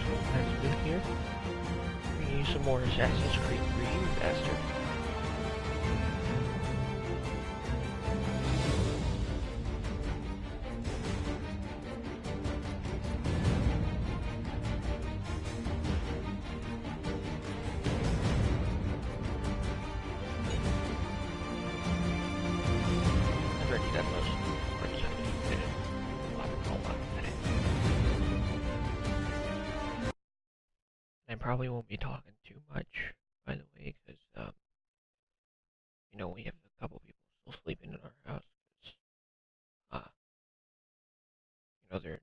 That's good here. We can use some more Assassin's Creed Remastered. I've already done most of the parts that you did. I'll have to roll on in a minute. I probably won't be talking too much, by the way, because, we have a couple people still sleeping in our house, because, uh, they're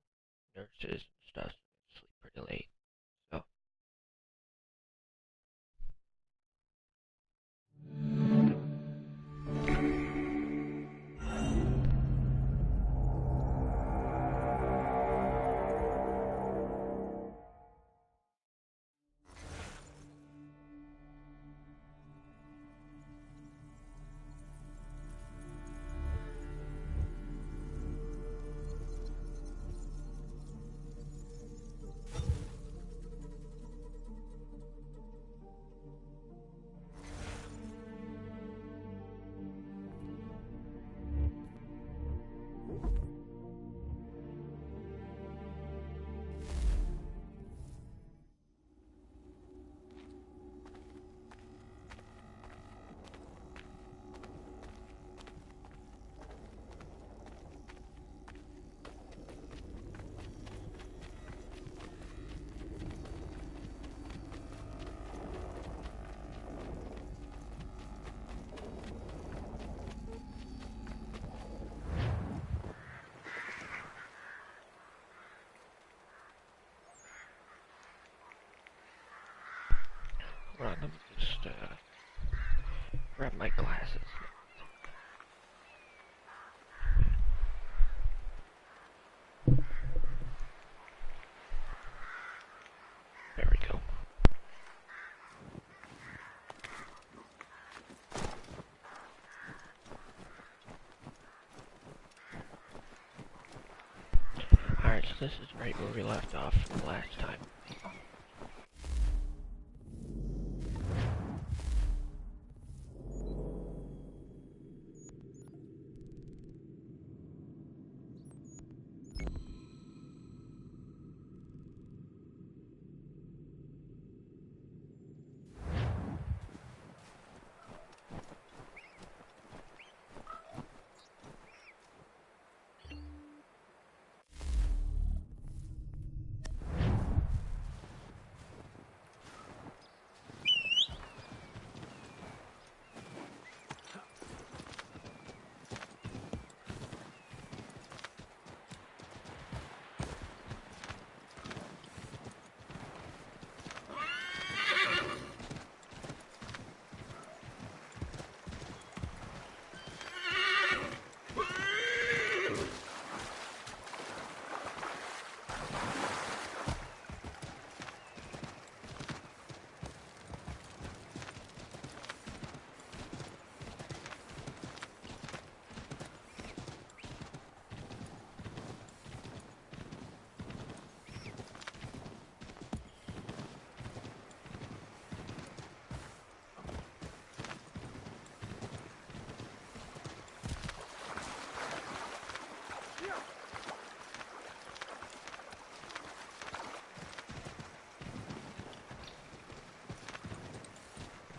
nurses and stuff, so they sleep pretty late, so. Hold on, let me just, grab my glasses. There we go. Alright, so this is right where we left off from the last time.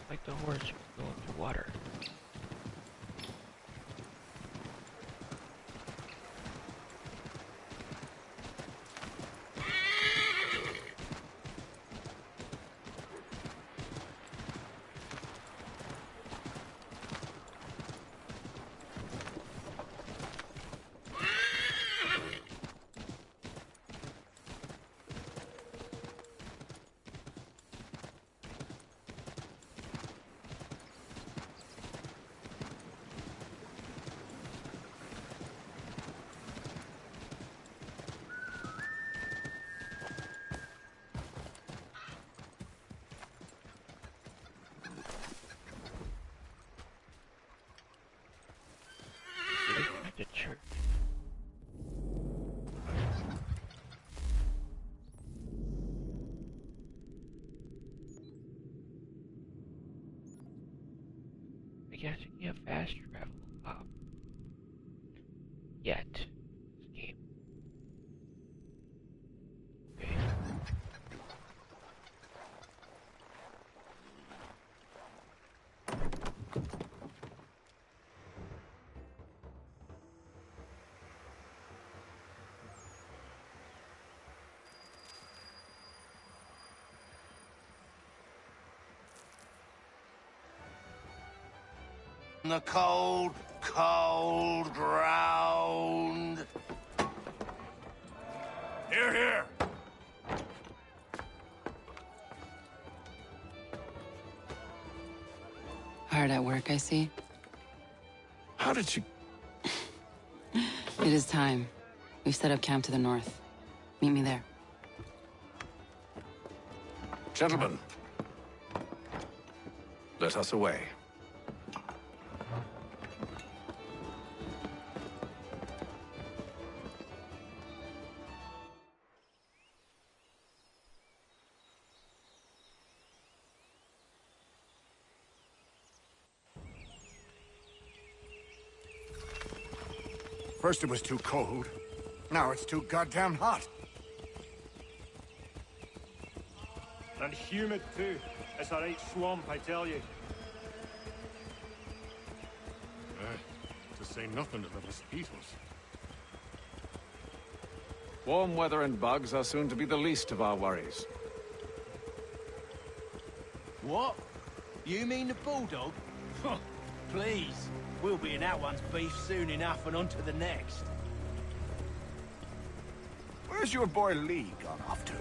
Like the horse going through water. I guess you can't fast travel. Yet. This game. Okay. The cold, cold ground. Here, here. Hard at work, I see. How did you... It is time. We've set up camp to the north. Meet me there. Gentlemen, let us away. First it was too cold. Now it's too goddamn hot. And humid too. It's a right swamp, I tell you. To say nothing of the mosquitoes. Warm weather and bugs are soon to be the least of our worries. What? You mean the bulldog? Please. We'll be in that one's beef soon enough and on to the next. Where's your boy Lee gone off to?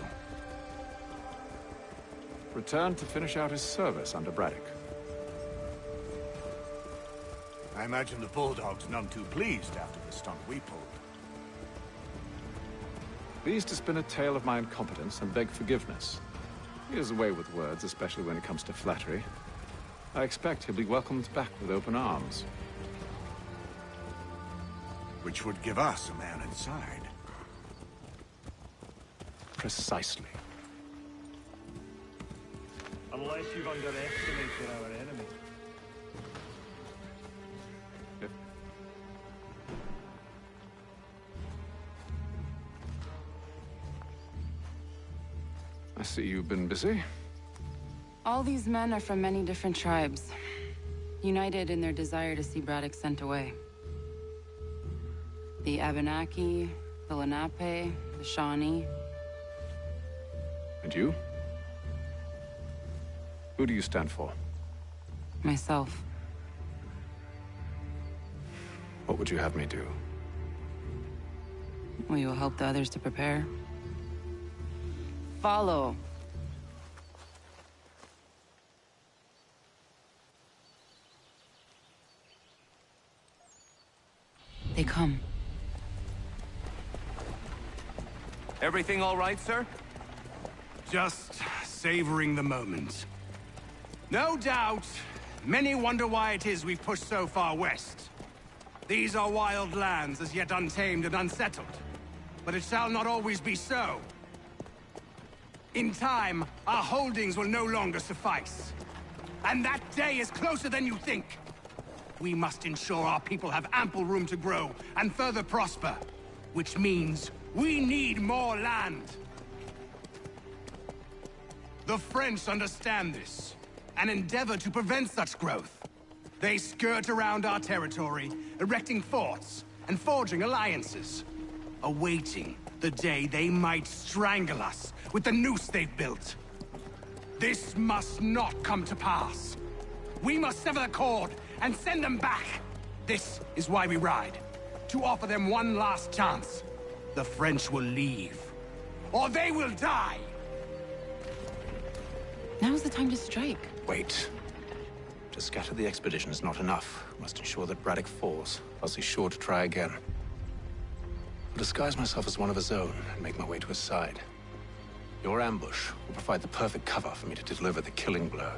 Returned to finish out his service under Braddock. I imagine the Bulldog's none too pleased after the stunt we pulled. Pleased to spin a tale of my incompetence and beg forgiveness. He has a way with words, especially when it comes to flattery. I expect he'll be welcomed back with open arms. Which would give us a man inside. Precisely. Unless you've underestimated our enemy. I see you've been busy. All these men are from many different tribes, united in their desire to see Braddock sent away. The Abenaki, the Lenape, the Shawnee. And you? Who do you stand for? Myself. What would you have me do? Will you help the others to prepare? Follow. They come. Everything all right, sir? Just savoring the moment. No doubt, many wonder why it is we've pushed so far west. These are wild lands, as yet untamed and unsettled. But it shall not always be so. In time, our holdings will no longer suffice. And that day is closer than you think. We must ensure our people have ample room to grow and further prosper. Which means we need more land. The French understand this, and endeavor to prevent such growth. They skirt around our territory, erecting forts and forging alliances, awaiting the day they might strangle us with the noose they've built. This must not come to pass. We must sever the cord and send them back. This is why we ride, to offer them one last chance. The French will leave, or they will die. Now's the time to strike. Wait. To scatter the expedition is not enough. We must ensure that Braddock falls, else he's sure to try again. I'll disguise myself as one of his own and make my way to his side. Your ambush will provide the perfect cover for me to deliver the killing blow.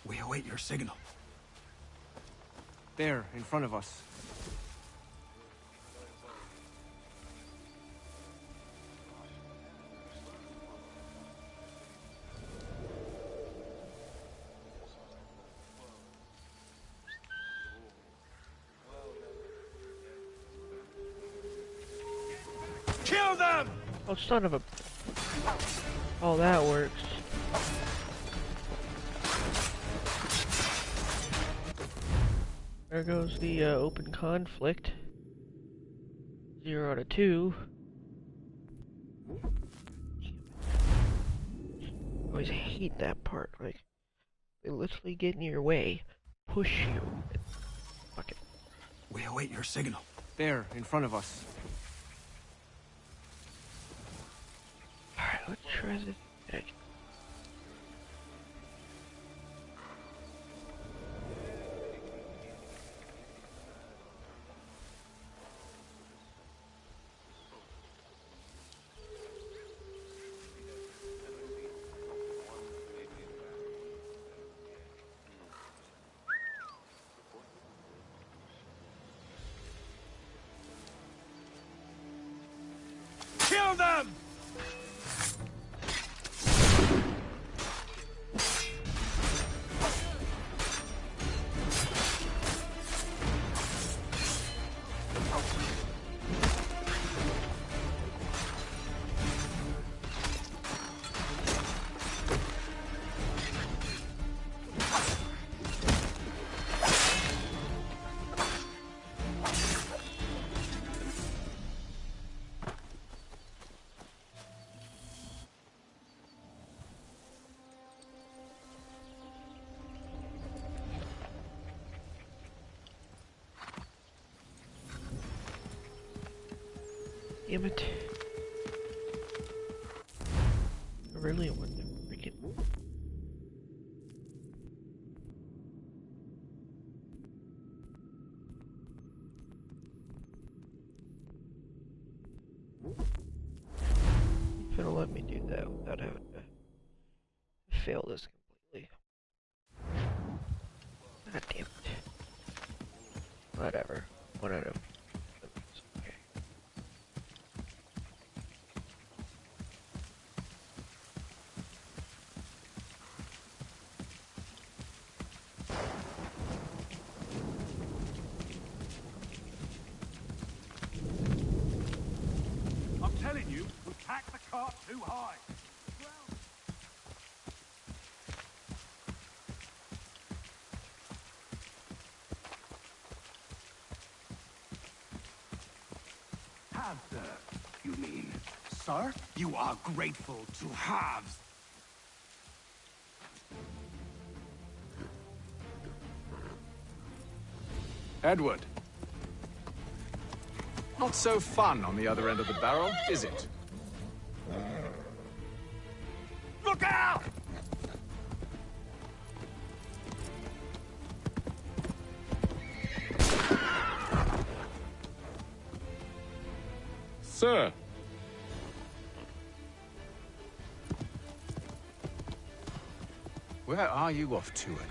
We await your signal. There, in front of us. Oh, son of a... Oh, that works. There goes the open conflict. 0 out of 2. I always hate that part. Like, they literally get in your way, push you, and fuck it. We await your signal. There, in front of us. Alright, let's try this again. Kill them! Damn it. I really want to freaking... It's gonna let me do that without having to fail this completely. God damn it. Whatever. 1 out of... Okay. I'm telling you, we packed the cart too high. Have the, you mean? Sir, you are grateful to have. Edward. Not so fun on the other end of the barrel, is it? Look out! Sir. Where are you off to, Edward?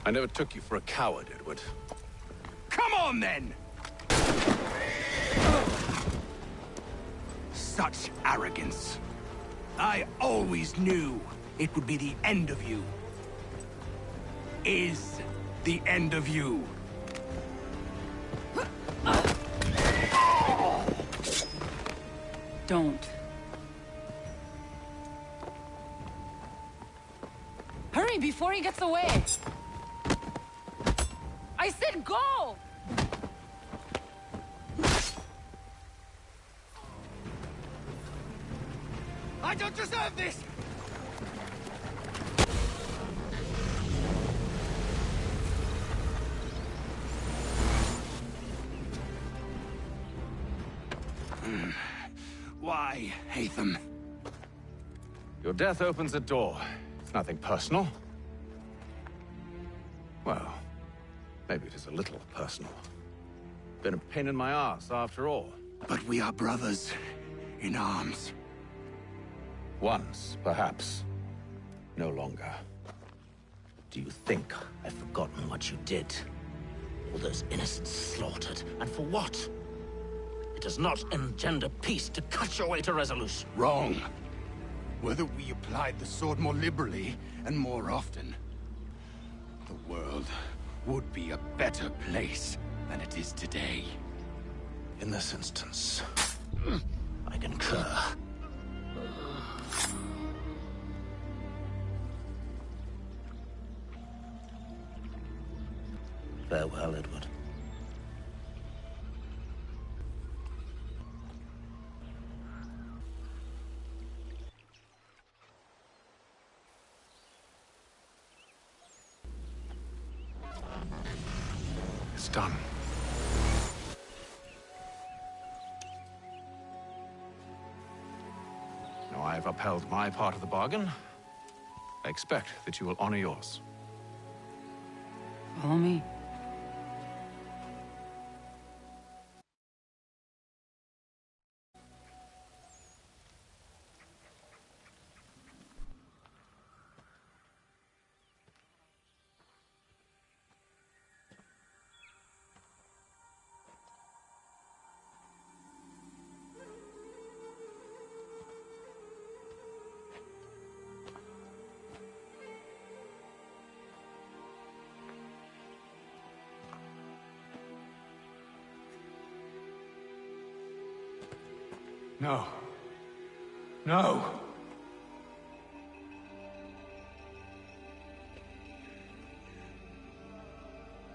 I never took you for a coward, Edward. Come on, then! Such arrogance. I always knew it would be the end of you. Is the end of you. Don't. Hurry before he gets away! I said go! deserve this! Why, Hatham? Your death opens a door. It's nothing personal. Well, maybe it is a little personal. Been a pain in my ass, after all. But we are brothers in arms. Once, perhaps. No longer. Do you think I've forgotten what you did? All those innocents slaughtered, and for what? It does not engender peace to cut your way to resolution. Wrong. Whether we applied the sword more liberally and more often, the world would be a better place than it is today. In this instance, I concur. Farewell, Edward. It's done. Now I have upheld my part of the bargain. I expect that you will honor yours. Follow me. No. No!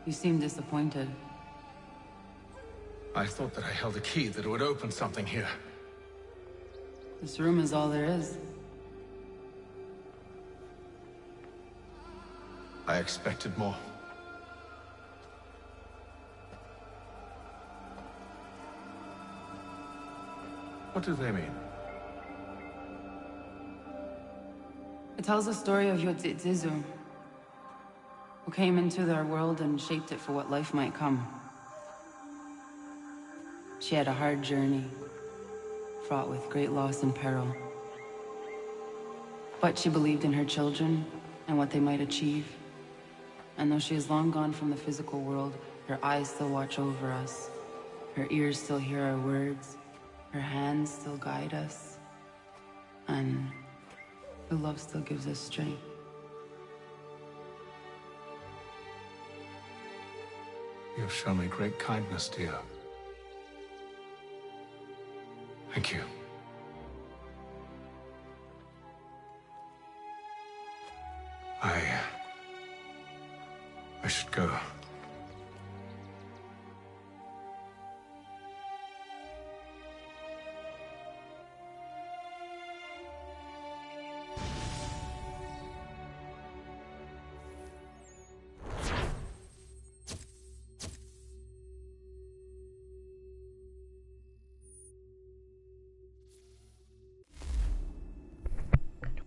You seem disappointed. I thought that I held a key that would open something here. This room is all there is. I expected more. What do they mean? It tells the story of Yotzitzizu, who came into their world and shaped it for what life might come. She had a hard journey, fraught with great loss and peril. But she believed in her children and what they might achieve. And though she is long gone from the physical world, her eyes still watch over us. Her ears still hear our words. Her hands still guide us. And her love still gives us strength. You have shown me great kindness, dear. Thank you. I should go.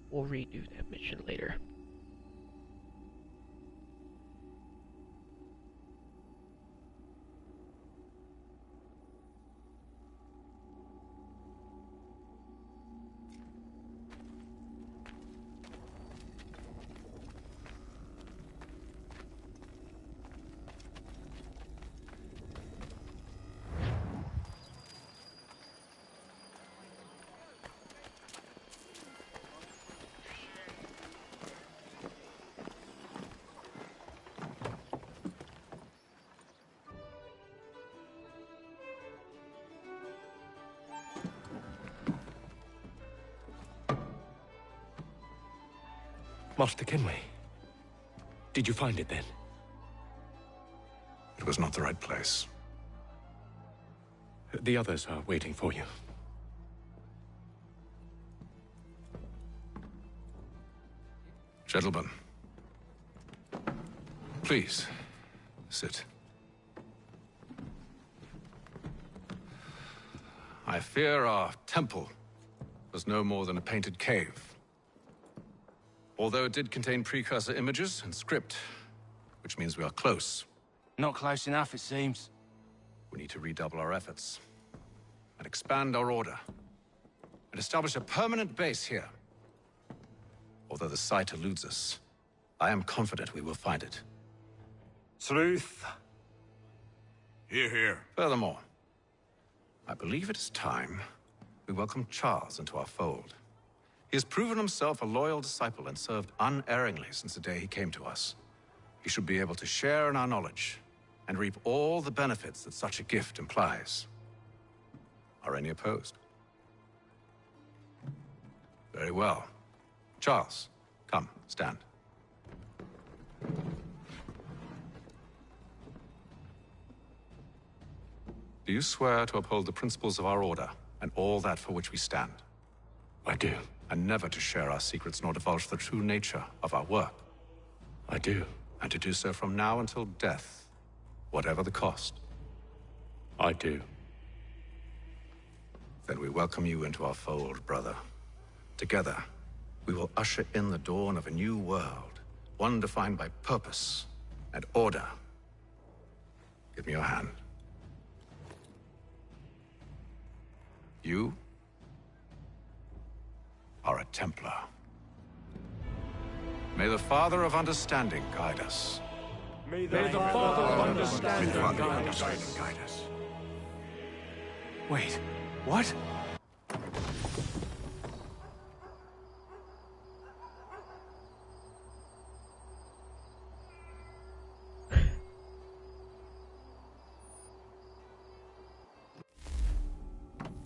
We'll redo that mission later. Master Kenway, did you find it then? It was not the right place. The others are waiting for you. Gentlemen, please, sit. I fear our temple was no more than a painted cave. Although it did contain precursor images and script, which means we are close. Not close enough, it seems. We need to redouble our efforts and expand our order and establish a permanent base here. Although the site eludes us, I am confident we will find it. Truth. Hear, hear. Furthermore, I believe it is time we welcome Charles into our fold. He has proven himself a loyal disciple and served unerringly since the day he came to us. He should be able to share in our knowledge and reap all the benefits that such a gift implies. Are any opposed? Very well. Charles, come, stand. Do you swear to uphold the principles of our order and all that for which we stand? I do. And never to share our secrets nor divulge the true nature of our work? I do. And to do so from now until death, whatever the cost? I do. Then we welcome you into our fold, brother. Together, we will usher in the dawn of a new world, one defined by purpose and order. Give me your hand. You are a Templar. May the Father of Understanding guide us. May the Father of Understanding guide us. Wait, what?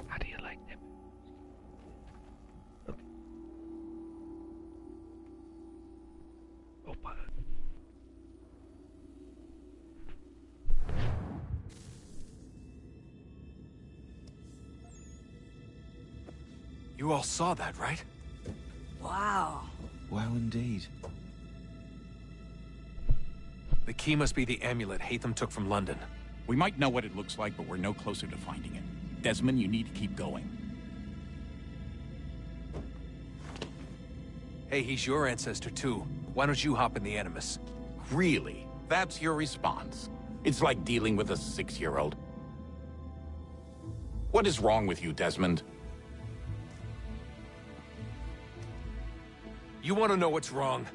How do you like them? Okay. Opa. You all saw that, right? Wow. Well, indeed. The key must be the amulet Hatham took from London. We might know what it looks like, but we're no closer to finding it. Desmond, you need to keep going. Hey, he's your ancestor too. Why don't you hop in the Animus? Really? That's your response? It's like dealing with a 6-year-old. What is wrong with you, Desmond? You want to know what's wrong?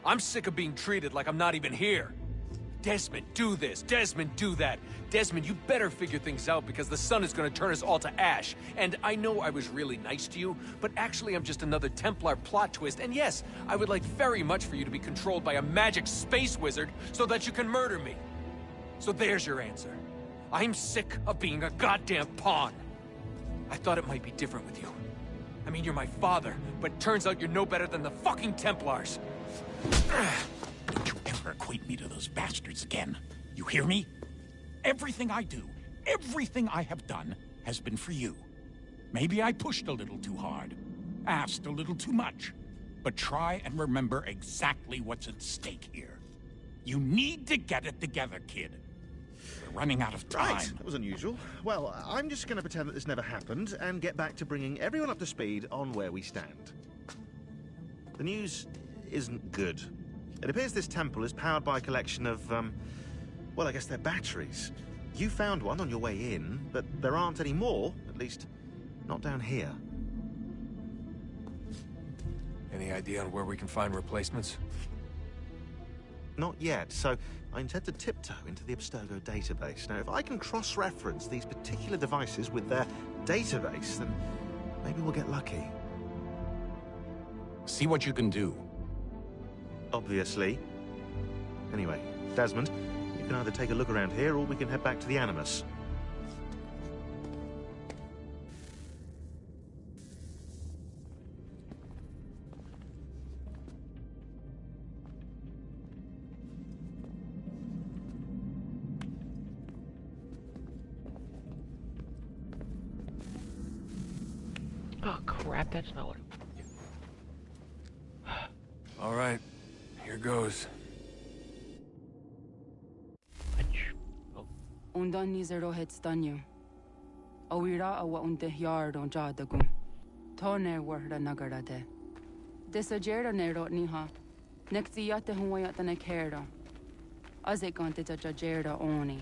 I'm sick of being treated like I'm not even here. Desmond, do this. Desmond, do that. Desmond, you better figure things out because the sun is going to turn us all to ash. And I know I was really nice to you, but actually I'm just another Templar plot twist. And yes, I would like very much for you to be controlled by a magic space wizard so that you can murder me. So there's your answer. I'm sick of being a goddamn pawn. I thought it might be different with you. I mean, you're my father, but turns out you're no better than the fucking Templars. Don't you ever equate me to those bastards again. You hear me? Everything I do, everything I have done, has been for you. Maybe I pushed a little too hard, asked a little too much, but try and remember exactly what's at stake here. You need to get it together, kid. We're running out of time. Right, that was unusual. Well, I'm just going to pretend that this never happened and get back to bringing everyone up to speed on where we stand. The news isn't good. It appears this temple is powered by a collection of, well, I guess they're batteries. You found one on your way in, but there aren't any more, at least not down here. Any idea on where we can find replacements? Not yet, so I intend to tiptoe into the Abstergo database. Now, if I can cross-reference these particular devices with their database, then maybe we'll get lucky. See what you can do. Obviously. Anyway, Desmond, you can either take a look around here or we can head back to the Animus. Oh crap, that's not what All right, Here goes. Undan ni zero het stanyu. Awira awa unde yard on jadagu. Toner warda nagara de. Desajera nero niha. Nekti yate huwayata nekera. Azekante jajera oni.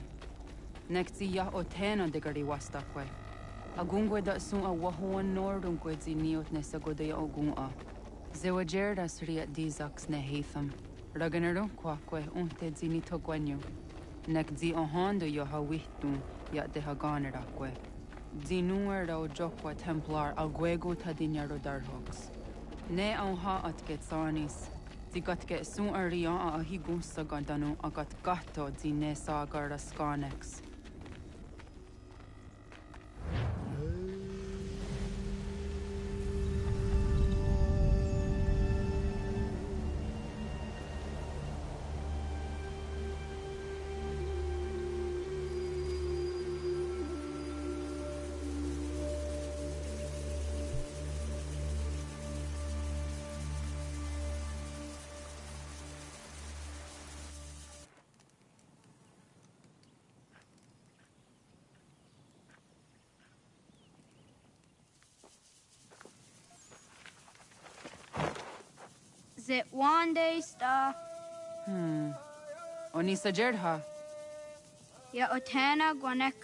Nekti ya otena de gari wastakwe. Agungwe da sun a wahuan nordungwe zi niot nesagoda ya ogunga. Zewajera sriat dizax ne heatham. Raganero kwakwe unte zini togwenyo. Nek zi ohando yo hawitu ya de haganerakwe. Zinuero jokwa templar alguego tadinyaro darhogs. Ne ha at getsanis. Zigatke sun arian a higun sagandanu agat gato zine sagara skanex. Zit one day sta. Onisa jerha. Ya otena gwanek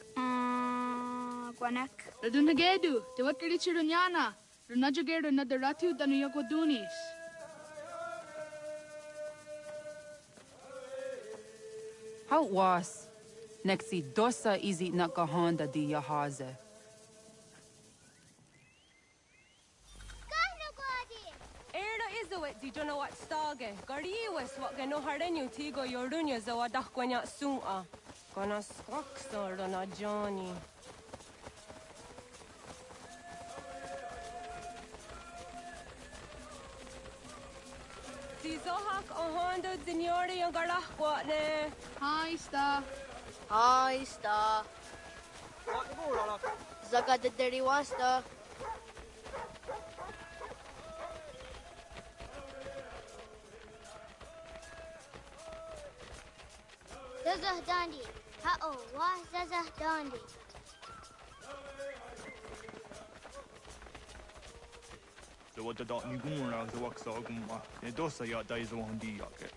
gwanek. Radunagedu, te wakari chirunyana. Runajageru nadaratu danu yagodunis. How was? Nexi dosa izi nakahanda di yahaze. Di jono wat stage. Gariwes wat geno harenyu tigo yorunya zawa dakwanya sun'a. Gona skaksa rana Johnny. Zizohak ohando dinyori yung garahkwatne. Hi, Sta. Hi, Sta. Zaga de deriwasta. Zazah Dandi. Ha'o, wah Zazah Dandi. So what the dot ni gumra the waksa gumma. Ne dosa ya dai zo handi yake.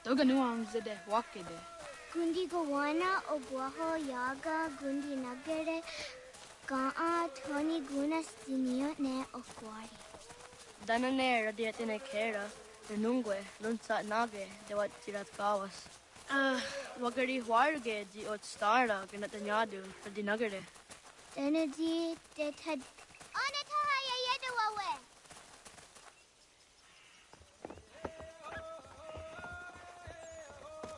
Toga nuam zede wakede. Gundi Gawana Obuaho Yaga Gundi Nagere Ga'a Tony Gunas Dinio Ne Okwari. Danane radiatine kera. Nungwe, lunsa nage, de wat tirat kawas. Wagari huarge di ot stara ganatanyadu for di nagare. Energy that had Onatahaya Yedawawe.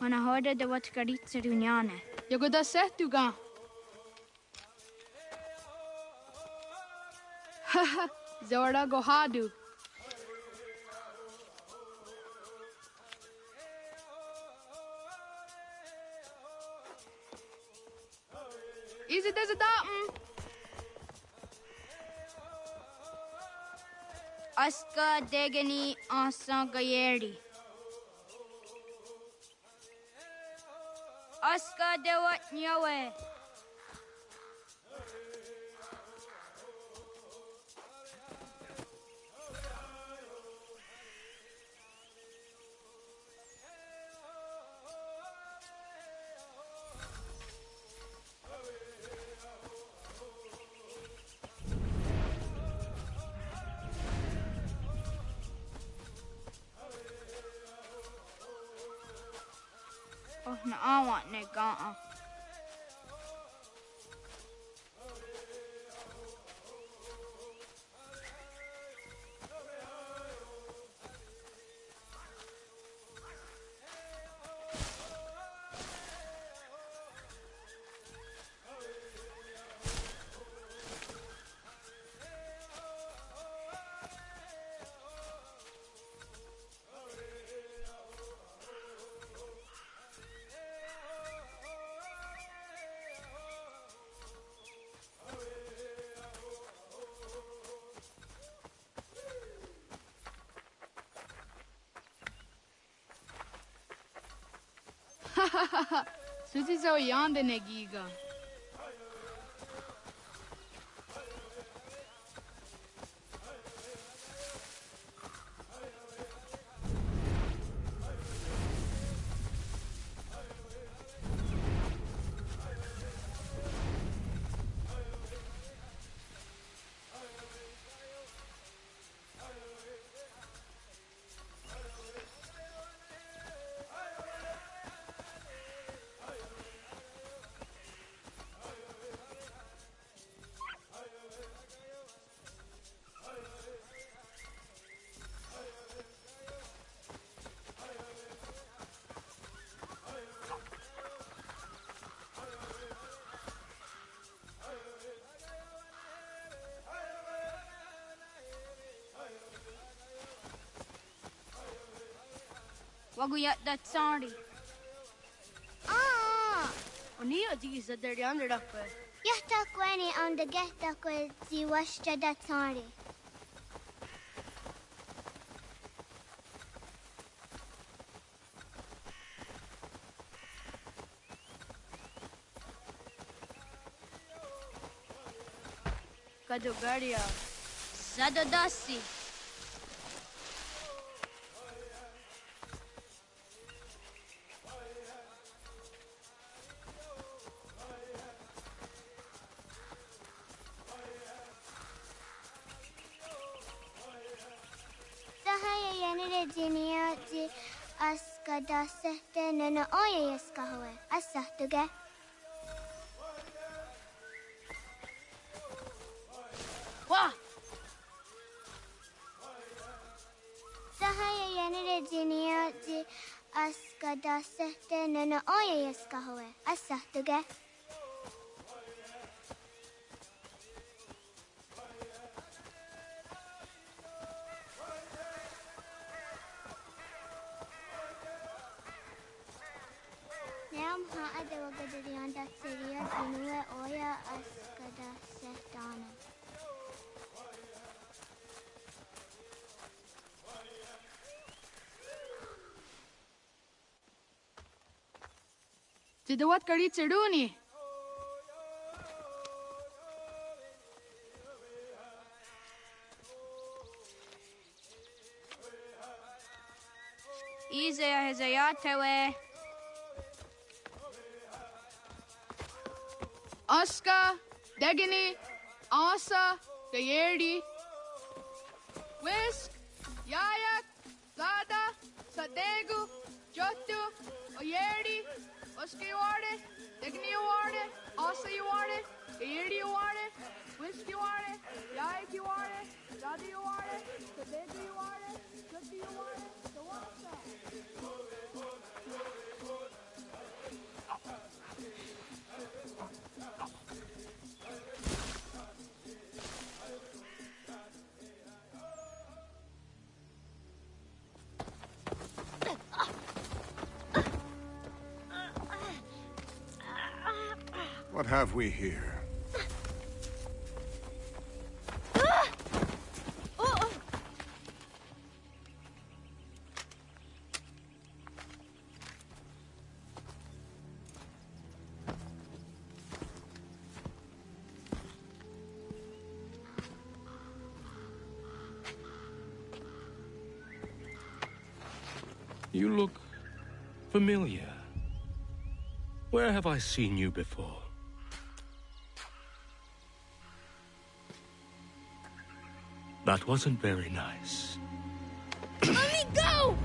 Wanahoda de wat karitsa dunyane. Yagoda setuga. Haha, Zora Gohadu. Easy does it Aska degani asa gayeri. Aska dewat nyawe. Oh, na awat ne ga'a. Susi so yande negiga. Waguya that sorry. Onia these are the under up. Yahtakweni on the Getakwe, the Washta that sorry. Kadogaria. Zadodasi. Jinioti askada sehtenen oyeskahoe asahtuge. Wah! Sahaya yenire jinioti askada sehtenen oyeskahoe asahtuge. Tidawat kari tsiruni. Izaya hezayatewe. Aska, Degini, Asa, Gayerdi, Whisk, Yayak, Zada, Sadegu, Jotu, Oyerdi, Oska you are it, Degini you are it, Asa you are it, Gayerdi you are it, Whisk you are it, Yayak you are it, Zada you are it, Sadegu you are it, Jotu you are it, so what's that? What have we here? You look familiar. Where have I seen you before? That wasn't very nice. Let me go!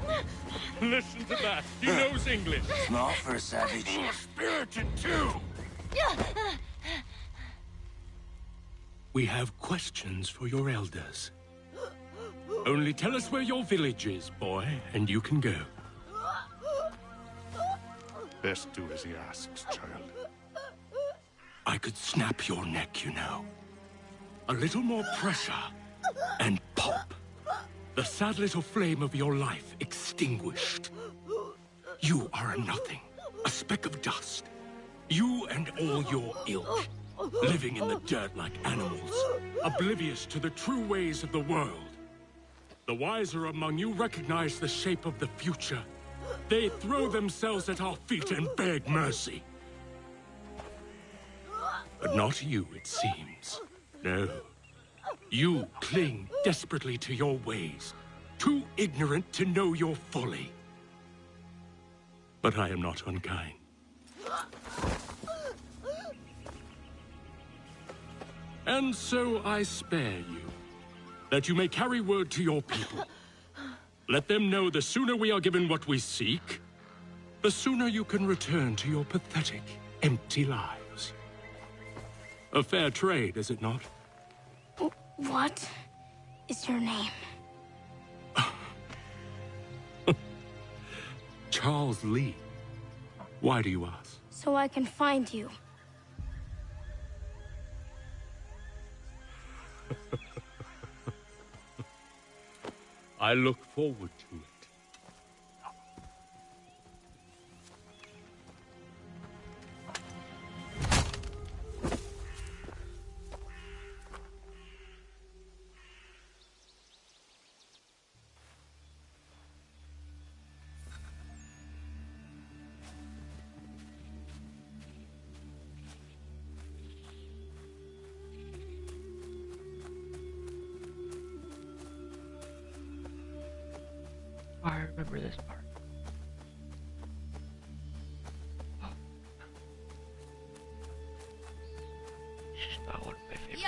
Listen to that. He knows English. Small for a savage. More spirited, too. We have questions for your elders. Only tell us where your village is, boy, and you can go. Best do as he asks, child. I could snap your neck, you know. A little more pressure, and pop. The sad little flame of your life extinguished. You are a nothing, a speck of dust. You and all your ilk, living in the dirt like animals, oblivious to the true ways of the world. The wiser among you recognize the shape of the future They throw themselves at our feet and beg mercy. But not you, it seems. No. You cling desperately to your ways, too ignorant to know your folly. But I am not unkind. And so I spare you, that you may carry word to your people. Let them know the sooner we are given what we seek, the sooner you can return to your pathetic, empty lives. A fair trade, is it not? What is your name? Charles Lee. Why do you ask? So I can find you. I look forward to it. I remember this part. It's just not one of my favorites.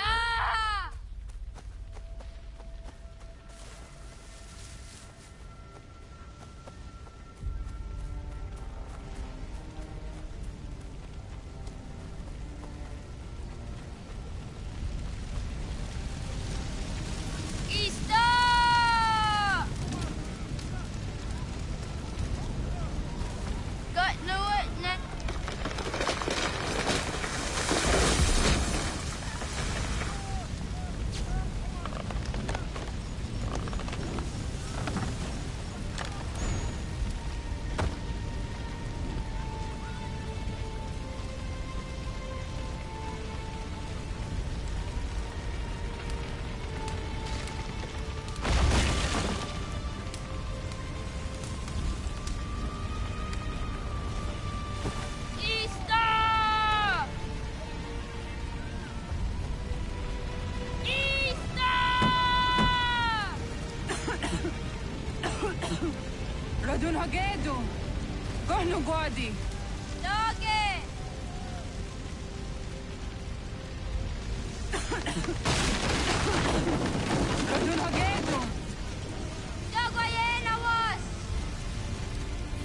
Radun Hagedu! Kohnu Gwadi! Doge! Radun Hagedu! Dogoyena was!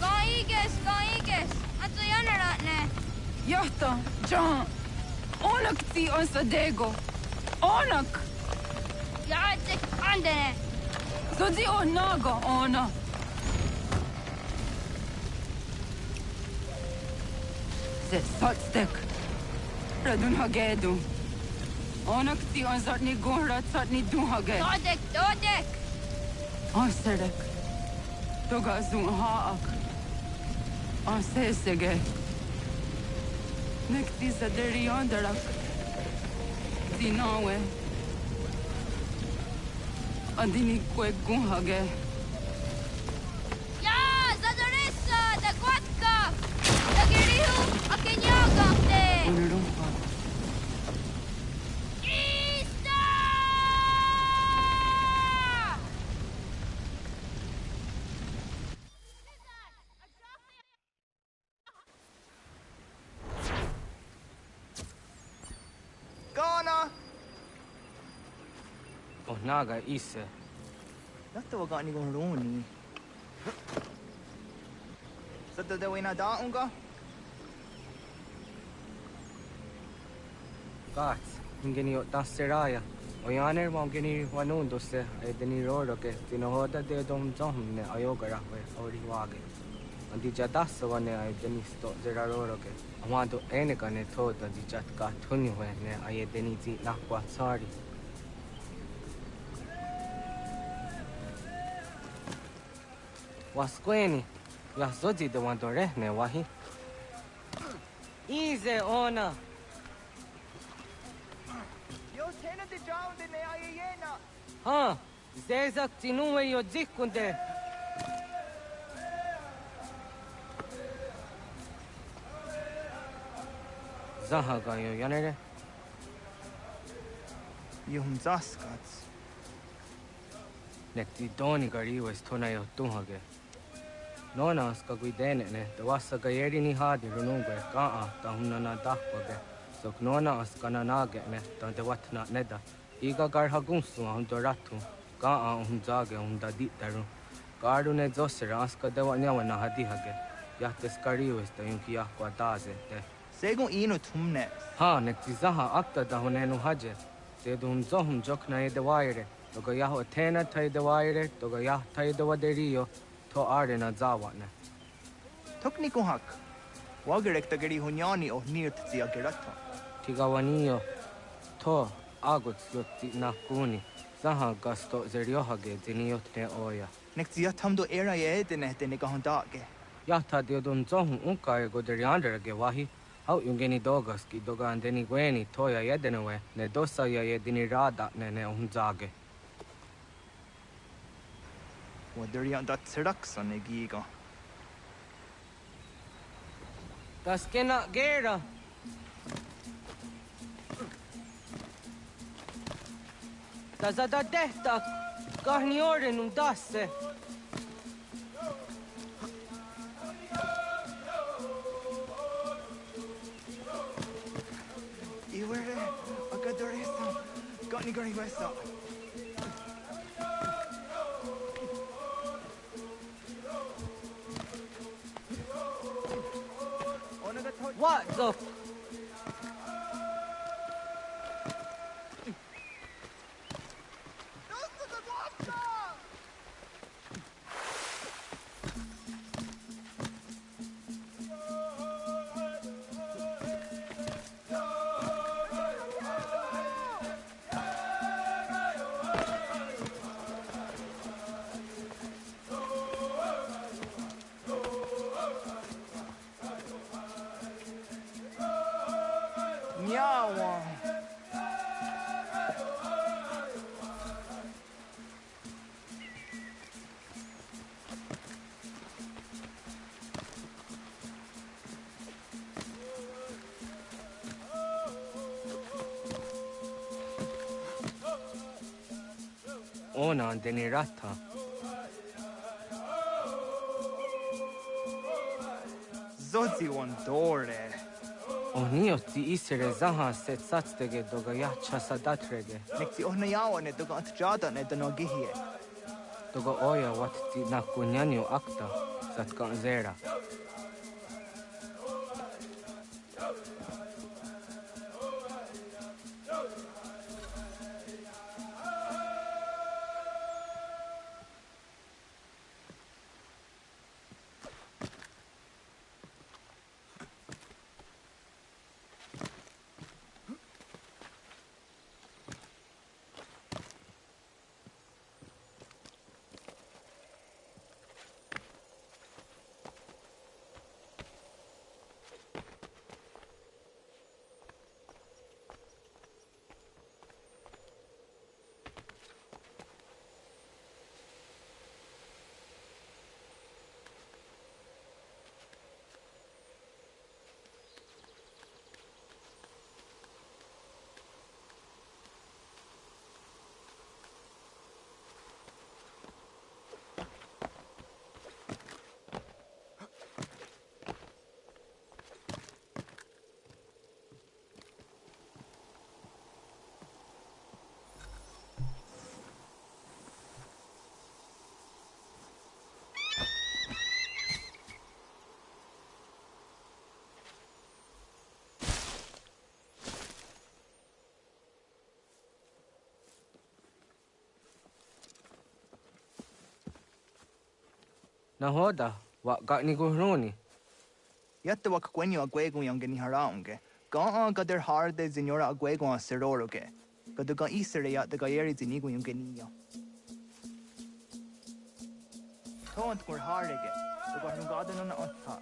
Gaiges! Atu yanaratne! Yahta, John! Onak ti on Sadego! Onak! Yaatik andene! Zodi onaga ona! Ze sotstek! Radun Hagedu! Onak ti on zatni gunra zatni duhage! Dodek! On sedek! Toga zun haak! On sesege! Nekti zaderi ondarak! Dinawe! Andini kwe gunhage! Ya! Zadarissa! Dagwatka! Dagirihu! Akinyagakte! Unurumpa! Ghana! Oh, naga isa. Nato wa gani gon roni. Sadda da wena da unga? Gat, ingeni o taseraya. O yaner mo ingeni wanun dosse ay deni roro ke tinohoda de dom ne ayogara we ori wage. Andi jadas wane ay deni sto zera roro ke. Amado ene kane thoda di jat ka thuni we ne ay deni ti nakwa sari. Wasqueni, ya zoji de wandore ne wahi. Easy ona. Yo tena de down de ne ayena. Ha, zezak tinuwe yo jikunde. Zahaga yo yanere. Yum zaskats. Nekti doni gari was tona yo tuhage. Nona ska guidene ne, the wasa gayeri ni hadi runungwe, kaa ta hunana dahpage. So knona askana nage ne, ta de watna neda. Iga gar hagunsu hundoratu, kaa hunzage hundaditaru. Garu ne zosera aska de wanyawa na hadihage. Yahte skariu is the yunki yahkwa daze te. Segun ino tumne. Ha, nekti zaha akta da hunenu haje. Te dun zohum jokna e de waire. Toga yaho tena tai de waire, toga yah tai de waderio. To are na zawatne. Tokni kuhak. Wagerek ta geri hunyani o nirt zia gerata. Tigawanio. To agot yotti na kuni. Zaha gasto zeriohage ziniotne oya. Nek zia tamdo era ye edene tene kahondage. Yahta diodun zohum unka e goderiandere wahi. How yungeni dogas ki doga andeni gweni toya yedenewe ne dosa ya yedini rada ne unzage. Waderian dat seraksan e giga. Das kena gera. Das da dehta kahni oren dasse. Iwere agadoresa gani gani wesa. What the? Nyawa. Ona andeni rata. Zodzi wandore. Onio ti isere zaha set satstege doga yacha sadatrege. Nekti ohna yawa ne doga antjada ne dano gihie. Doga oya wat ti nakunyanyo akta satka zera. Nahoda, wa gani guhruni. Yatta wak kwenyo agwego yangeni haraunge. Ga gader harde zinora agwego a seroroge. Gaduga isere ya daga yeri zinigo yangeniya. Tont kur harege. Daga hungadan on otta.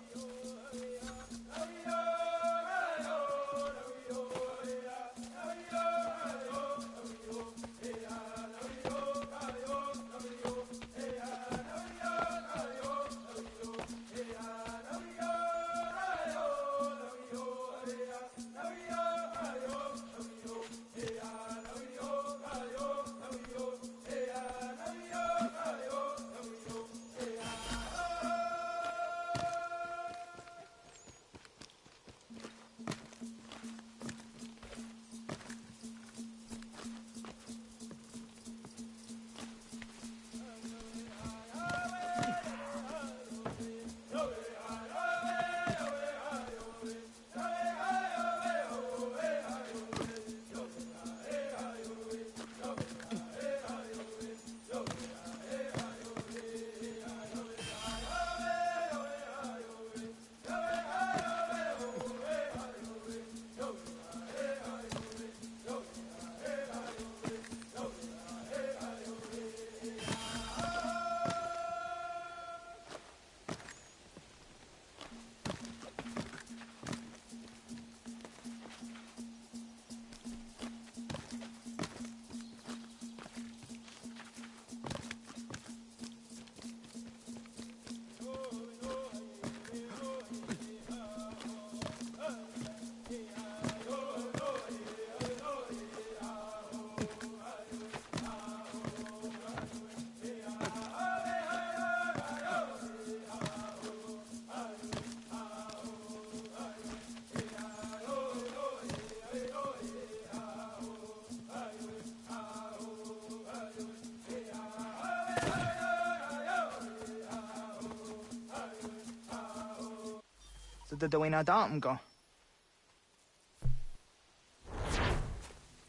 So the way not that go.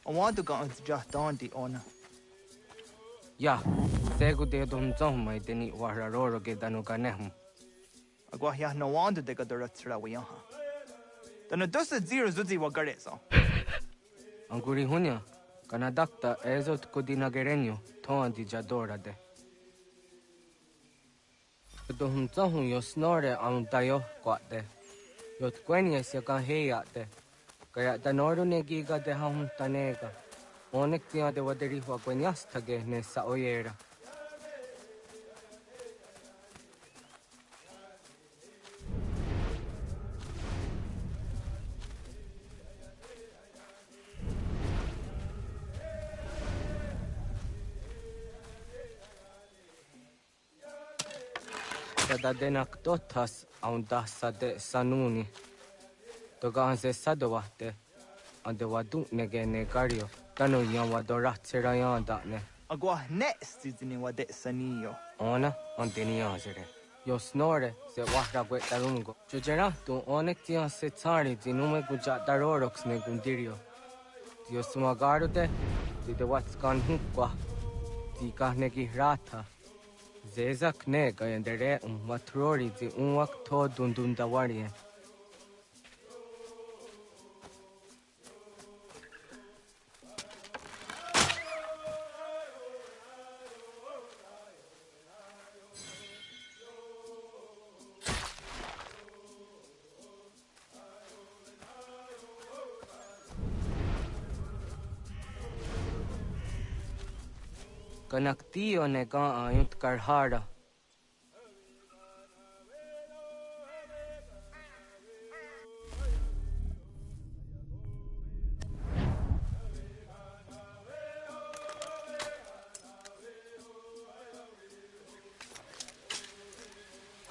I want to go into just Dante on. Yeah, segu de dum zom mai deni wararo ge danu ganem. Agwa ya no want to take a direct way on. Then does the zero zuzi wa gareso. Anguri hunya, kanadakta ezot kudina gerenyo, ton di jadora de. Dum zom yo snore am dayo quate. Yot quenya se kan heyate. Kaya danoru ne giga de ham tanega. Onek tia de waderi wa quenyas tage ne sa oyera. Sada denak totas aunda sade sanuni. Toga se sadovate. Ande wadu nege negario. Tanu yan wadorat serayan ne. Agwa next is in what sanio. Ona anteni azere. Yo snore se wahra gwe tarungo. Jujera tu onek tia se tsari dinume guja darorox ne gundirio. Dio sumagaru de de watskan hukwa. Di kahnegi rata. Zezak ne gayendere matrori di unwak to dundundawarie. Kanaktiyo ne ga ayut karhara.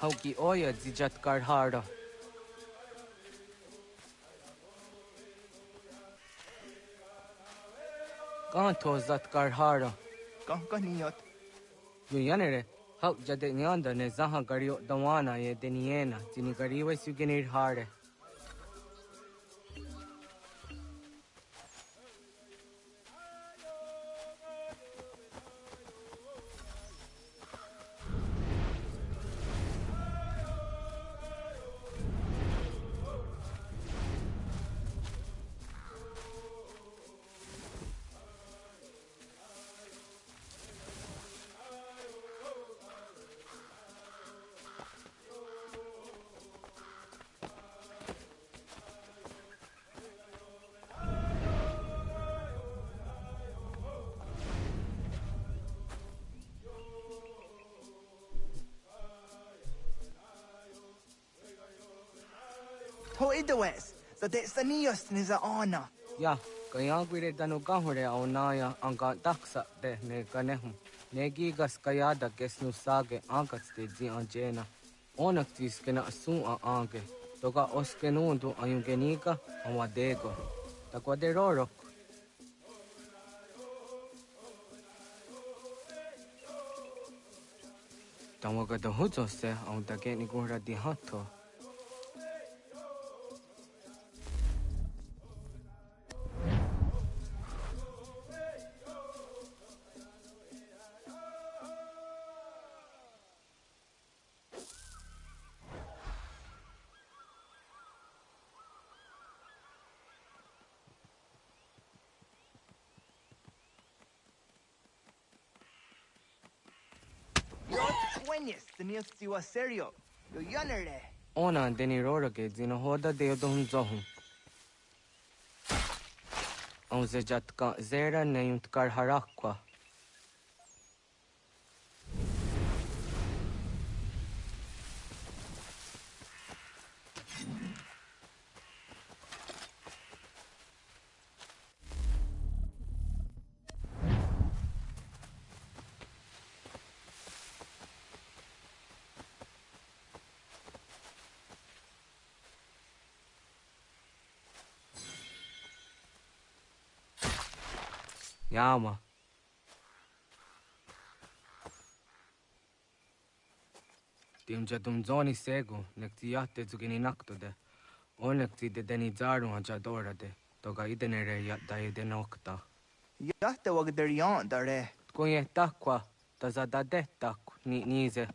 Hauki oya zijat karhara. Kanto zat karhara. Kaniyot. Yuyanere, how jade nyanda ne zaha gario dawana ye deniena, zini gariwe sugenir hare. To idawes, so that sanios niza ona. Ya, kaya gwire danu gahure au naya anga daksa de ne ganehum. Negigas kayada gesnu sage angats de zi anjena. Onaktis kena asun a ange. Toga oskenundu ayungeniga awadego. Takwaderorok. Tamaga da huzo se au dageni gura di hato. Sanios tiwa serio. Yo yanere. Ona deni roroge zino hoda de dom zohum. Au zejatka zera ne yuntkar harakwa. Yama. Tim jadum zoni sego, nek tiate zugini nakto de. Onneksi te teni zaarun jadora de. Toga idenere ja dai denokta. Jahte wag der jan dare. Kun je takwa, ta zada detta nize.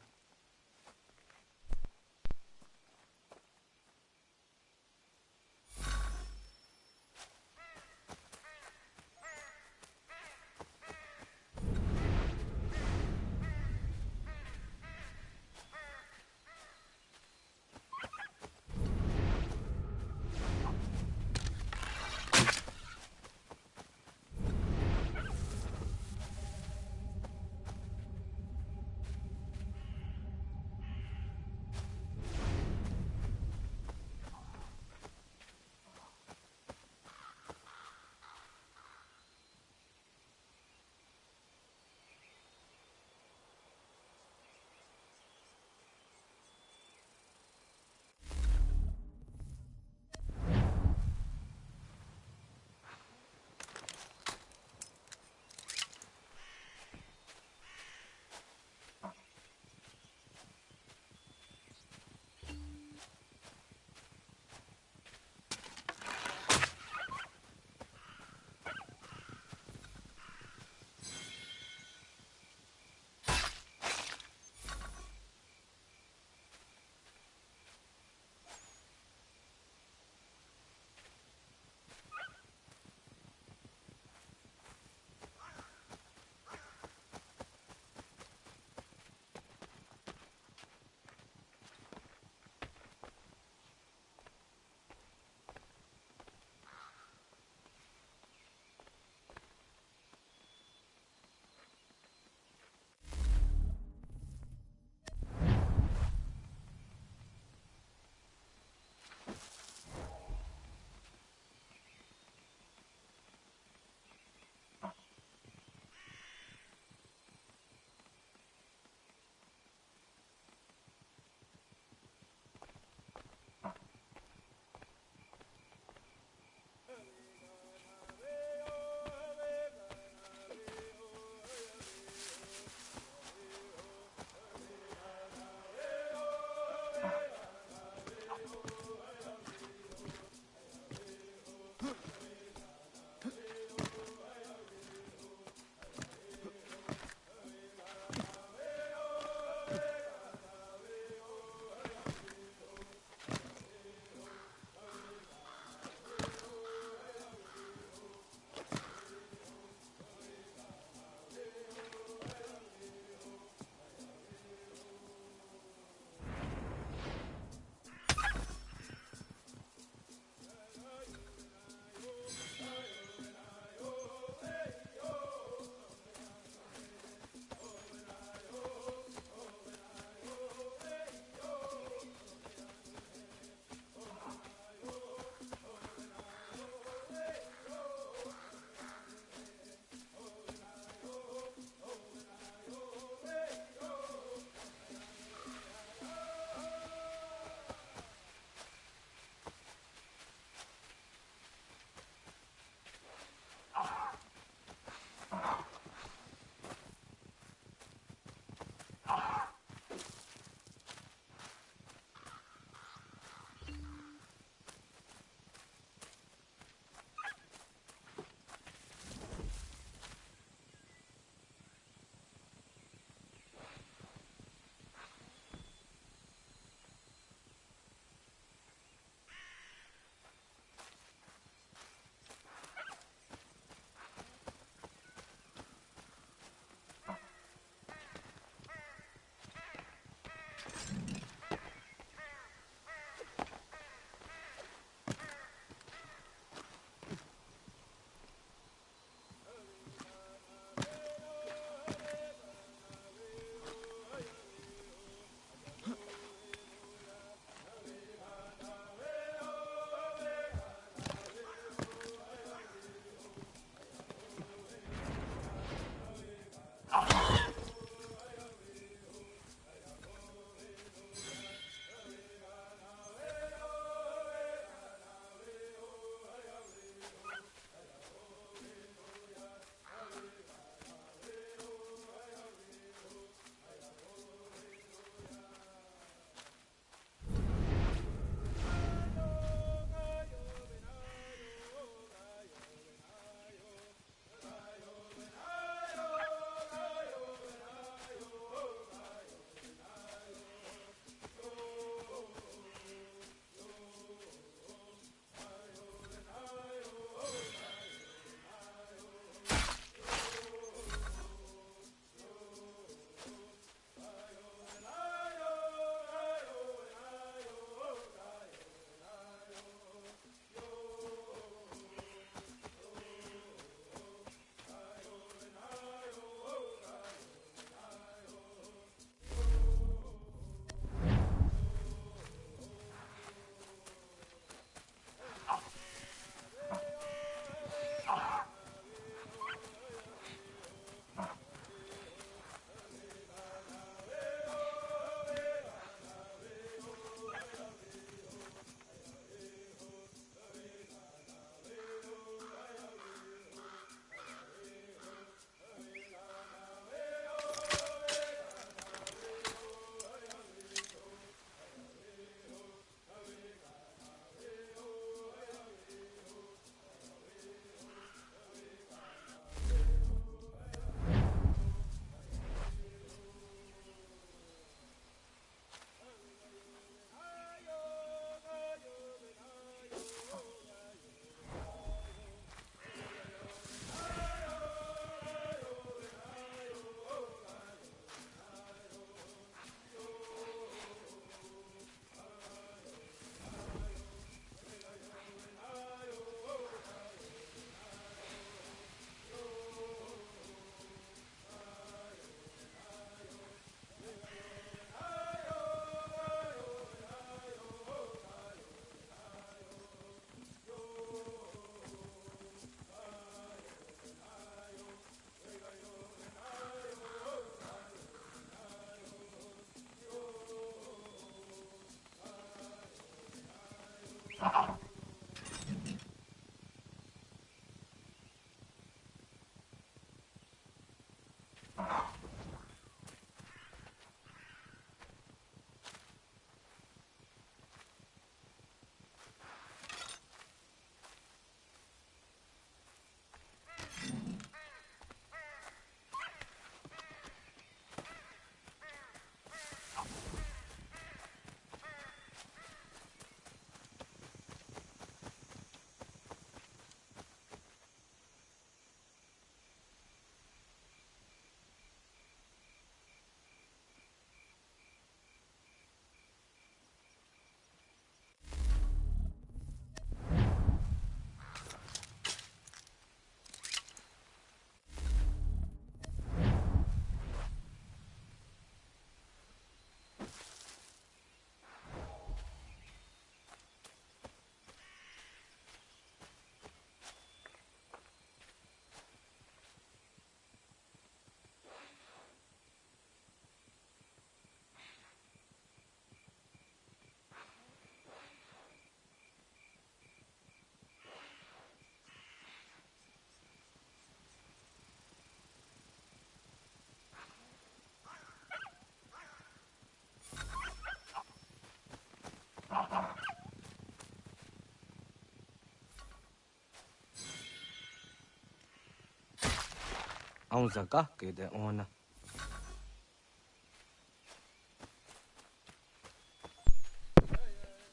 Tonzaka de ona.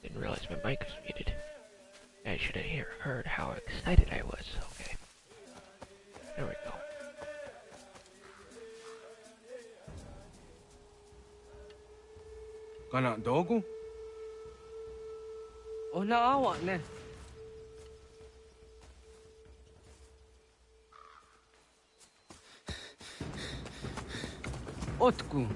Didn't realize my mic was muted. I should have heard how excited I was. Okay. There we go. Kana dogu? Ona awa ne. Otku.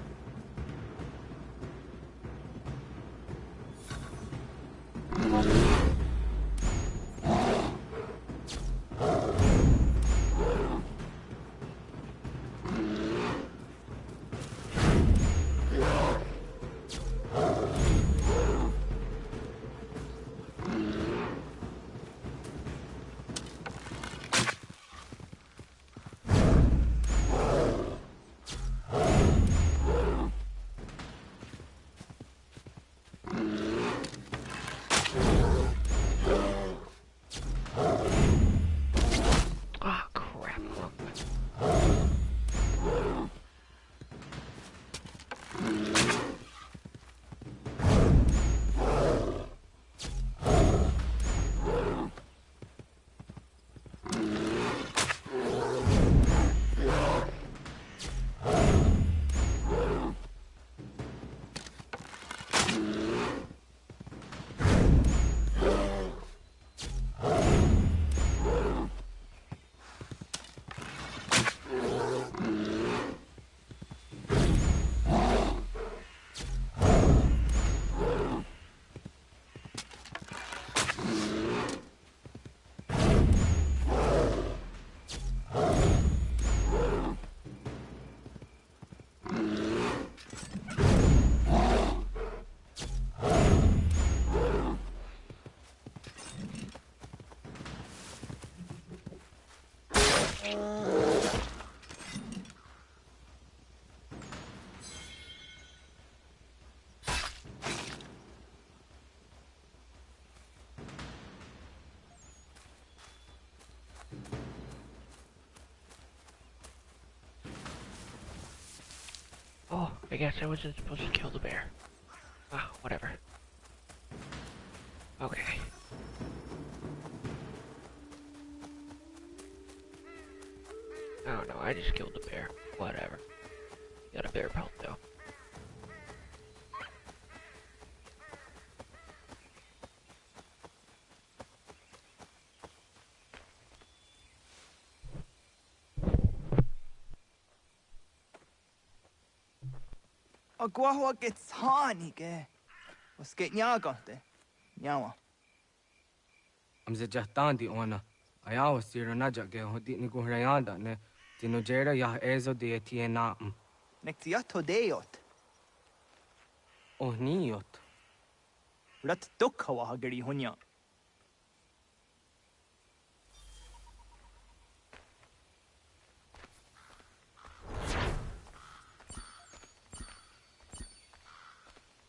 Oh, I guess I wasn't supposed to kill the bear. Ah, whatever. Okay. I don't know, I just killed the bear. Whatever. Got a bear pelt though. Agua gets honey, ke. Was get nyaga de. Nyawa. I'm the Jahtandi ona. Ayawa siro naja ge hodi ni guhrayanda ne. Tinujera ya ezo de tiena. Nektiato deot. Oh niot. Rat dukhawa hageri hunya.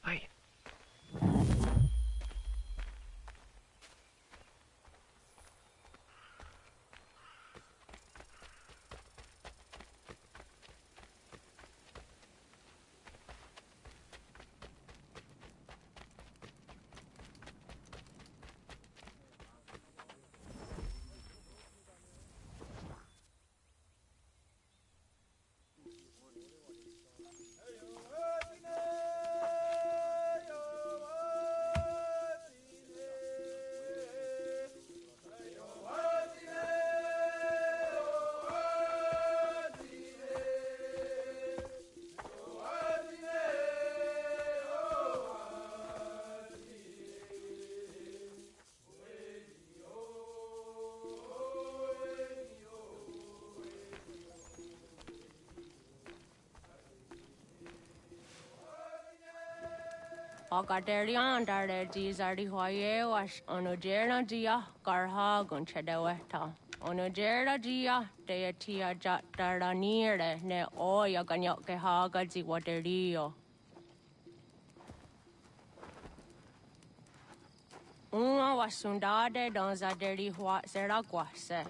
Hi. Ogaderian dare dizardi hoye was onojera dia garha gunchedeweta. Onojera dia deatia jataranire ne oya ganyoke haga ziwaderio. Uma wasundade donzaderi hua zeraguase.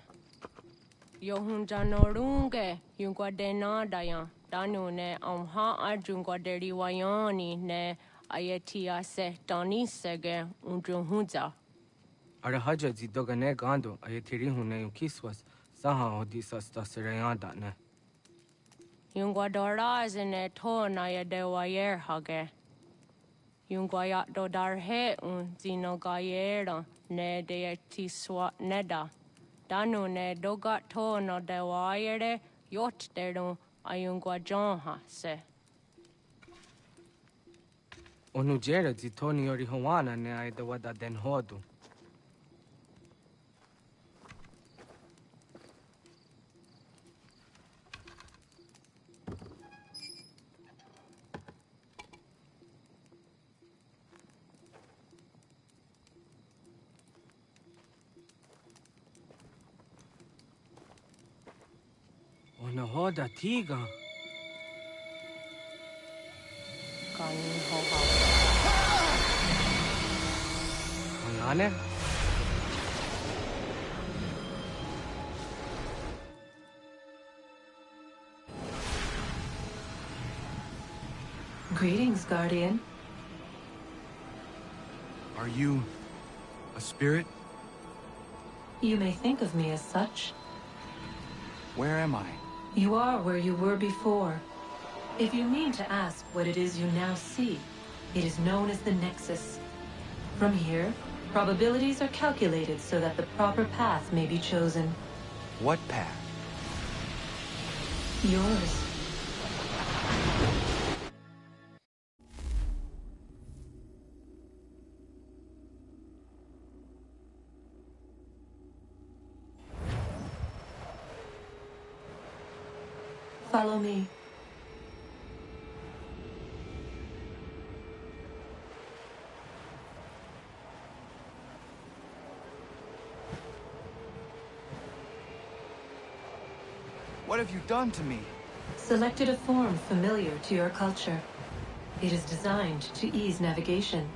Yo hunja norunge, yungwa dena dayan. Danu ne ha arjungwa deri wayani ne ayetia se tani sege unjun hunja. Ara haja zi dogane gando ayetiri hune yukiswas saha odisas tasirayanda ne. Yungwa doraz ne to na ya de wayer hage. Yungwa ya do dar he zino gayera ne de tiswa neda. Danu ne doga to no de wayere yot deru ayungwa jonha se. Onujera zi toni yori hawana ne aydawada den hodu. Ona hoda tiga. Kani hoha. Onane? Greetings, Guardian. Are you a spirit? You may think of me as such. Where am I? You are where you were before. If you mean to ask what it is you now see, it is known as the Nexus. From here, probabilities are calculated so that the proper path may be chosen. What path? Yours. Follow me. What have you done to me? Selected a form familiar to your culture. It is designed to ease navigation.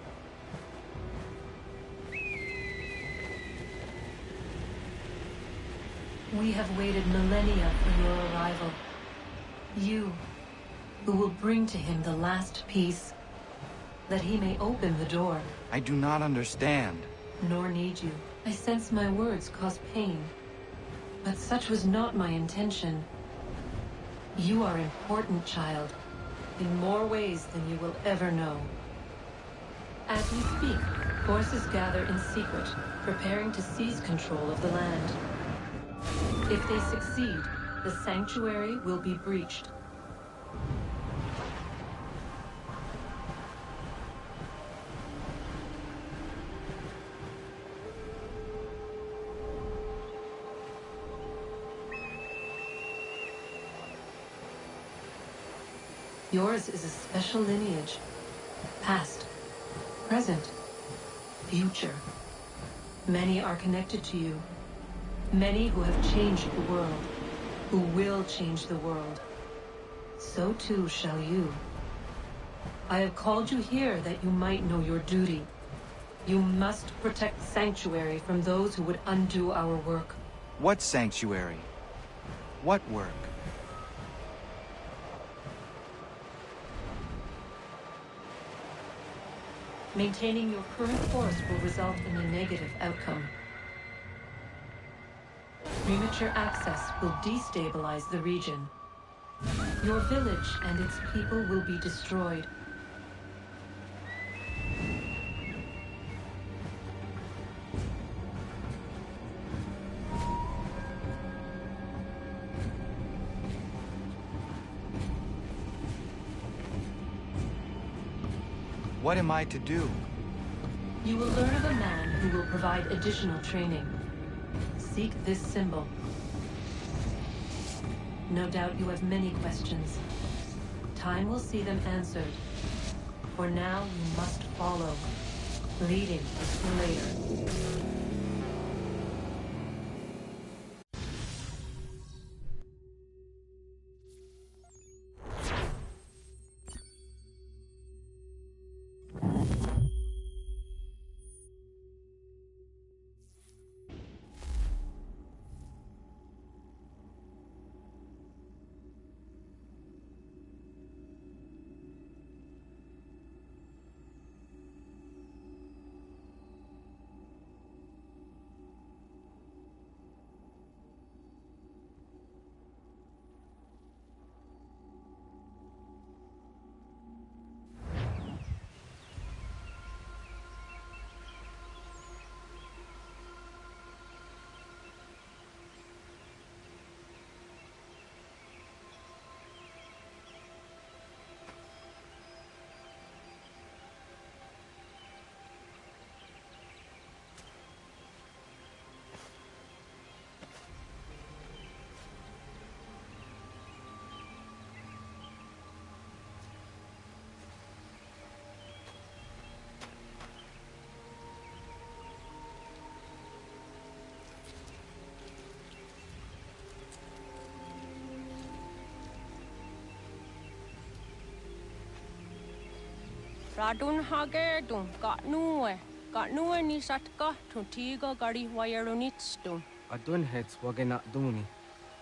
We have waited millennia for your arrival. You, who will bring to him the last piece, that he may open the door. I do not understand. Nor need you. I sense my words cause pain. But such was not my intention. You are important, child, in more ways than you will ever know. As we speak, forces gather in secret, preparing to seize control of the land. If they succeed, the sanctuary will be breached. Yours is a special lineage. Past, present, future. Many are connected to you. Many who have changed the world, who will change the world. So too shall you. I have called you here that you might know your duty. You must protect Sanctuary from those who would undo our work. What sanctuary? What work? Maintaining your current course will result in a negative outcome. Premature access will destabilize the region. Your village and its people will be destroyed. What am I to do? You will learn of a man who will provide additional training. Seek this symbol. No doubt you have many questions. Time will see them answered. For now, you must follow. Leading is for later. Radun hagerdum, got nuwe ni satka, tuntiga gari wayerunitstum. Adun hets wagena duni.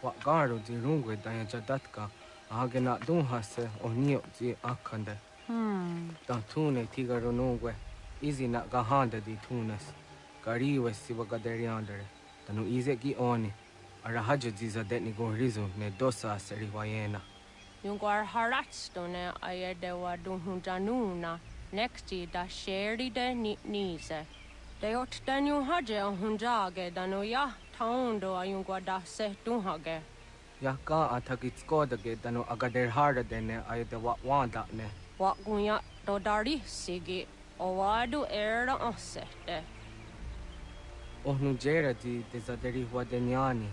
Wat garu di rungwe daya jadatka. Ahagena dun hase onio di akande. Dan tune tiga runungwe. Izi na gahanda di tunes. Gariwe si wagaderiandere. Danu ize gi oni. Arahaja ziza detni gorizu ne dosa seri wayena. Yungwar haratstone ayedewa dunhunjanuna. Nexti da sheri de nize. De ot danu haje hunjage danu ya taundo ayungwa da se dunhage. Yaka atakitskoda danu agader harda dene ayede wanda ne. Wat gunya do dari sigi. Owadu era osete. Ohnu jera di dezaderi wadenyani.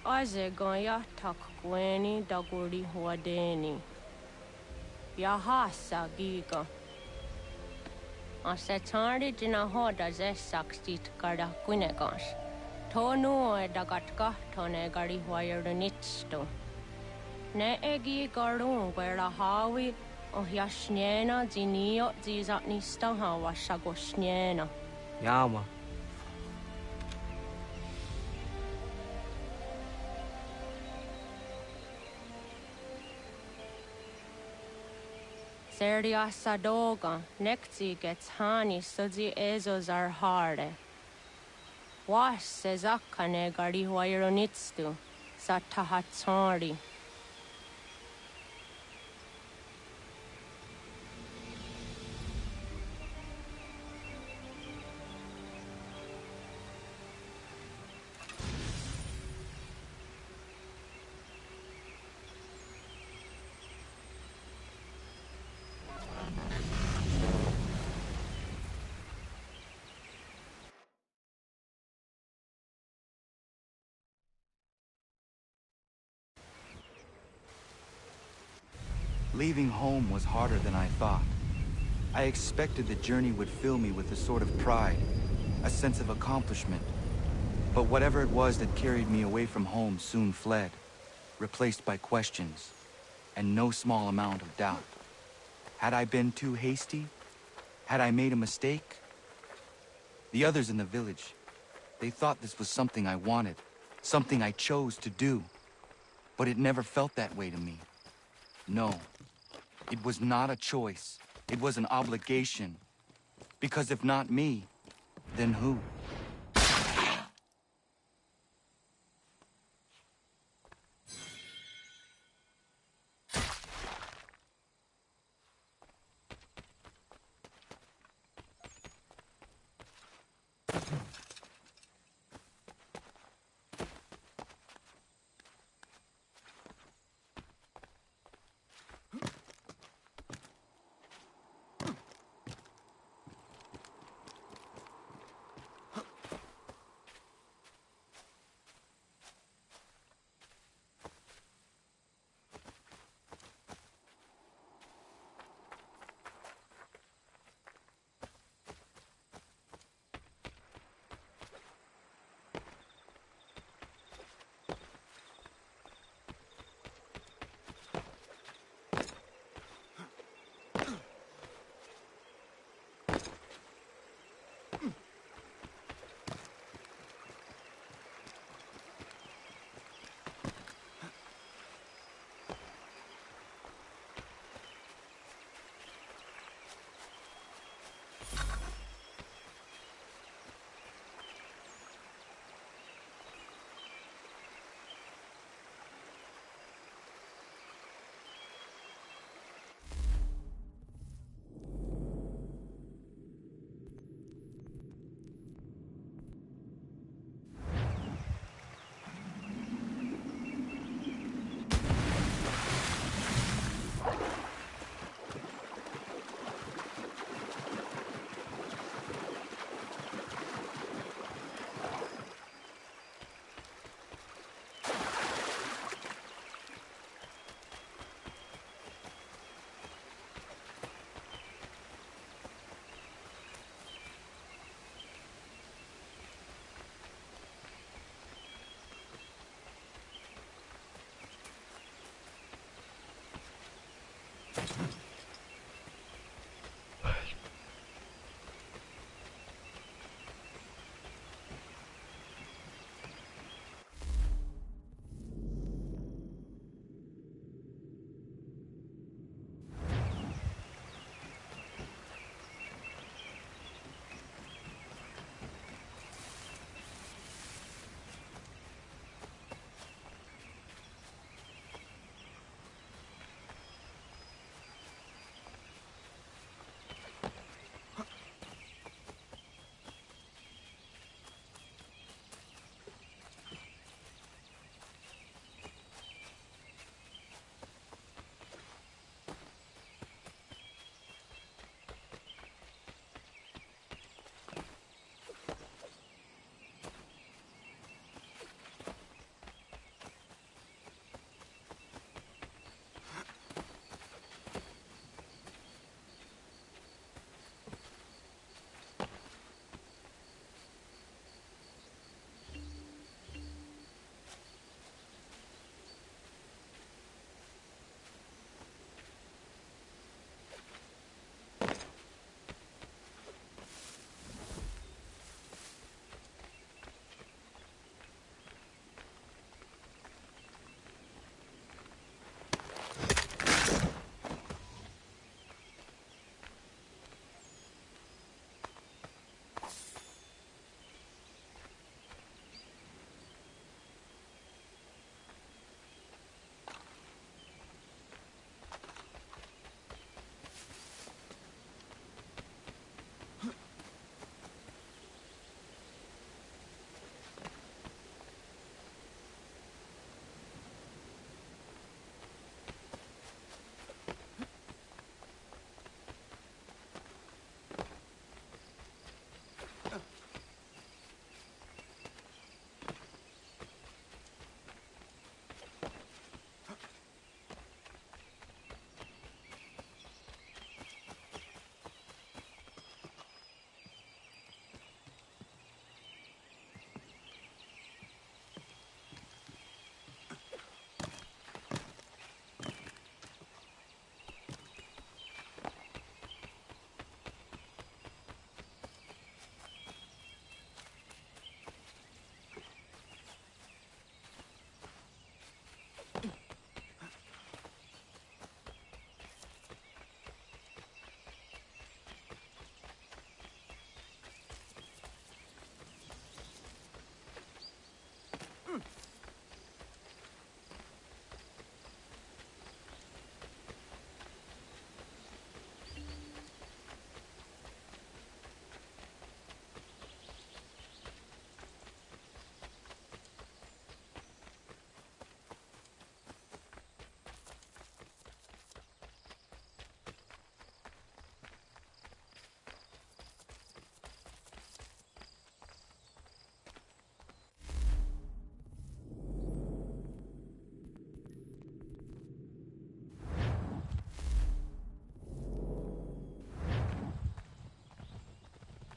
Aze gaya tak gweni daguri wadeni. Yahasa giga. Asetari jina hoda ze sakstit kada kunegas. Tonu e dagatka tone gari wayerunitsto. Ne egi garun gwera hawi o yashnena zinio zizatnista hawa shagoshnena. Yama. Serdia sadoga, nekti gets hani sudzi ezos are harde. Was sezakane gari wayronitstu, satahatsari. Leaving home was harder than I thought. I expected the journey would fill me with a sort of pride, a sense of accomplishment. But whatever it was that carried me away from home soon fled, replaced by questions, and no small amount of doubt. Had I been too hasty? Had I made a mistake? The others in the village, they thought this was something I wanted, something I chose to do. But it never felt that way to me. No. It was not a choice. It was an obligation. Because if not me, then who?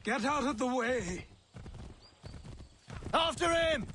Get out of the way! After him!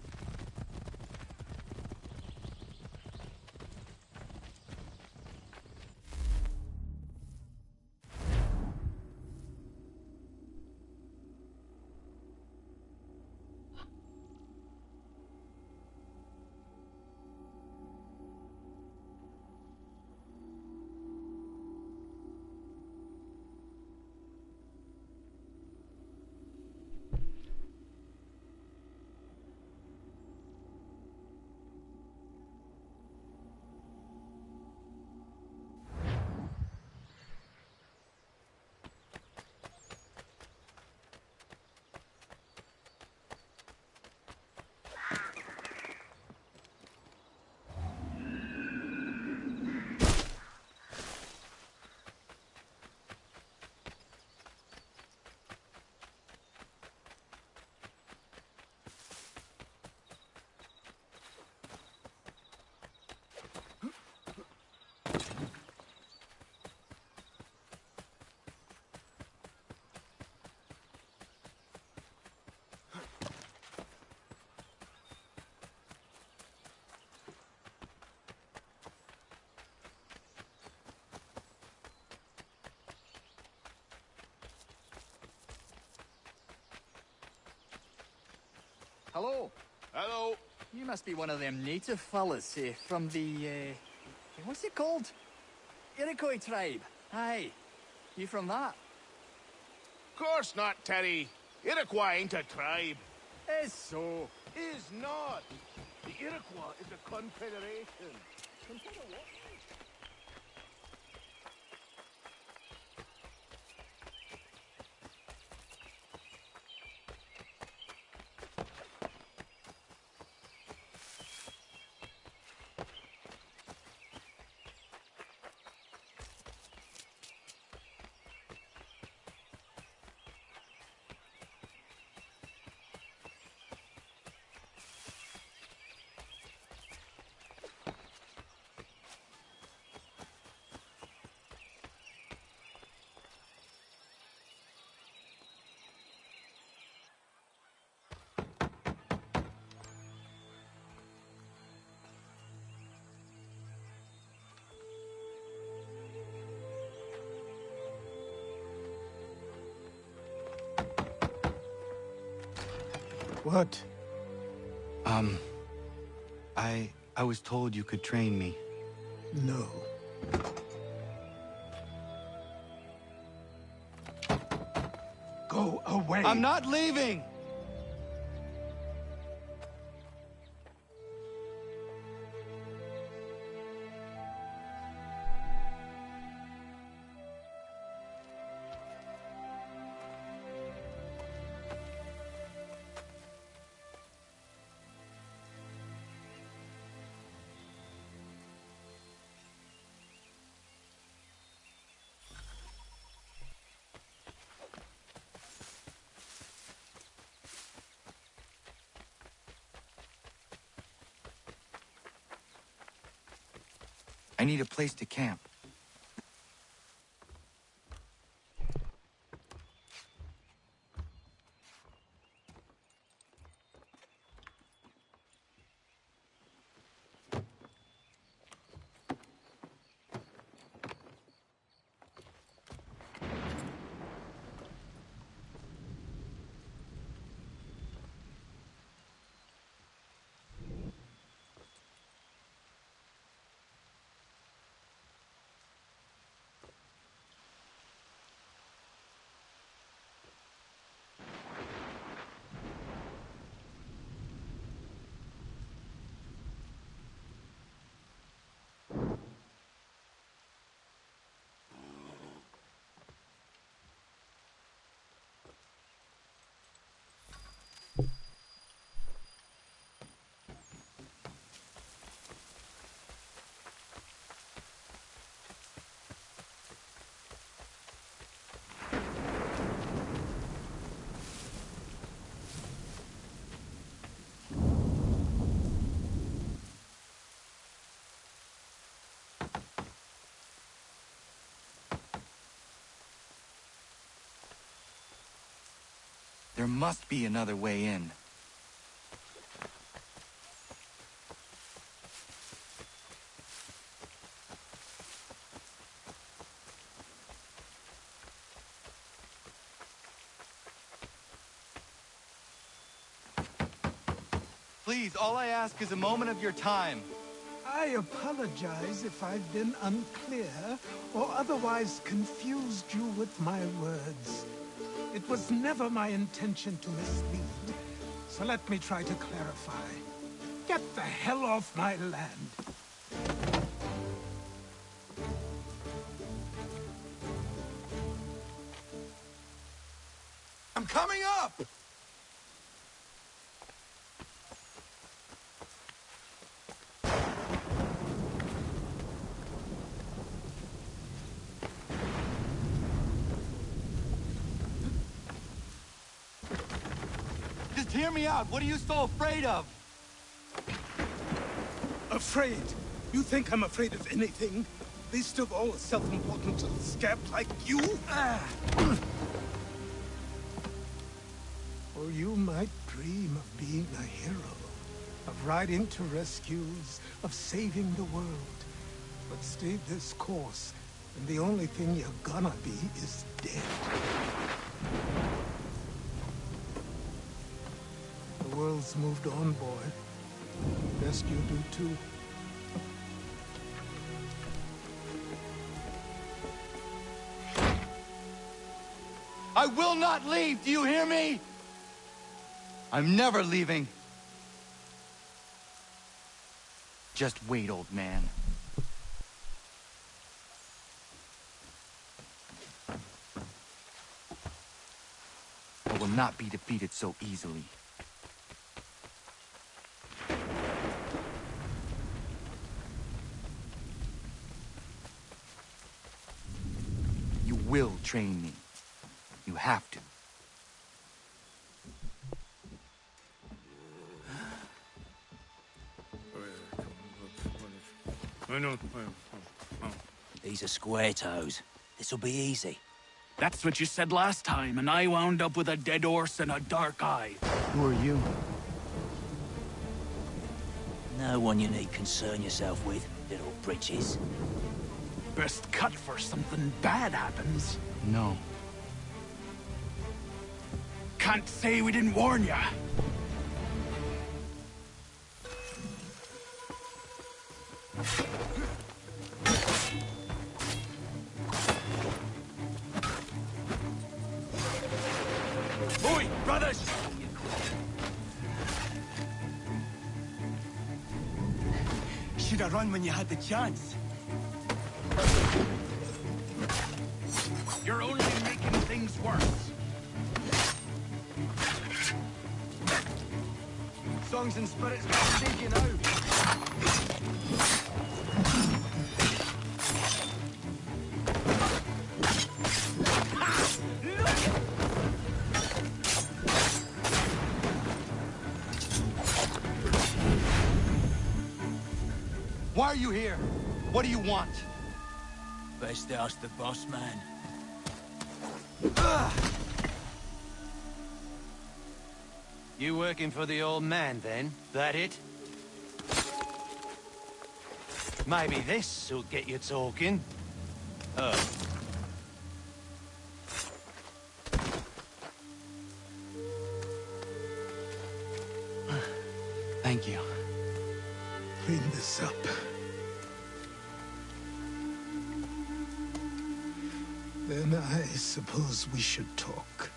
Hello. Hello. You must be one of them native fellas from the, what's it called? Iroquois tribe. Aye. You from that? Course not, Terry. Iroquois ain't a tribe. Is so. Is not. The Iroquois is a confederation. What? I was told you could train me. No. Go away! I'm not leaving! I need a place to camp. There must be another way in. Please, all I ask is a moment of your time. I apologize if I've been unclear or otherwise confused you with my words. It was never my intention to mislead, so let me try to clarify. Get the hell off my land. I'm coming up! Just hear me out. What are you so afraid of? Afraid? You think I'm afraid of anything? Least of all a self-important little scab like you? Or you might dream of being a hero, of riding to rescues, of saving the world. But stay this course, and the only thing you're gonna be is dead. The world's moved on, boy. Best you do too. I will not leave, do you hear me? I'm never leaving. Just wait, old man. I will not be defeated so easily. You will train me. You have to. These are square toes. This'll be easy. That's what you said last time, and I wound up with a dead horse and a dark eye. Who are you? No one you need concern yourself with, little britches. Best cut for something bad happens. No. Can't say we didn't warn ya. Oi, brothers! Should have run when you had the chance. You're only making things worse. Songs and spirits are taken out. Why are you here? What do you want? Best ask the boss man. You working for the old man, then? That it? Maybe this'll get you talking. Oh. Thank you. Clean this up. Then I suppose we should talk.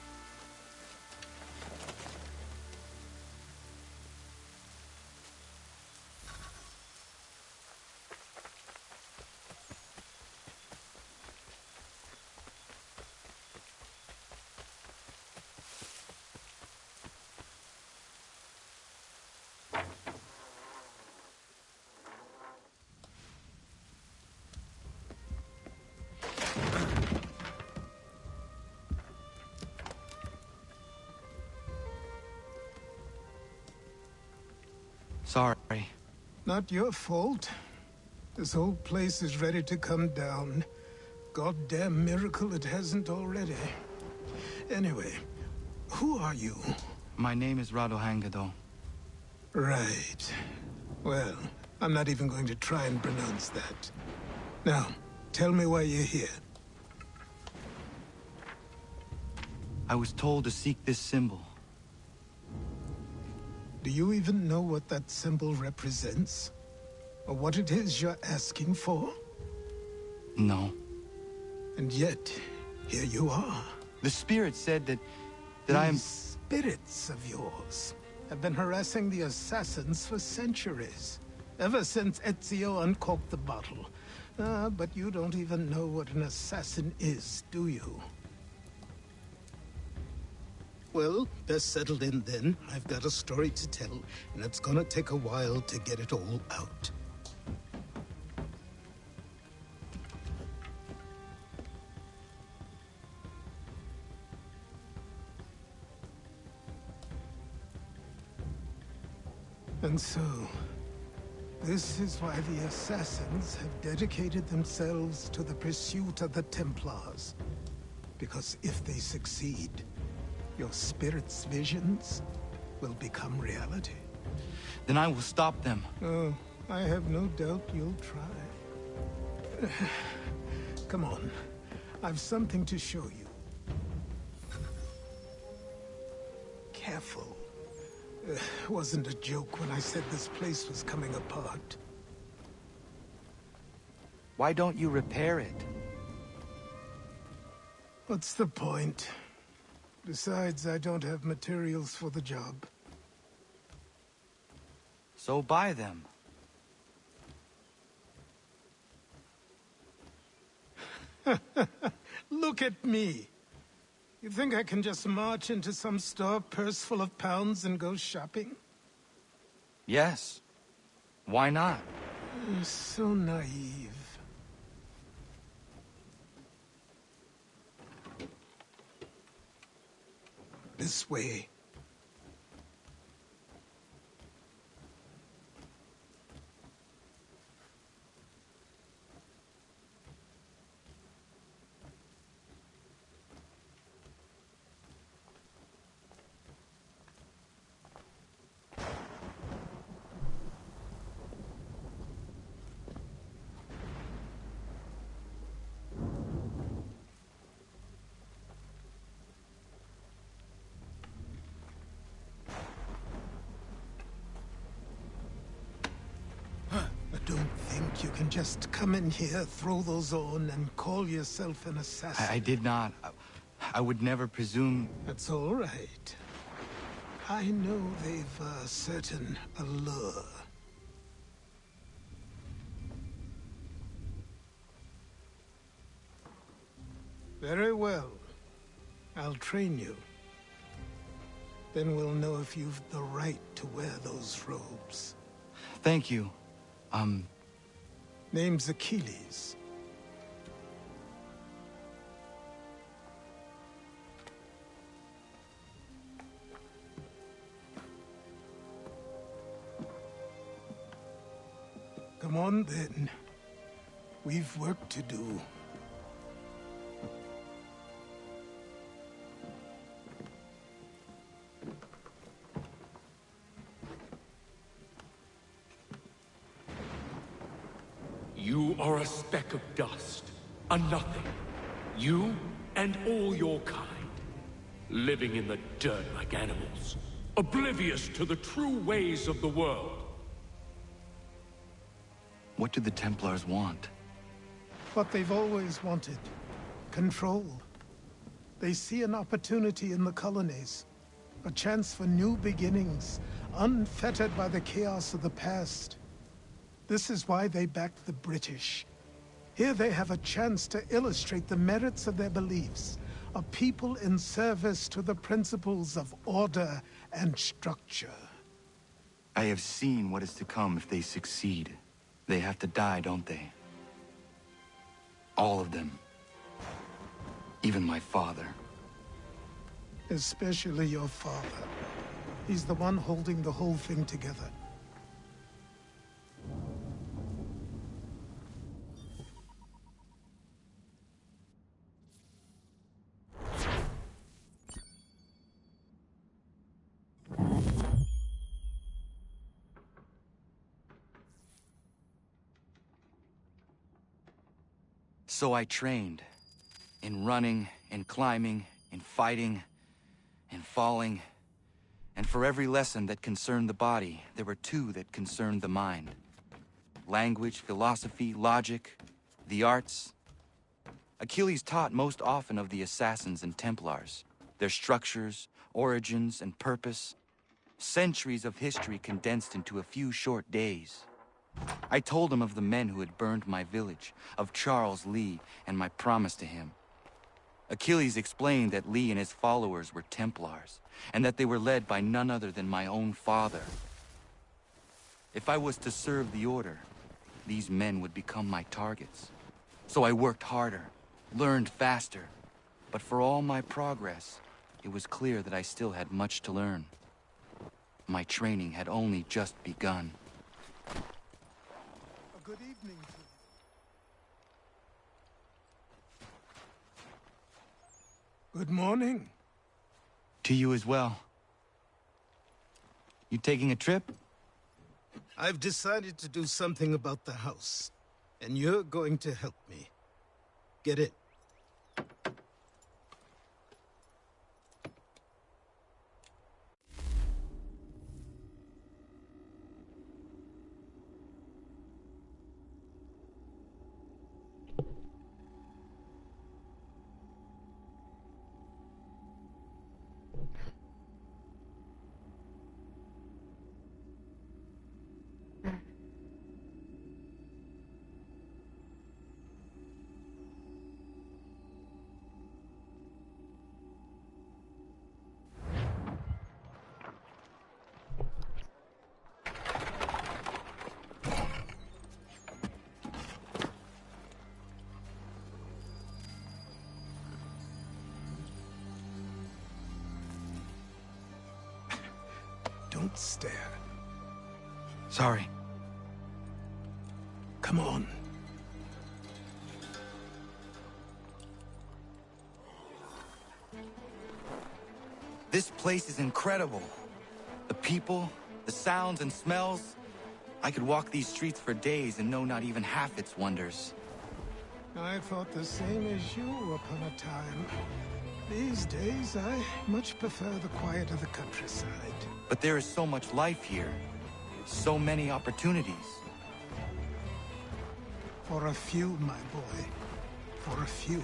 Sorry. Not your fault. This whole place is ready to come down. Goddamn miracle it hasn't already. Anyway, Who are you? My name is Radohangado. Right. Well, I'm not even going to try and pronounce that. Now, tell me why you're here. I was told to seek this symbol. Do you even know what that symbol represents? Or what it is you're asking for? No. And yet, here you are. The spirit said that I am... These spirits of yours have been harassing the assassins for centuries. Ever since Ezio uncorked the bottle. But you don't even know what an assassin is, do you? Well, best settled in then. I've got a story to tell, and it's gonna take a while to get it all out. And so, this is why the Assassins have dedicated themselves to the pursuit of the Templars. Because if they succeed, your spirit's visions will become reality. Then I will stop them. Oh, I have no doubt you'll try. Come on, I've something to show you. Careful. Wasn't a joke when I said this place was coming apart. Why don't you repair it? What's the point? Besides, I don't have materials for the job. So buy them. Look at me. You think I can just march into some store, purse full of pounds, and go shopping? Yes. Why not? You're so naive. This way. Don't think you can just come in here, throw those on, and call yourself an assassin. I did not. I would never presume... That's all right. I know they've a certain allure. Very well. I'll train you. Then we'll know if you've the right to wear those robes. Thank you. Name's Achilles. Come on, then. We've work to do. You are a speck of dust, a nothing. You and all your kind. Living in the dirt like animals. Oblivious to the true ways of the world. What do the Templars want? What they've always wanted. Control. They see an opportunity in the colonies. A chance for new beginnings, unfettered by the chaos of the past. This is why they backed the British. Here they have a chance to illustrate the merits of their beliefs. A people in service to the principles of order and structure. I have seen what is to come if they succeed. They have to die, don't they? All of them. Even my father. Especially your father. He's the one holding the whole thing together. So I trained. In running, in climbing, in fighting, in falling. And for every lesson that concerned the body, there were two that concerned the mind. Language, philosophy, logic, the arts. Achilles taught most often of the assassins and Templars, their structures, origins, and purpose. Centuries of history condensed into a few short days. I told him of the men who had burned my village, of Charles Lee and my promise to him. Achilles explained that Lee and his followers were Templars, and that they were led by none other than my own father. If I was to serve the order, these men would become my targets. So I worked harder, learned faster, but for all my progress, it was clear that I still had much to learn. My training had only just begun. A good evening to you. Good morning. To you as well. You taking a trip? I've decided to do something about the house, and you're going to help me. Get it? Don't stare. Sorry. Come on. This place is incredible. The people, the sounds and smells. I could walk these streets for days and know not even half its wonders. I thought the same as you upon a time. These days, I much prefer the quiet of the countryside. But there is so much life here. So many opportunities. For a few, my boy. For a few.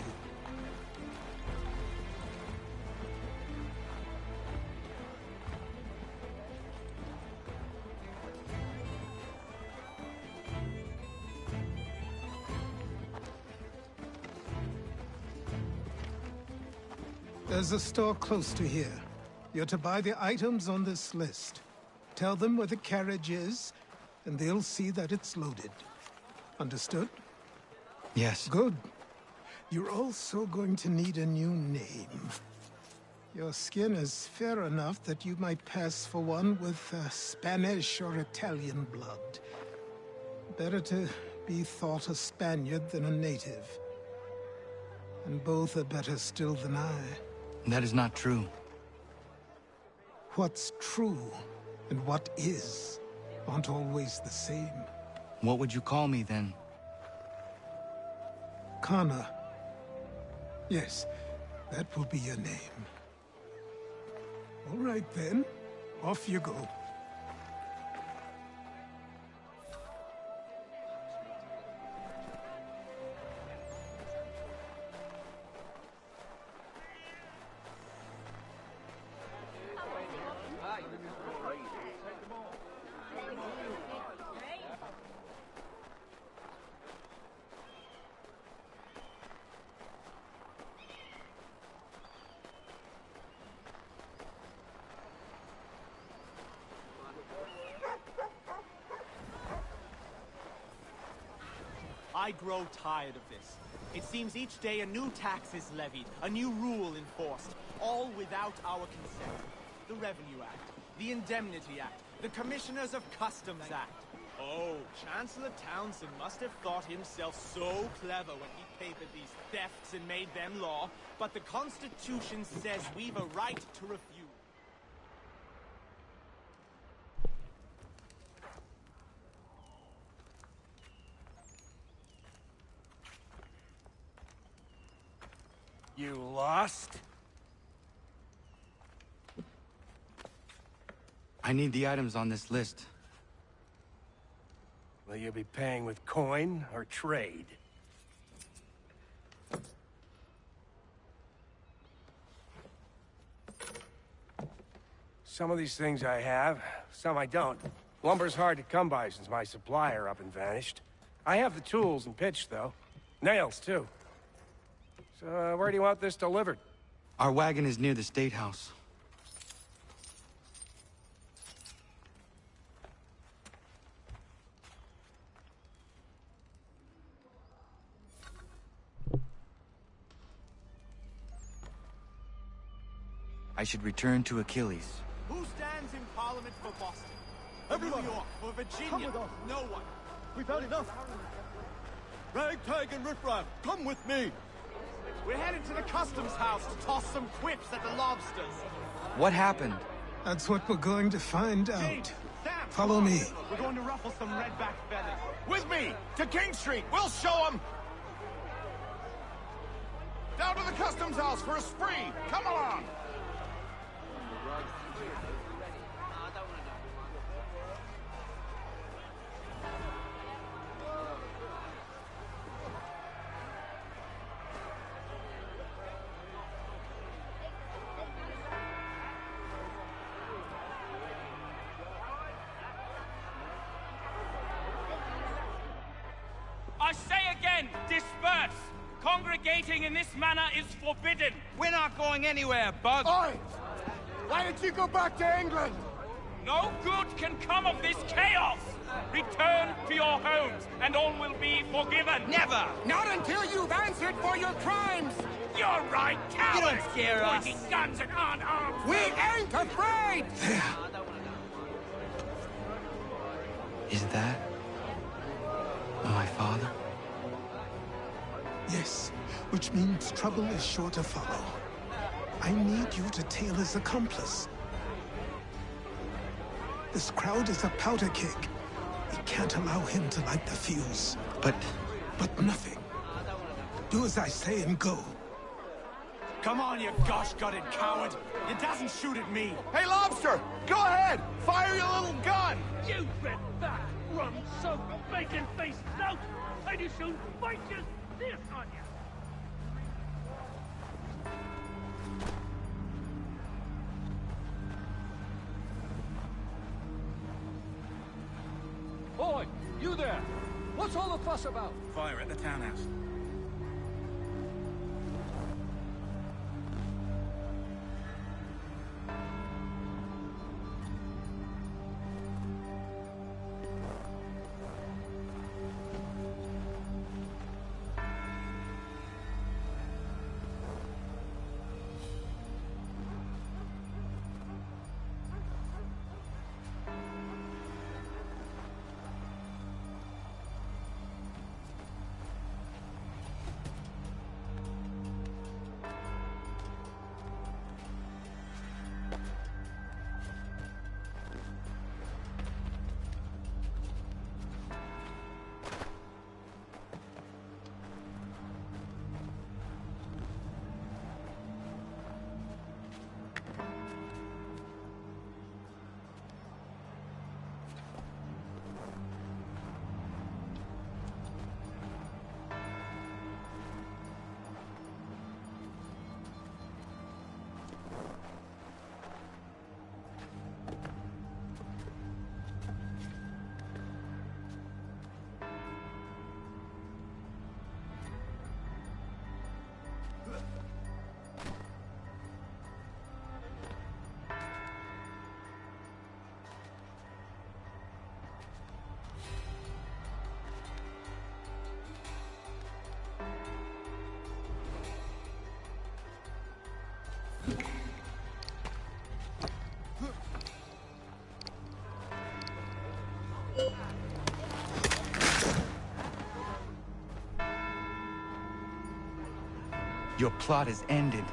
There's a store close to here. You're to buy the items on this list. Tell them where the carriage is, and they'll see that it's loaded. Understood? Yes. Good. You're also going to need a new name. Your skin is fair enough that you might pass for one with Spanish or Italian blood. Better to be thought a Spaniard than a native. And both are better still than I. That is not true. What's true and what is aren't always the same. What would you call me then? Kana. Yes, that will be your name. All right then, off you go. I grow tired of this. It seems each day a new tax is levied, a new rule enforced, all without our consent. The Revenue Act, the Indemnity Act, the Commissioners of Customs Act. Oh, Chancellor Townsend must have thought himself so clever when he papered these thefts and made them law, but the Constitution says we've a right to refuse. lost? I need the items on this list. Will you be paying with coin or trade? Some of these things I have, some I don't. Lumber's hard to come by since my supplier up and vanished. I have the tools and pitch, though. Nails, too. So, where do you want this delivered? Our wagon is near the State House. I should return to Achilles. Who stands in Parliament for Boston? Everyone! New York, for Virginia? Come with us. No one. We've had enough. Ragtag and riffraff, come with me. We're headed to the customs house to toss some quips at the lobsters. What happened? That's what we're going to find out. Sam, Follow me. We're going to ruffle some redback feathers. With me! To King Street! We'll show them! Down to the customs house for a spree! Come along! I say again, disperse! Congregating in this manner is forbidden! We're not going anywhere, Bug! Oi! Why did you go back to England? No good can come of this chaos! Return to your homes, and all will be forgiven! Never! Not until you've answered for your crimes! You're right, cowards! You don't scare us! Pointing guns and unarmed! We ain't afraid! Is that my father? Yes, which means trouble is sure to follow. I need you to tail his accomplice. This crowd is a powder keg. We can't allow him to light the fuse. But nothing. Do as I say and go. Come on, you gosh-gutted coward! It doesn't shoot at me! Hey, Lobster! Go ahead! Fire your little gun! You red back, rum-soaked, bacon-faced snout! I do soon fight just this on you! Boy, you there! What's all the fuss about? Fire at the townhouse. Your plot is ended.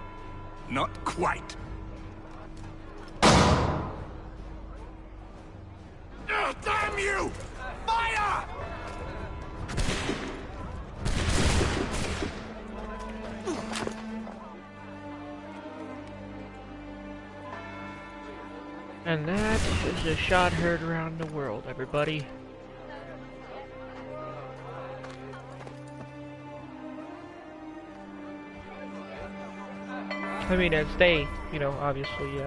Not quite. Damn you! Fire! And that is a shot heard around the world, everybody. I mean, as they, you know, obviously,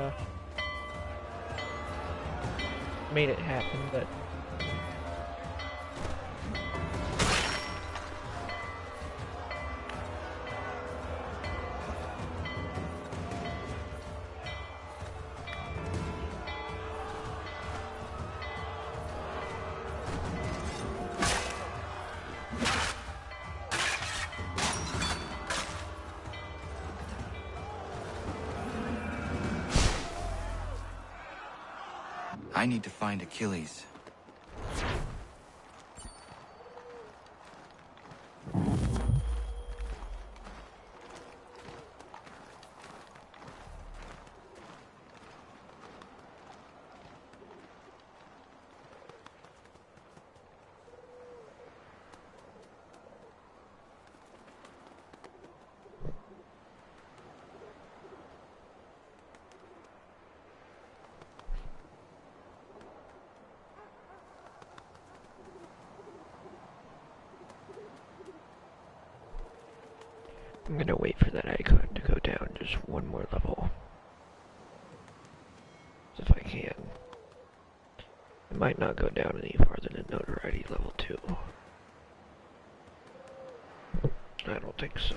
made it happen, but... I need to find Achilles. I'm gonna wait for that icon to go down just one more level. If I can. It might not go down any farther than notoriety level 2. I don't think so.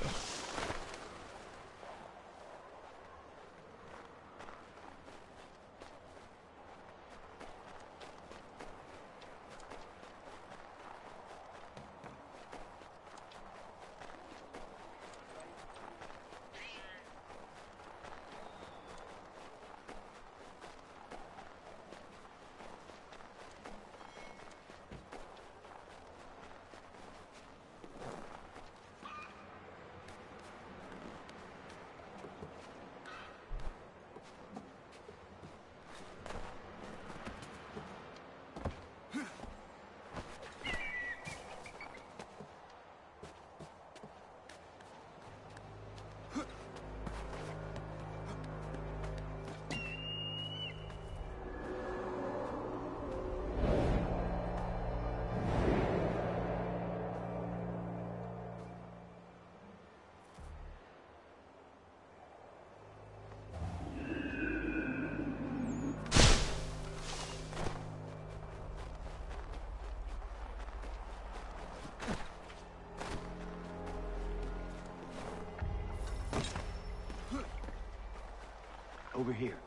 Over here.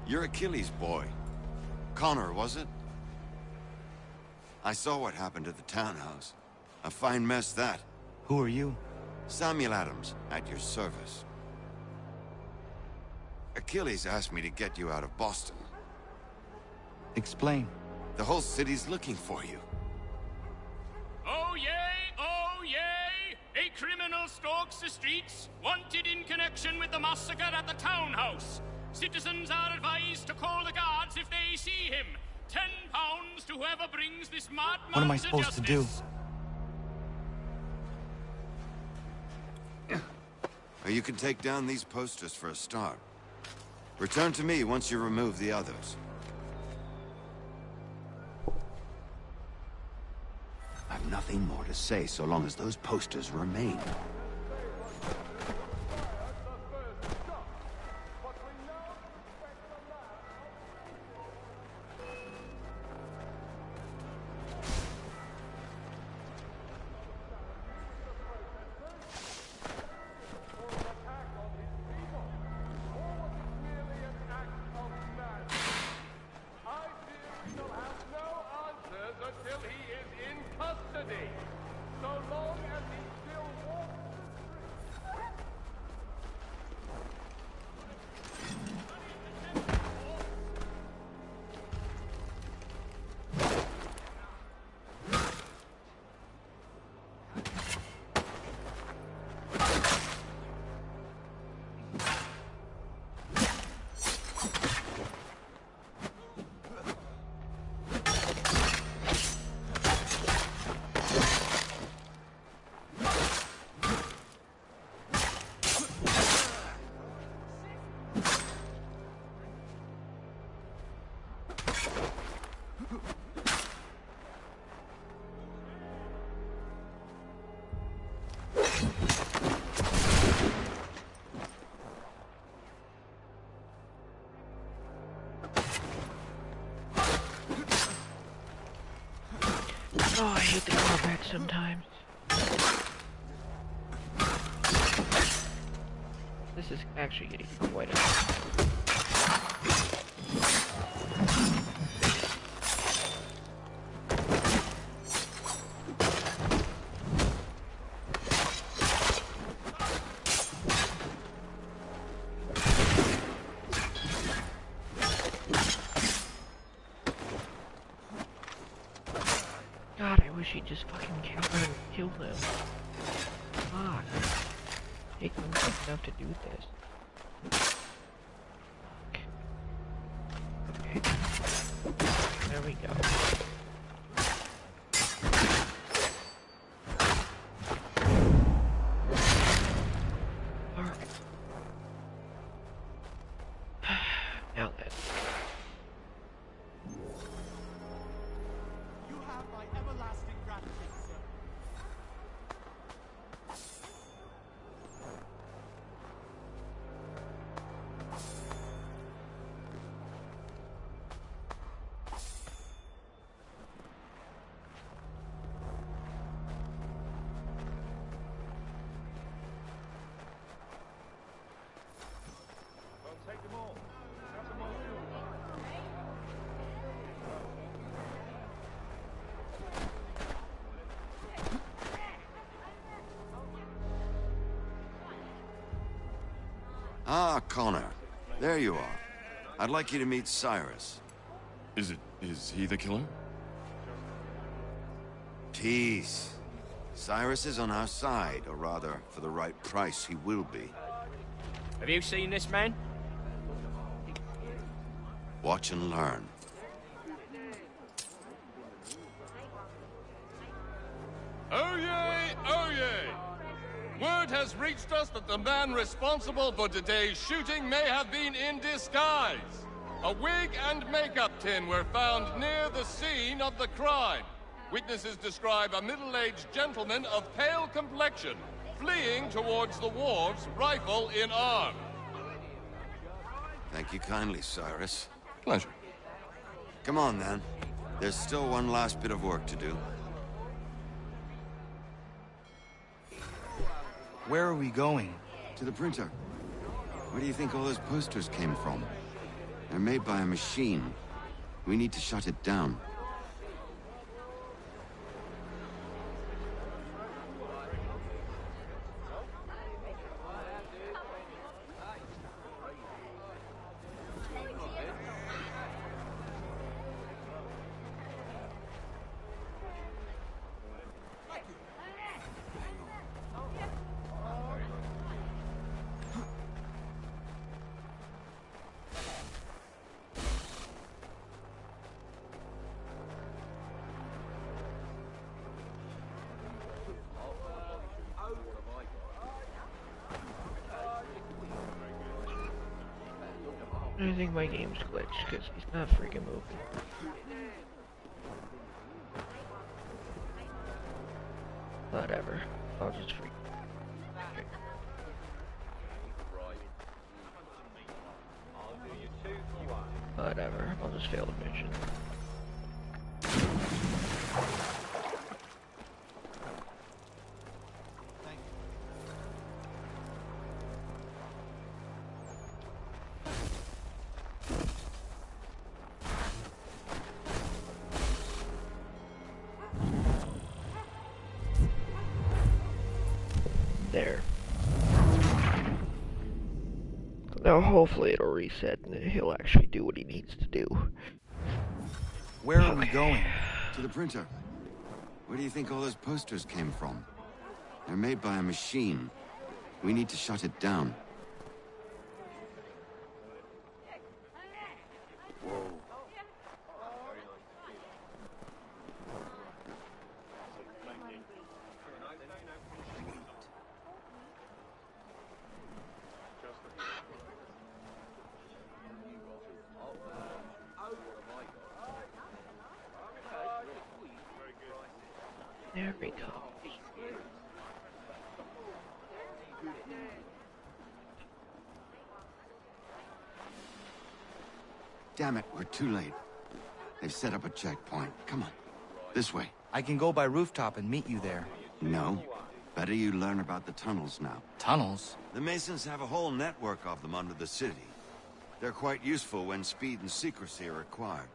You're Achilles' boy. Connor, was it? I saw what happened at the townhouse. A fine mess, that. Who are you? Samuel Adams, at your service. Achilles asked me to get you out of Boston. Explain. The whole city's looking for you. Oh yay, oh yay! A criminal stalks the streets, wanted in connection with the massacre at the townhouse. Citizens are advised to call the guards if they see him. £10 to whoever brings this madman What am I supposed to do? Or you can take down these posters for a start. Return to me once you remove the others. I've nothing more to say so long as those posters remain. Oh, I hate the combat sometimes. This is actually getting quite a... God, I wish he'd just fucking kill them. Fuck. Take them enough to do this. Okay. There we go. Alright. Now then. You have my everlasting gratitude, sir. Ah, Connor. There you are. I'd like you to meet Cyrus. Is he the killer? Peace. Cyrus is on our side, or rather, for the right price, he will be. Have you seen this man? Watch and learn. Oh yay! Oh yay! Word has reached us that the man responsible for today's shooting may have been in disguise. A wig and makeup tin were found near the scene of the crime. Witnesses describe a middle-aged gentleman of pale complexion fleeing towards the wharves, rifle in arm. Thank you kindly, Cyrus. Pleasure. Come on, then. There's still one last bit of work to do. Where are we going? To the printer. Where do you think all those posters came from? They're made by a machine. We need to shut it down. I think my game's glitched because he's not freaking moving. Whatever. I'll just freak. Okay. Whatever. I'll just fail the mission. There. Now hopefully it'll reset and he'll actually do what he needs to do. Where are we going? To the printer. Where do you think all those posters came from? They're made by a machine. We need to shut it down. There we go. Damn it, we're too late. They've set up a checkpoint. Come on, this way. I can go by rooftop and meet you there. No. Better you learn about the tunnels now. Tunnels? The Masons have a whole network of them under the city. They're quite useful when speed and secrecy are required.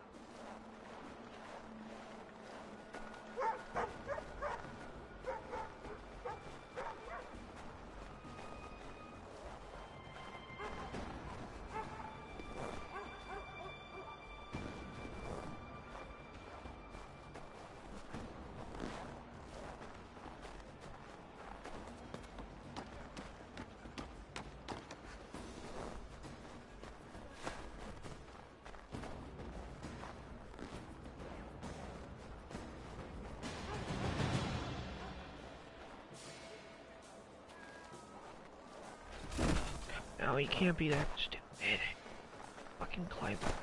No, he can't be that stupid. Fucking climb that.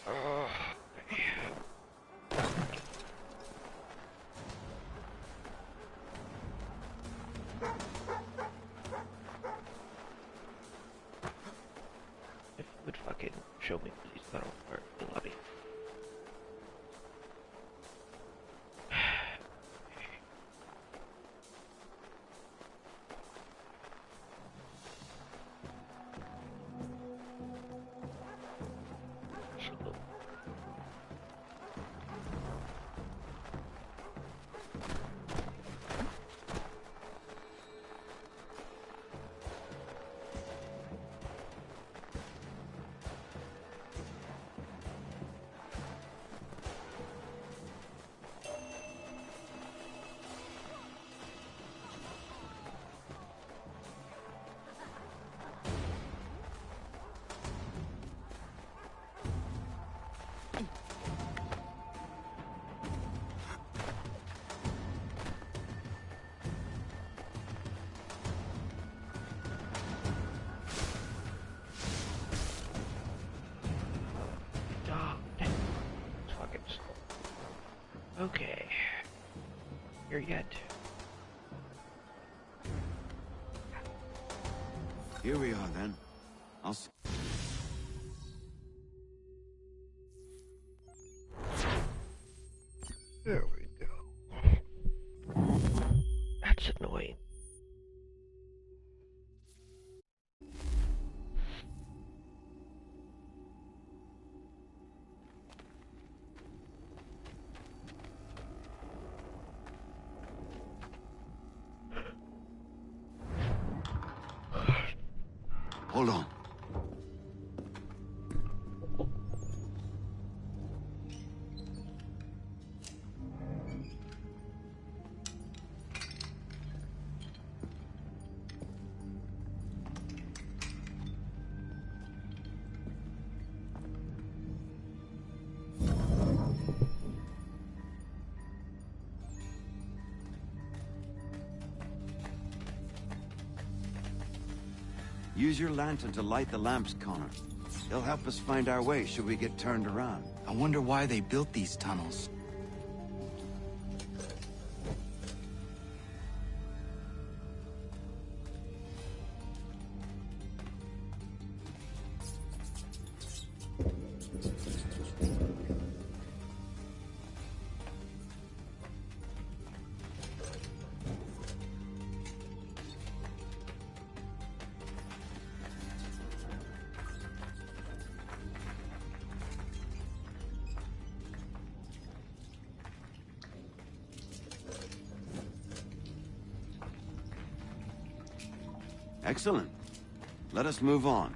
Oh, if you would fucking show me, please. I don't work. I love you. Okay. Here yet. Here we are, then. I'll s- There we go. That's annoying. Hold on. Use your lantern to light the lamps, Connor. They'll help us find our way should we get turned around. I wonder why they built these tunnels. Excellent. Let us move on.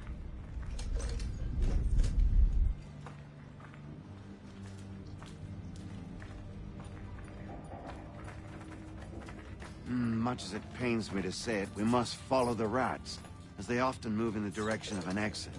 Much as it pains me to say it, we must follow the rats, as they often move in the direction of an exit.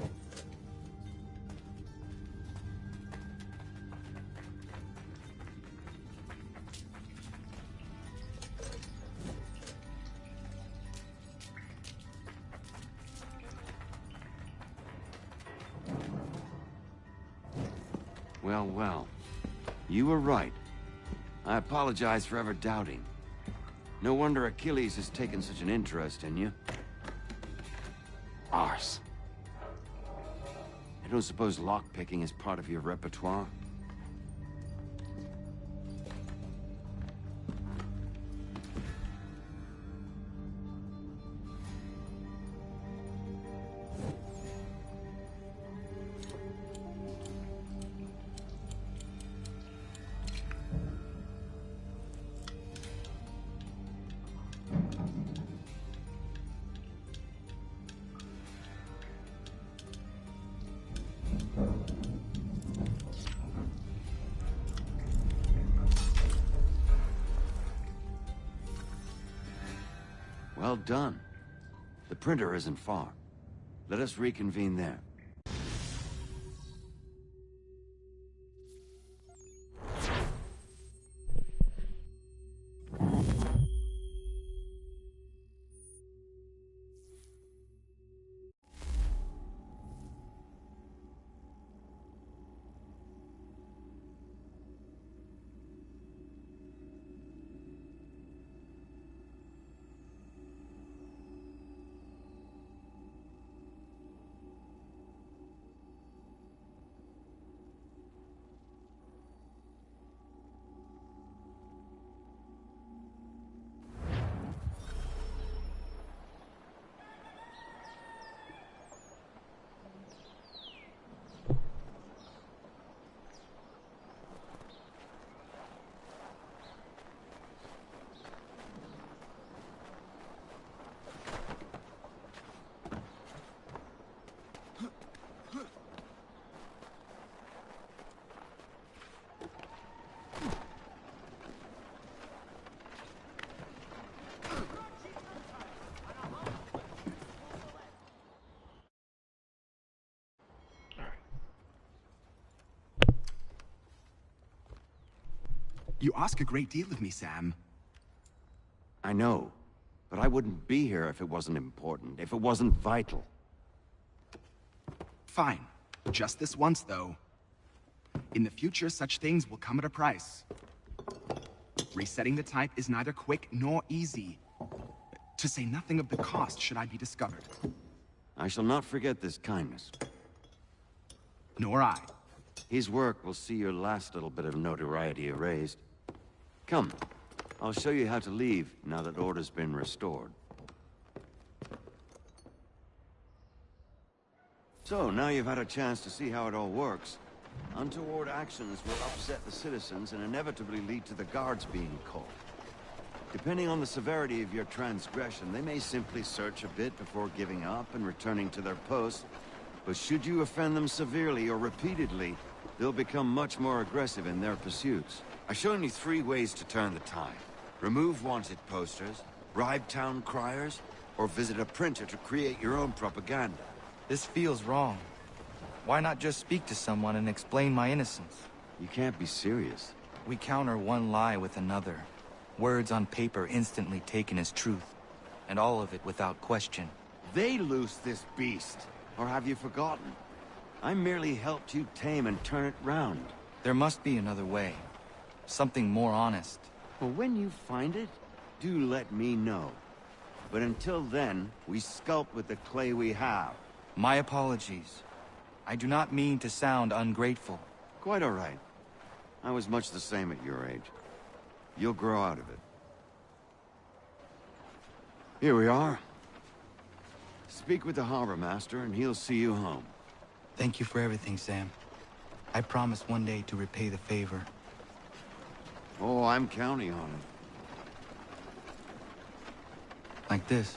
Well, well. You were right. I apologize for ever doubting. No wonder Achilles has taken such an interest in you. Arse. I don't suppose lockpicking is part of your repertoire? Well done. The printer isn't far. Let us reconvene there. You ask a great deal of me, Sam. I know, but I wouldn't be here if it wasn't important, if it wasn't vital. Fine. Just this once, though. In the future, such things will come at a price. Resetting the type is neither quick nor easy. To say nothing of the cost should I be discovered. I shall not forget this kindness. Nor I. His work will see your last little bit of notoriety erased. Come, I'll show you how to leave now that order's been restored. So, now you've had a chance to see how it all works. Untoward actions will upset the citizens and inevitably lead to the guards being called. Depending on the severity of your transgression, they may simply search a bit before giving up and returning to their posts. But should you offend them severely or repeatedly, they'll become much more aggressive in their pursuits. I've shown you 3 ways to turn the tide. Remove wanted posters, bribe town criers, or visit a printer to create your own propaganda. This feels wrong. Why not just speak to someone and explain my innocence? You can't be serious. We counter one lie with another. Words on paper instantly taken as truth. And all of it without question. They loose this beast. Or have you forgotten? I merely helped you tame and turn it round. There must be another way. Something more honest. Well, when you find it, do let me know. But until then, we sculpt with the clay we have. My apologies. I do not mean to sound ungrateful. Quite all right. I was much the same at your age. You'll grow out of it. Here we are. Speak with the harbor master and he'll see you home. Thank you for everything, Sam. I promise one day to repay the favor. Oh, I'm counting on it. Like this.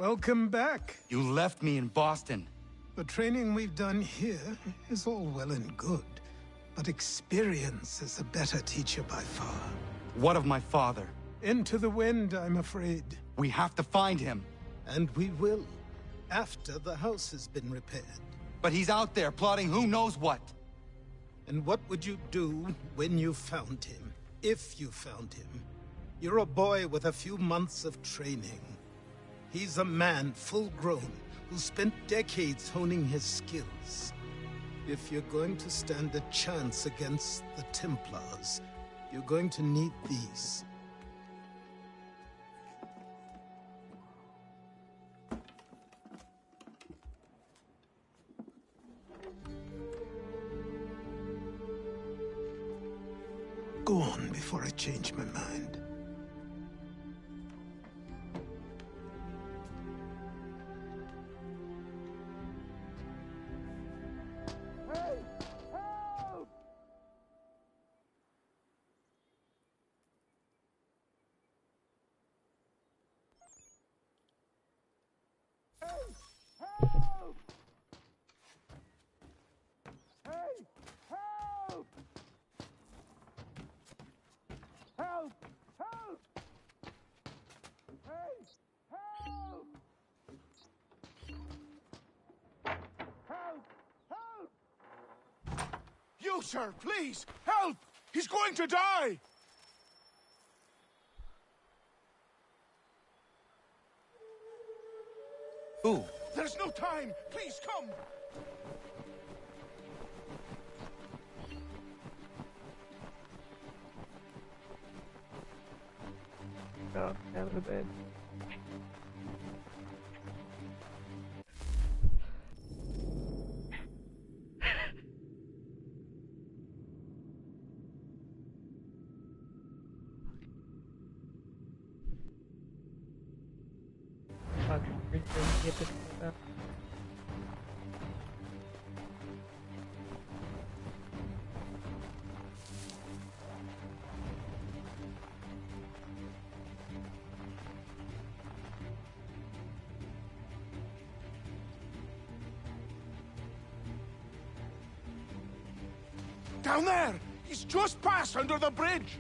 Welcome back. You left me in Boston. The training we've done here is all well and good, but experience is a better teacher by far. What of my father? Into the wind, I'm afraid. We have to find him. And we will, after the house has been repaired. But he's out there plotting who knows what. And what would you do when you found him? If you found him? You're a boy with a few months of training. He's a man full-grown who spent decades honing his skills. If you're going to stand a chance against the Templars, you're going to need these. Go on before I change my mind. You, sir, please, help! He's going to die! Who? There's no time! Please, come! Out of the bed. Get this stuff. Down there! He's just passed under the bridge!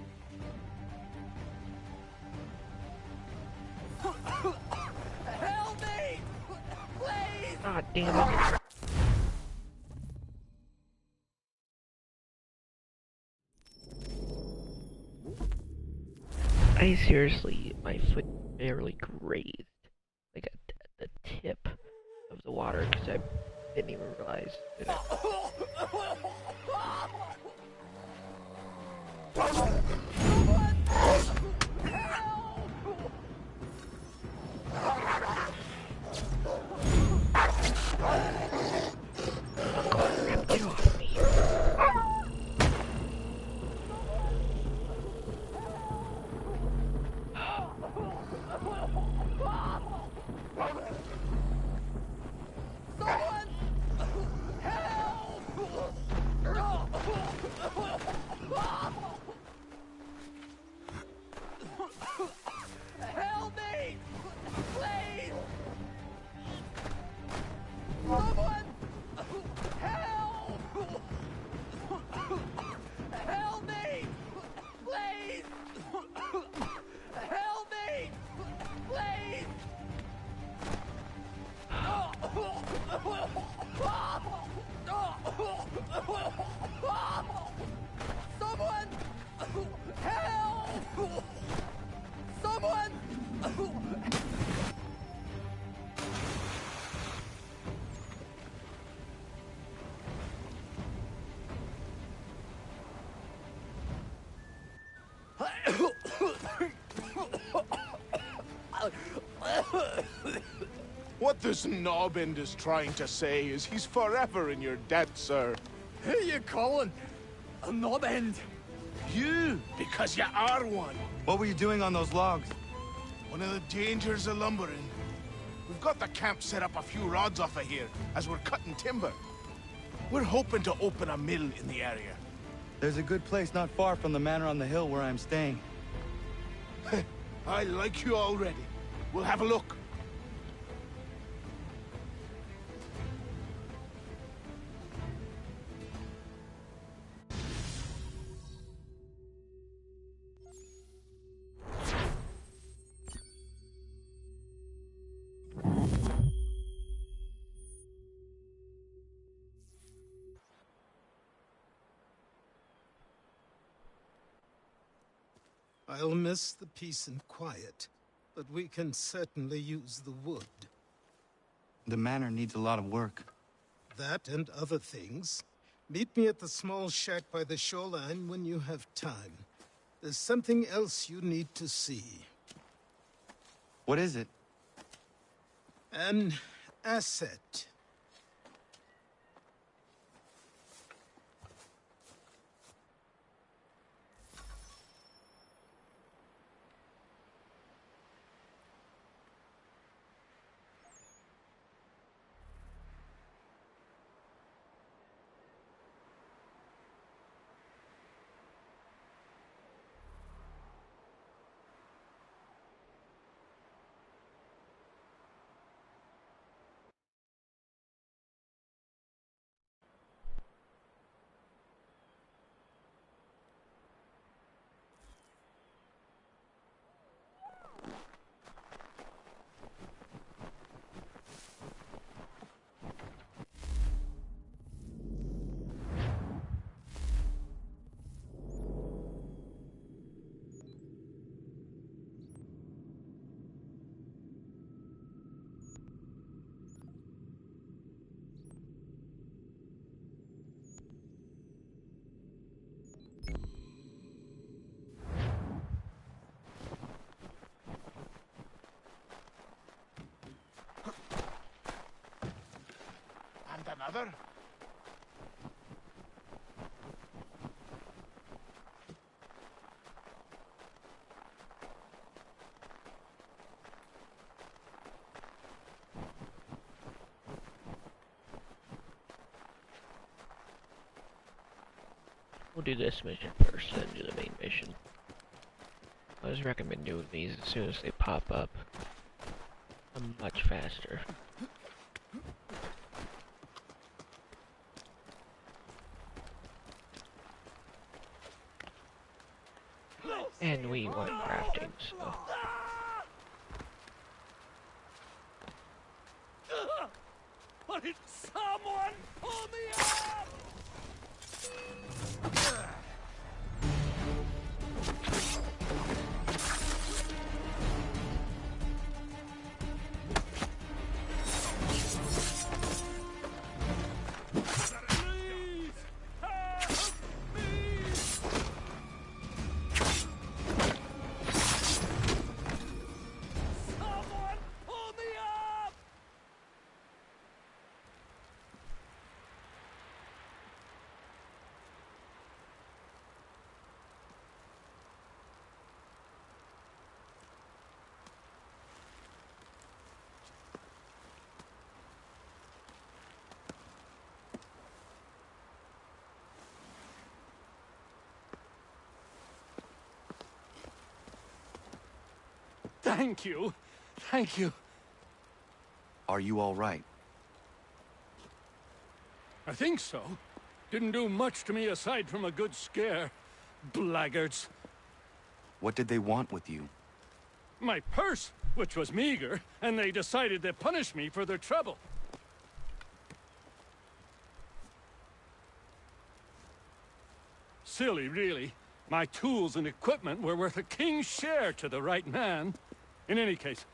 Help me! Please! God damn it. I seriously, my foot barely grazed, like at the tip of the water, because I didn't even realize that Get off me. Help me! Please! Someone! Help! Help me! Please! Help me! Please! Someone! Help! Someone! What this knobbend is trying to say is he's forever in your debt, sir. Who you calling a knob-end? You, because you are one. What were you doing on those logs? One of the dangers of lumbering. We've got the camp set up a few rods off of here, as we're cutting timber. We're hoping to open a mill in the area. There's a good place not far from the manor on the hill where I'm staying. I like you already. We'll have a look. I'll miss the peace and quiet, but we can certainly use the wood. The manor needs a lot of work. That and other things. Meet me at the small shack by the shoreline when you have time. There's something else you need to see. What is it? An asset. And another? We'll do this mission first, then do the main mission. I always recommend doing these as soon as they pop up. I'm much faster. And we want crafting, so... Did someone pull me up? Thank you. Thank you. Are you all right? I think so. Didn't do much to me aside from a good scare. Blackguards. What did they want with you? My purse, which was meager, and they decided to punish me for their trouble. Silly, really. My tools and equipment were worth a king's share to the right man. In any case,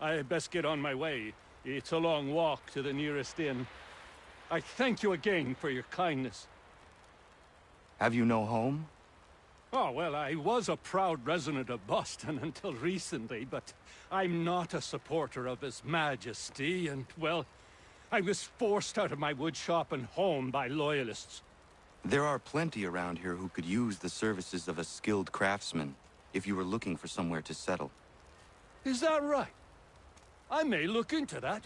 I best get on my way. It's a long walk to the nearest inn. I thank you again for your kindness. Have you no home? Oh, well, I was a proud resident of Boston until recently, but I'm not a supporter of His Majesty, and, well, I was forced out of my woodshop and home by loyalists. There are plenty around here who could use the services of a skilled craftsman, if you were looking for somewhere to settle. Is that right? I may look into that.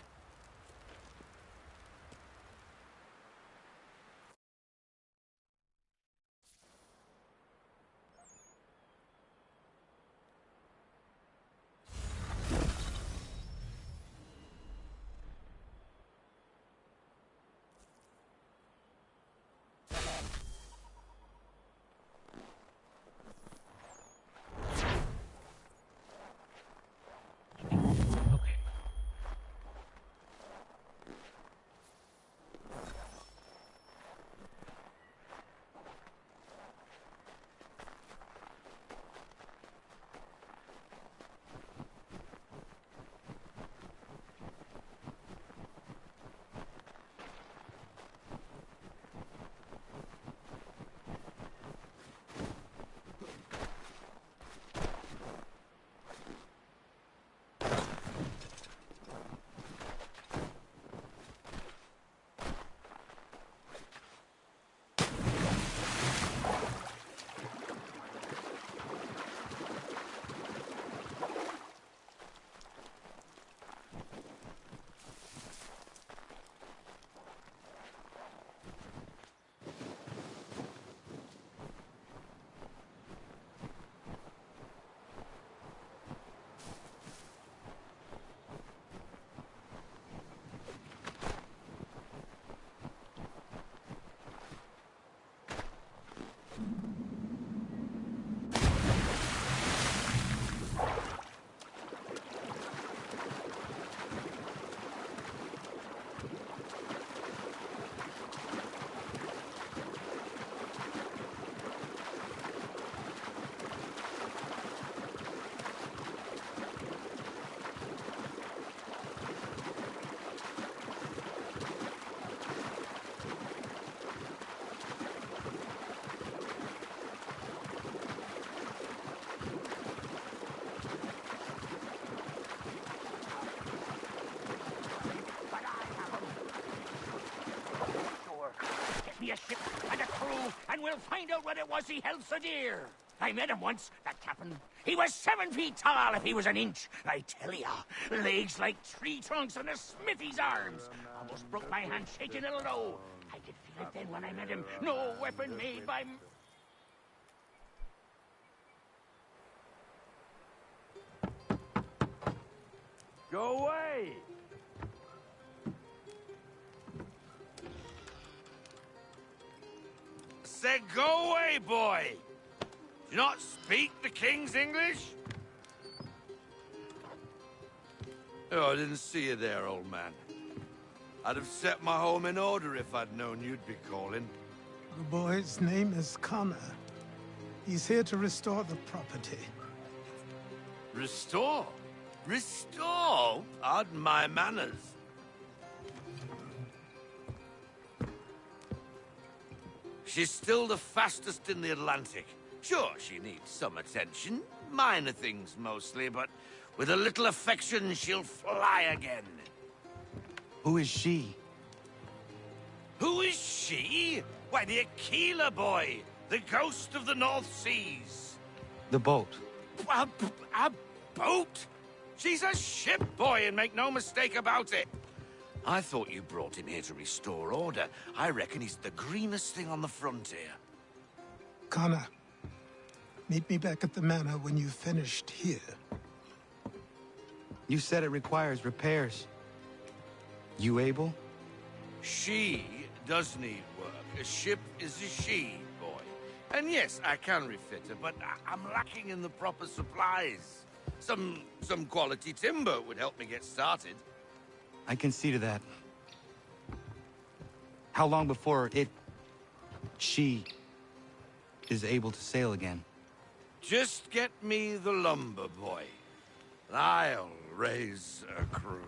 Get me a ship and a crew, and we'll find out what it was he held so dear. I met him once, that captain. He was 7 feet tall if he was an inch. I tell ya, legs like tree trunks and a smithy's arms. Almost broke my hand shaking it'll know. I could feel it then when I met him. No weapon made by... Go away! Said go away, boy! Do you not speak the King's English? Oh, I didn't see you there, old man. I'd have set my home in order if I'd known you'd be calling. The boy's name is Connor. He's here to restore the property. Restore? Restore? Pardon my manners. She's still the fastest in the Atlantic. Sure, she needs some attention. Minor things mostly, but with a little affection, she'll fly again. Who is she? Who is she? Why, the Aquila boy, the ghost of the North Seas. The boat. A boat? She's a ship, boy, and make no mistake about it. I thought you brought him here to restore order. I reckon he's the greenest thing on the frontier. Connor, meet me back at the manor when you've finished here. You said it requires repairs. You able? She does need work. A ship is a she, boy. And yes, I can refit her, but I'm lacking in the proper supplies. Some quality timber would help me get started. I can see to that. How long before she is able to sail again? Just get me the lumber, boy. I'll raise a crew.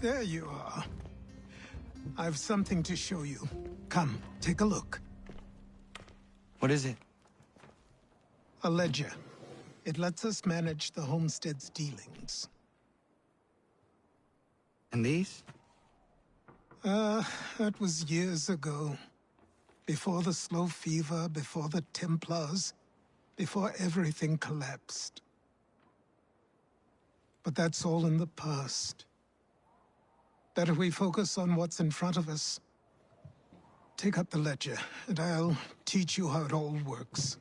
There you are. I've something to show you. Come, take a look. What is it? A ledger. It lets us manage the homestead's dealings. And these? That was years ago. Before the slow fever, before the Templars, before everything collapsed. But that's all in the past. Better we focus on what's in front of us. Take up the ledger, and I'll teach you how it all works.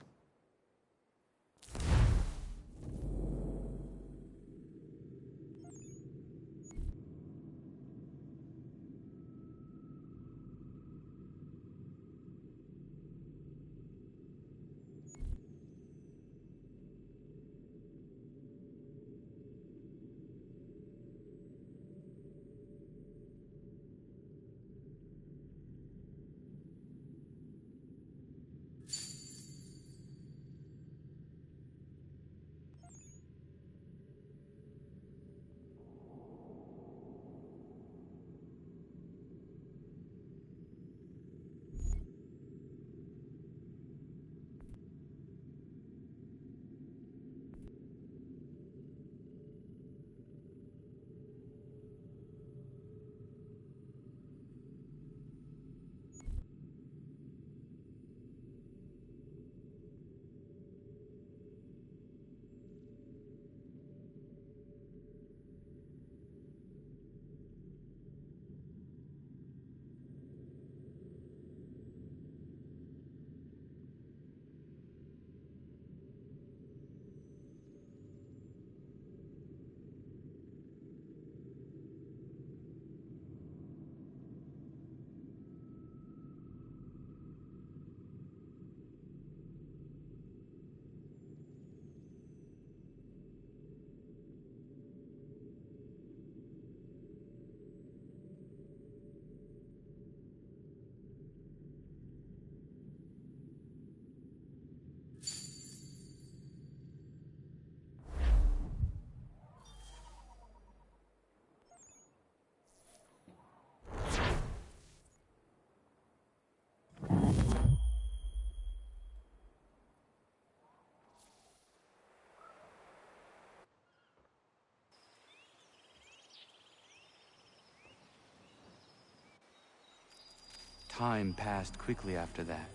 Time passed quickly after that.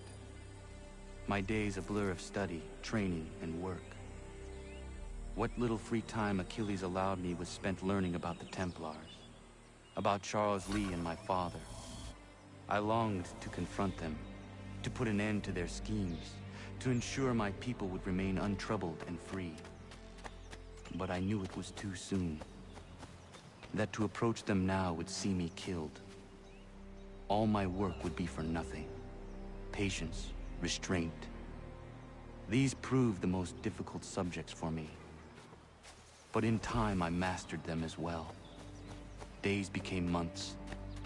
My days a blur of study, training, and work. What little free time Achilles allowed me was spent learning about the Templars, about Charles Lee and my father. I longed to confront them, to put an end to their schemes, to ensure my people would remain untroubled and free. But I knew it was too soon, that to approach them now would see me killed. All my work would be for nothing. Patience, restraint. These proved the most difficult subjects for me. But in time, I mastered them as well. Days became months,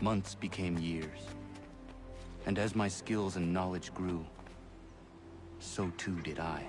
months became years. And as my skills and knowledge grew, so too did I.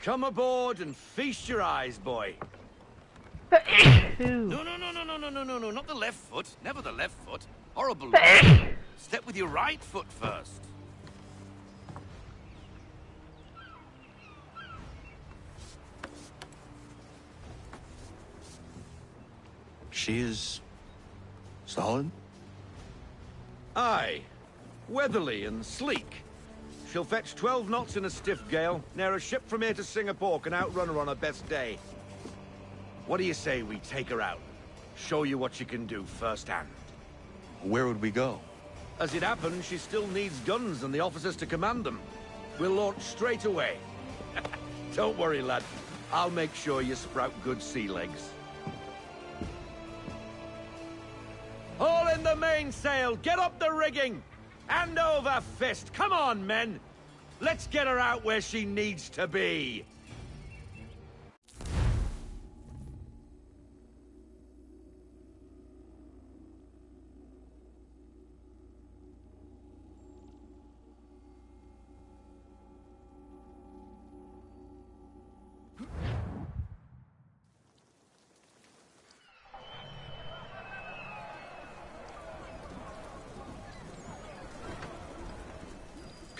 Come aboard and feast your eyes, boy. No, not the left foot. Never the left foot. Horrible. Step with your right foot first. She is solid? Aye. Weatherly and sleek. She'll fetch 12 knots in a stiff gale, near a ship from here to Singapore can outrun her on her best day. What do you say we take her out? Show you what she can do firsthand. Where would we go? As it happens, she still needs guns and the officers to command them. We'll launch straight away. Don't worry, lad. I'll make sure you sprout good sea legs. All in the mainsail! Get up the rigging! Hand over fist! Come on, men! Let's get her out where she needs to be!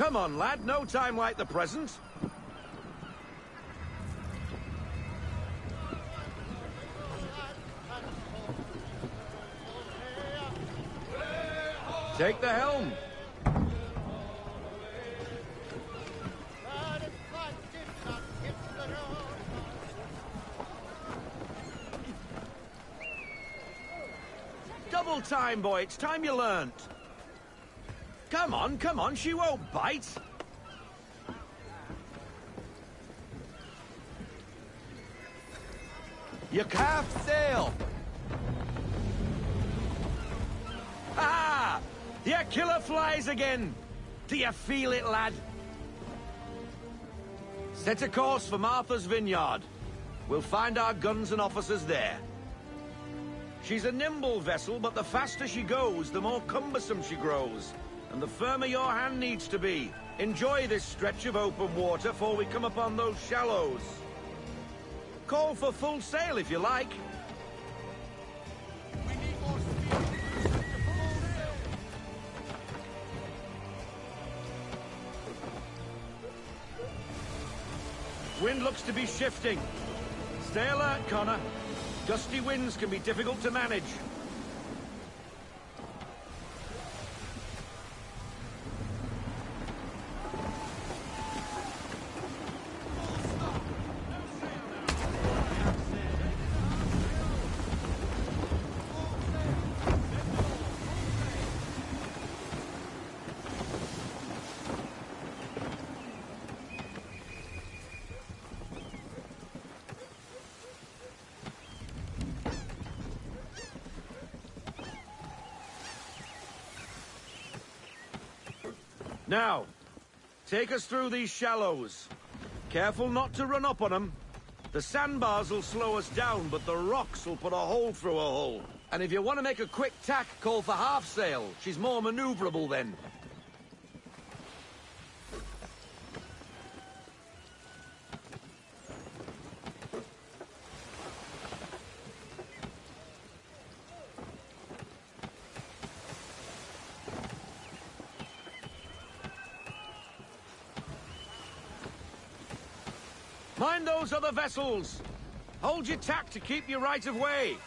Come on, lad. No time like the present. Take the helm. Double time, boy. It's time you learnt. Come on, she won't bite. You half sail. Ah! Your killer flies again. Do you feel it, lad? Set a course for Martha's Vineyard. We'll find our guns and officers there. She's a nimble vessel, but the faster she goes, the more cumbersome she grows. And the firmer your hand needs to be. Enjoy this stretch of open water before we come upon those shallows. Call for full sail if you like. We need more speed. Wind looks to be shifting. Stay alert, Connor. Gusty winds can be difficult to manage. Now, take us through these shallows. Careful not to run up on them. The sandbars will slow us down, but the rocks will put a hole through a hull. And if you want to make a quick tack, call for half sail. She's more maneuverable then. Mind those other vessels! Hold your tack to keep your right of way!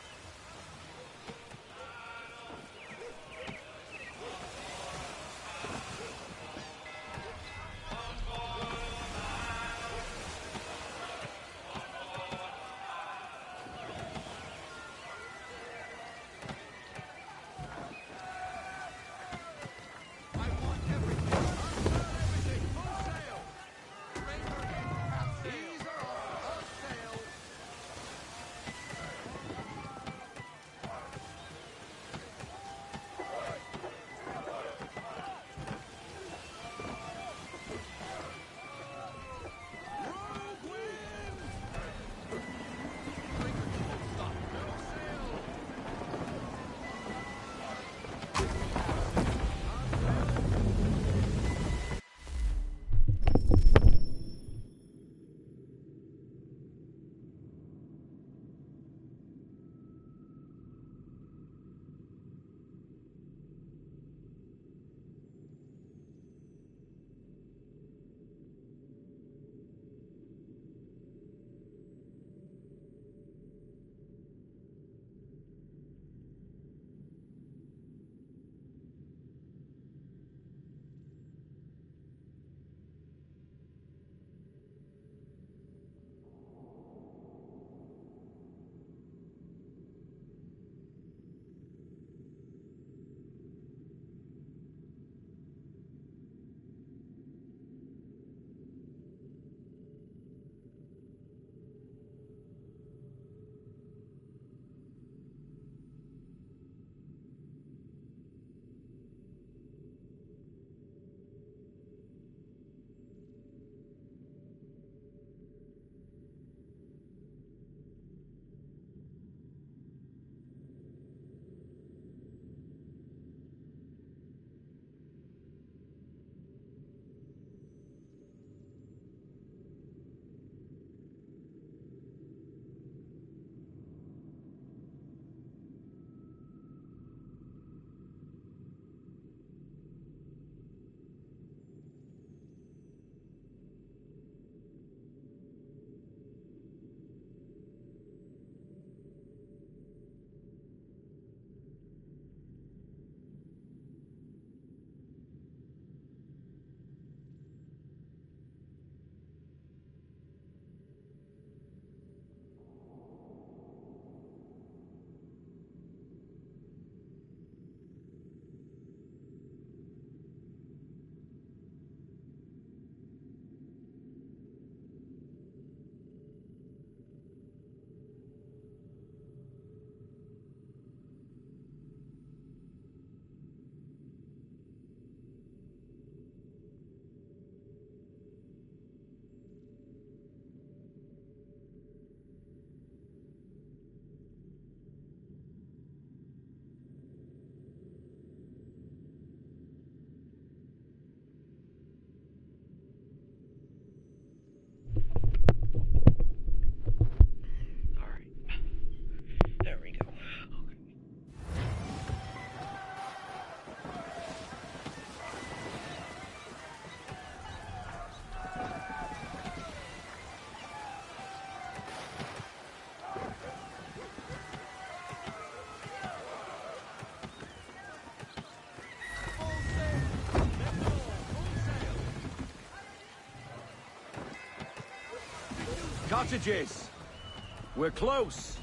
cottages. We're close.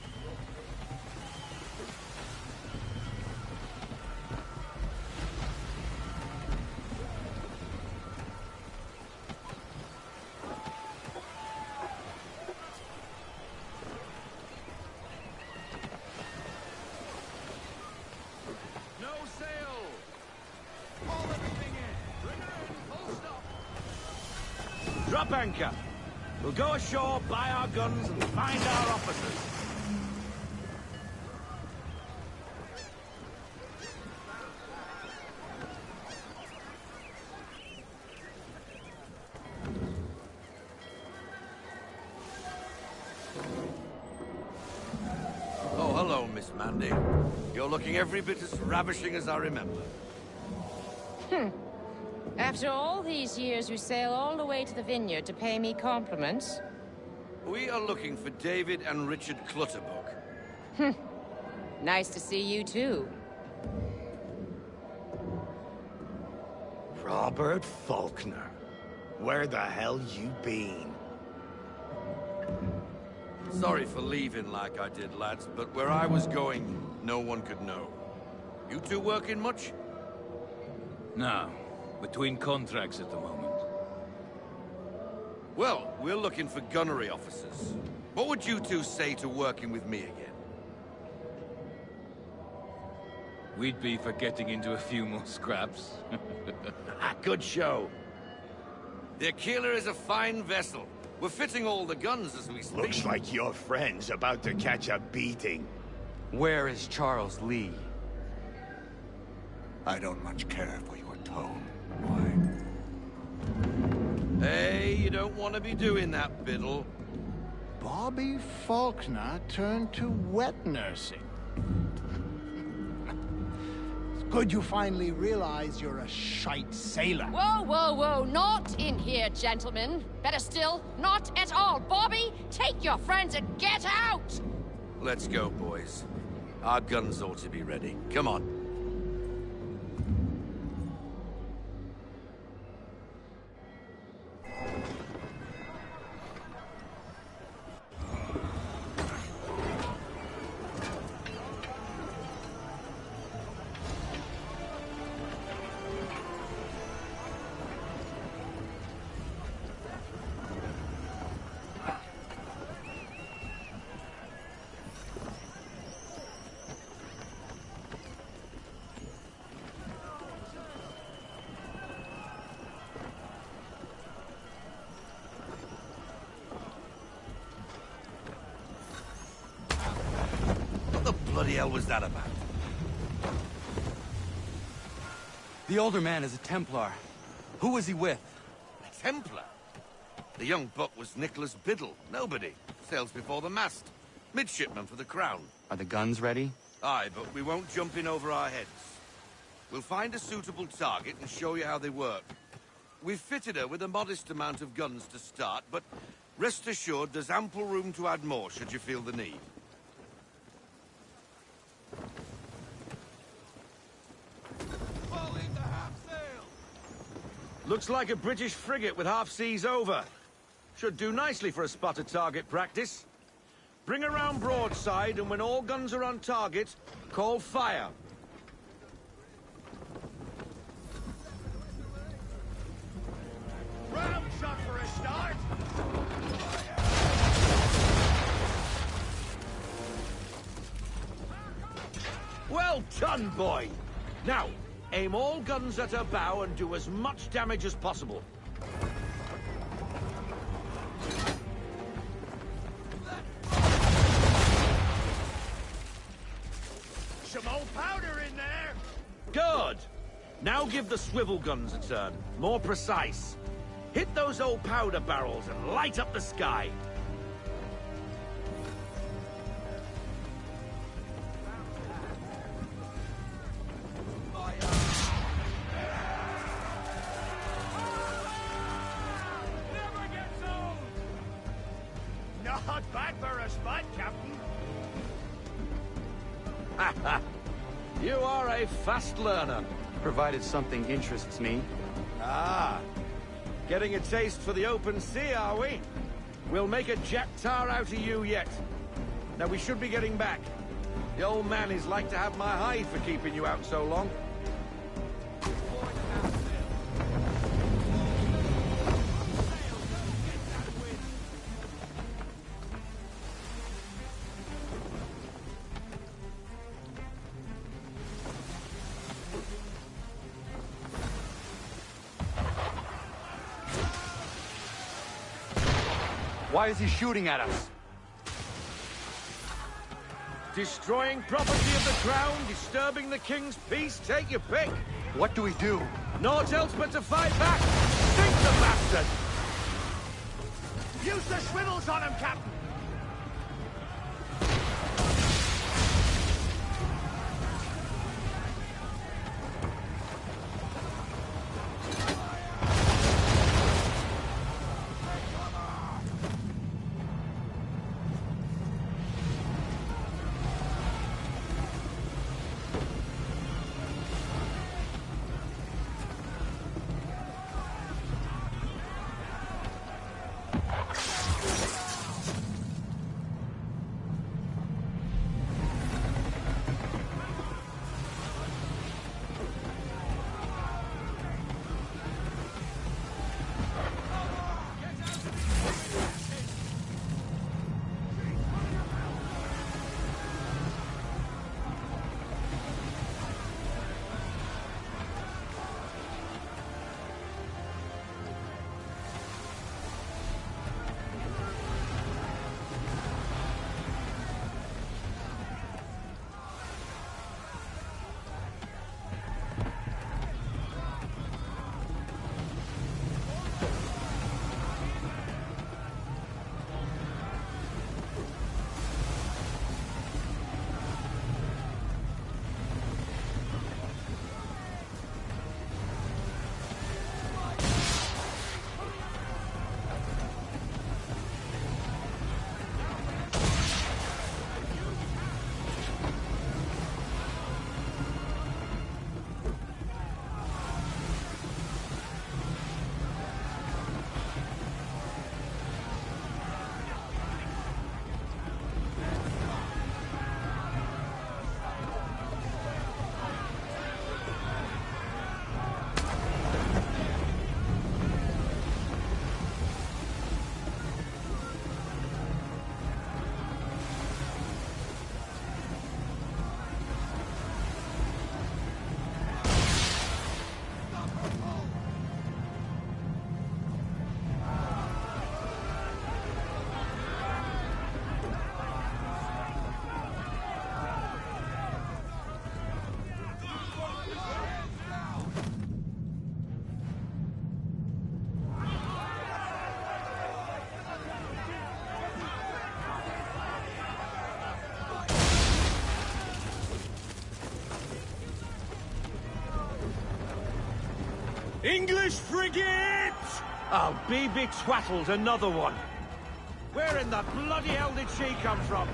No sail. Haul everything in. Bring her in. Full stop. Drop anchor. We'll go ashore, buy our guns, and find our officers. Oh, hello, Miss Mandy. You're looking every bit as ravishing as I remember. After all these years, you sail all the way to the vineyard to pay me compliments? We are looking for David and Richard Clutterbuck. Nice to see you, too. Robert Faulkner. Where the hell you been? Sorry for leaving like I did, lads, but where I was going, no one could know. You two working much? No. Between contracts at the moment. Well, we're looking for gunnery officers. What would you two say to working with me again? We'd be for getting into a few more scraps. Good show. The Aquila is a fine vessel. We're fitting all the guns as we speak. Looks like your friend's about to catch a beating. Where is Charles Lee? I don't much care for your tone. Hey, you don't want to be doing that, Biddle. Bobby Faulkner turned to wet nursing. It's good you finally realize you're a shite sailor. Whoa, whoa, whoa, not in here, gentlemen. Better still, not at all. Bobby, take your friends and get out! Let's go, boys. Our guns ought to be ready. Come on. What the hell was that about? The older man is a Templar. Who was he with? A Templar? The young buck was Nicholas Biddle. Nobody. Sails before the mast. Midshipman for the Crown. Are the guns ready? Aye, but we won't jump in over our heads. We'll find a suitable target and show you how they work. We've fitted her with a modest amount of guns to start, but rest assured there's ample room to add more should you feel the need. Looks like a British frigate with half seas over. Should do nicely for a spotted target practice. Bring around broadside, and when all guns are on target, call fire. Round shot for a start. Well done, boy. Now, aim all guns at her bow and do as much damage as possible. Some old powder in there. Good. Now give the swivel guns a turn. More precise. Hit those old powder barrels and light up the sky. Not bad for a spot, Captain. You are a fast learner. Provided something interests me. Ah, getting a taste for the open sea, are we? We'll make a Jack Tar out of you yet. Now we should be getting back. The old man is like to have my hide for keeping you out so long. Why is he shooting at us? Destroying property of the crown, disturbing the king's peace, take your pick. What do we do? Naught else but to fight back. Sink the bastard! Use the swivels on him, Captain! English frigate! Oh, BB Twattle's another one. Where in the bloody hell did she come from?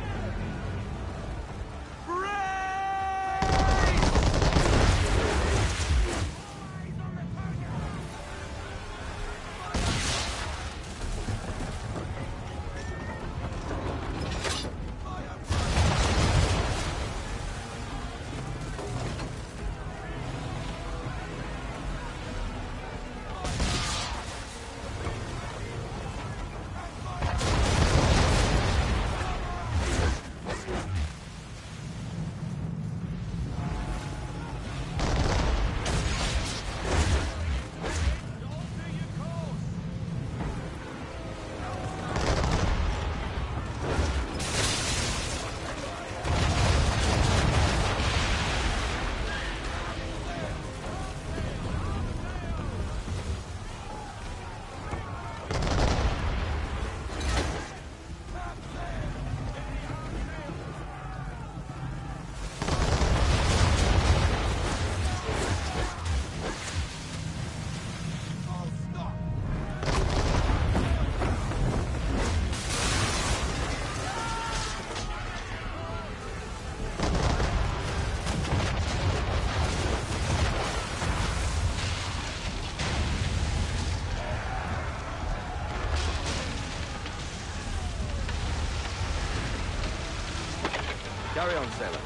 Carry on, sailor.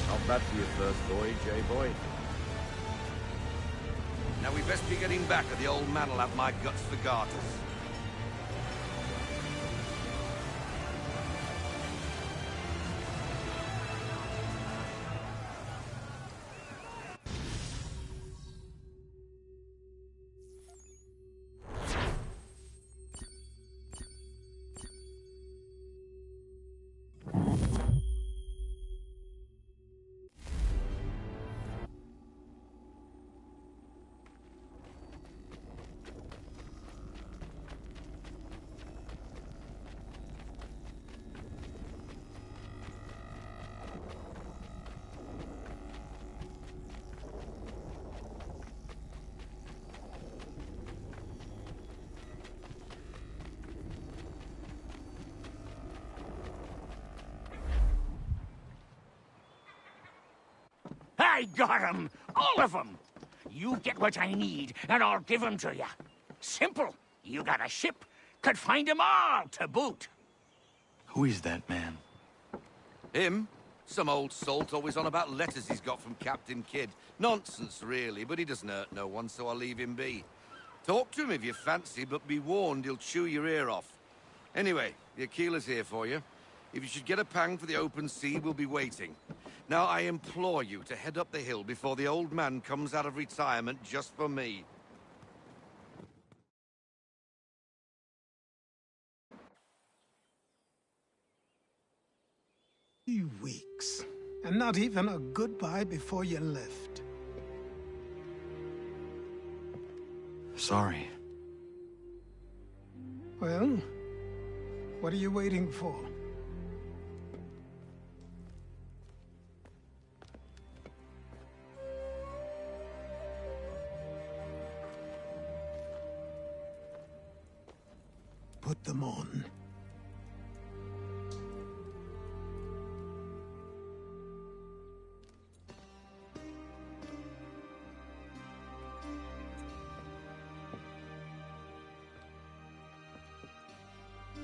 Not bad for your first voyage, eh, boy? Now we best be getting back, or the old man will have my guts for garters. I got 'em! All of 'em! You get what I need, and I'll give 'em to you. Simple. You got a ship, could find 'em all to boot. Who is that man? Him? Some old salt always on about letters he's got from Captain Kidd. Nonsense, really, but he doesn't hurt no one, so I'll leave him be. Talk to him if you fancy, but be warned he'll chew your ear off. Anyway, the Aquila's here for you. If you should get a pang for the open sea, we'll be waiting. Now, I implore you to head up the hill before the old man comes out of retirement just for me. 3 weeks, and not even a goodbye before you left. Sorry. Well, what are you waiting for? Put them on.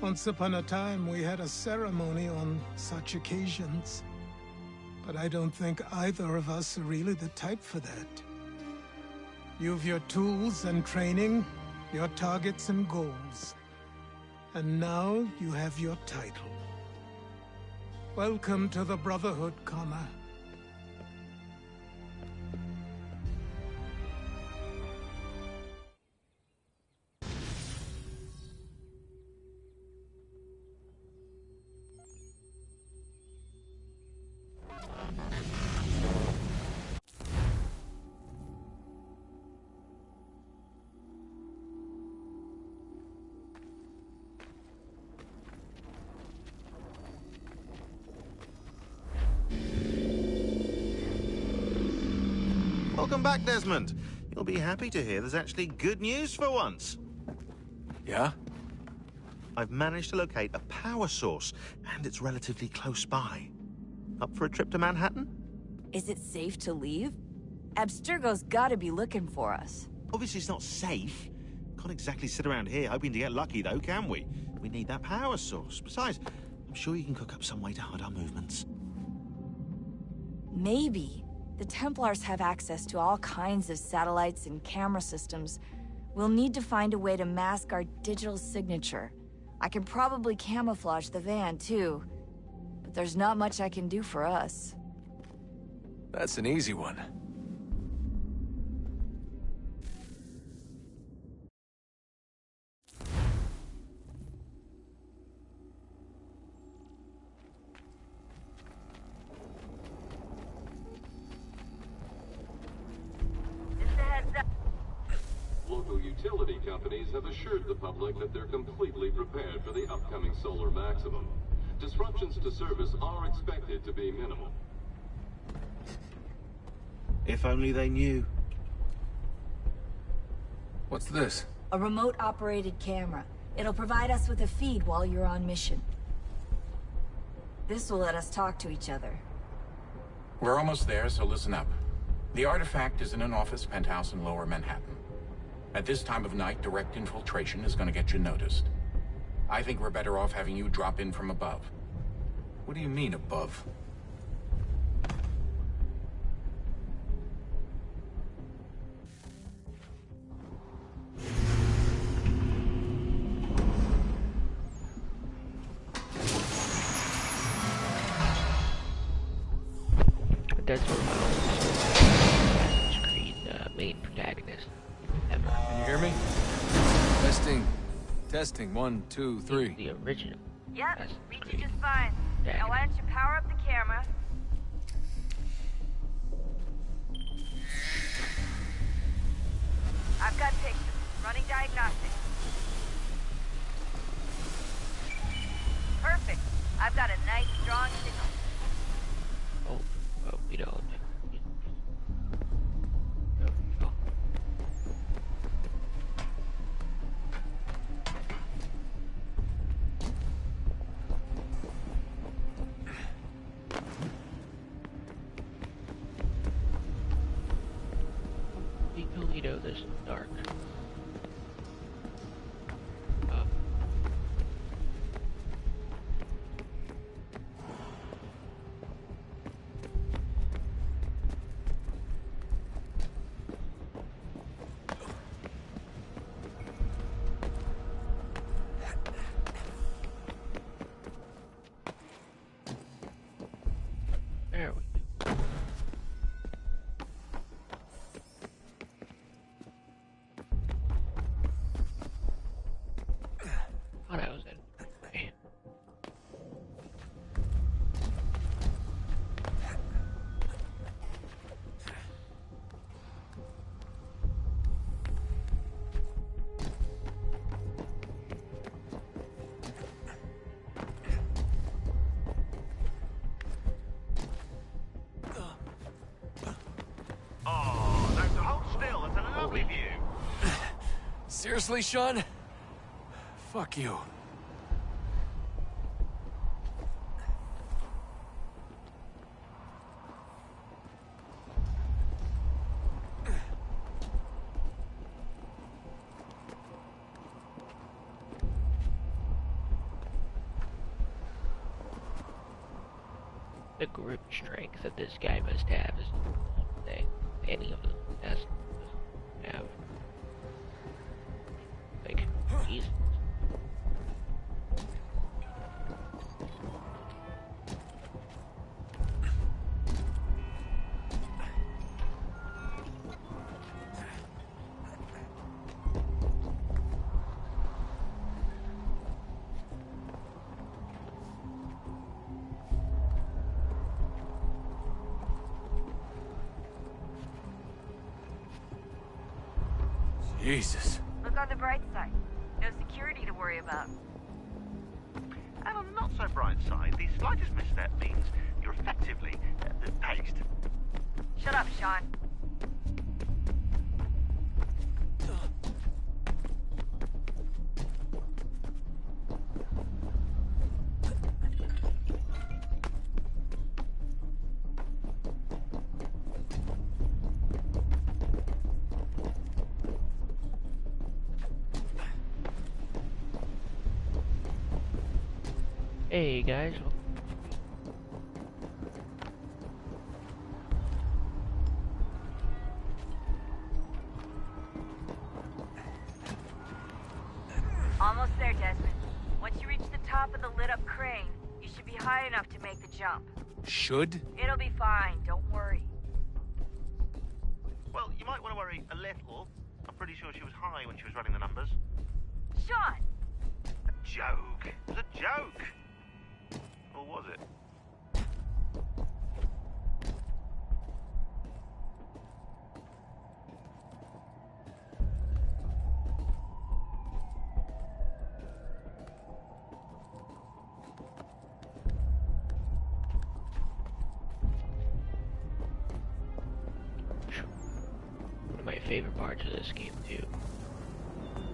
Once upon a time, we had a ceremony on such occasions. But I don't think either of us are really the type for that. You've your tools and training, your targets and goals. And now you have your title. Welcome to the Brotherhood, Connor. Welcome back, Desmond. You'll be happy to hear there's actually good news for once. Yeah? I've managed to locate a power source, and it's relatively close by. Up for a trip to Manhattan? Is it safe to leave? Abstergo's gotta be looking for us. Obviously it's not safe. Can't exactly sit around here hoping to get lucky, though, can we? We need that power source. Besides, I'm sure you can cook up some way to hide our movements. Maybe. The Templars have access to all kinds of satellites and camera systems. We'll need to find a way to mask our digital signature. I can probably camouflage the van, too. But there's not much I can do for us. That's an easy one. Local utility companies have assured the public that they're completely prepared for the upcoming solar maximum. Disruptions to service are expected to be minimal. If only they knew. What's this? A remote-operated camera. It'll provide us with a feed while you're on mission. This will let us talk to each other. We're almost there, so listen up. The artifact is in an office penthouse in Lower Manhattan. At this time of night, direct infiltration is going to get you noticed. I think we're better off having you drop in from above. What do you mean, above? That's one of my old Assassin's Creed main protagonists ever. Can you hear me? Testing. Testing. 1, 2, 3. The original. Yep, read you just fine. Now why don't you power up the camera? I've got pictures. Running diagnostics. Perfect. I've got a nice, strong signal. Oh, we don't. Toledo, this is dark. There we go. Thought I was in. Okay. Oh, now to hold still. It's a lovely view. Seriously, Sean? Fuck you. The grip strength that this guy must have is that any of them doesn't have. Like, he's Jesus. Look on the bright side. No security to worry about. And on the not so bright side, the slightest misstep means you're effectively paced. Shut up, Sean. hey guys. Almost there, Desmond. Once you reach the top of the lit-up crane, you should be high enough to make the jump. Should? It'll be fine, don't worry. Well, you might want to worry a little. I'm pretty sure she was high when she was running the numbers. Sean! A joke. It was a joke. Or was it? One of my favorite parts of this game too.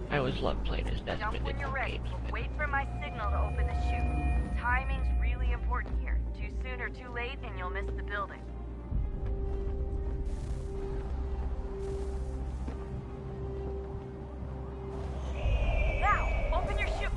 I always loved playing as Desmond. Jump when in you're ready, games. but wait for my signal to open the chute. Timing's really important here. Too soon or too late, and you'll miss the building. Now, open your chute.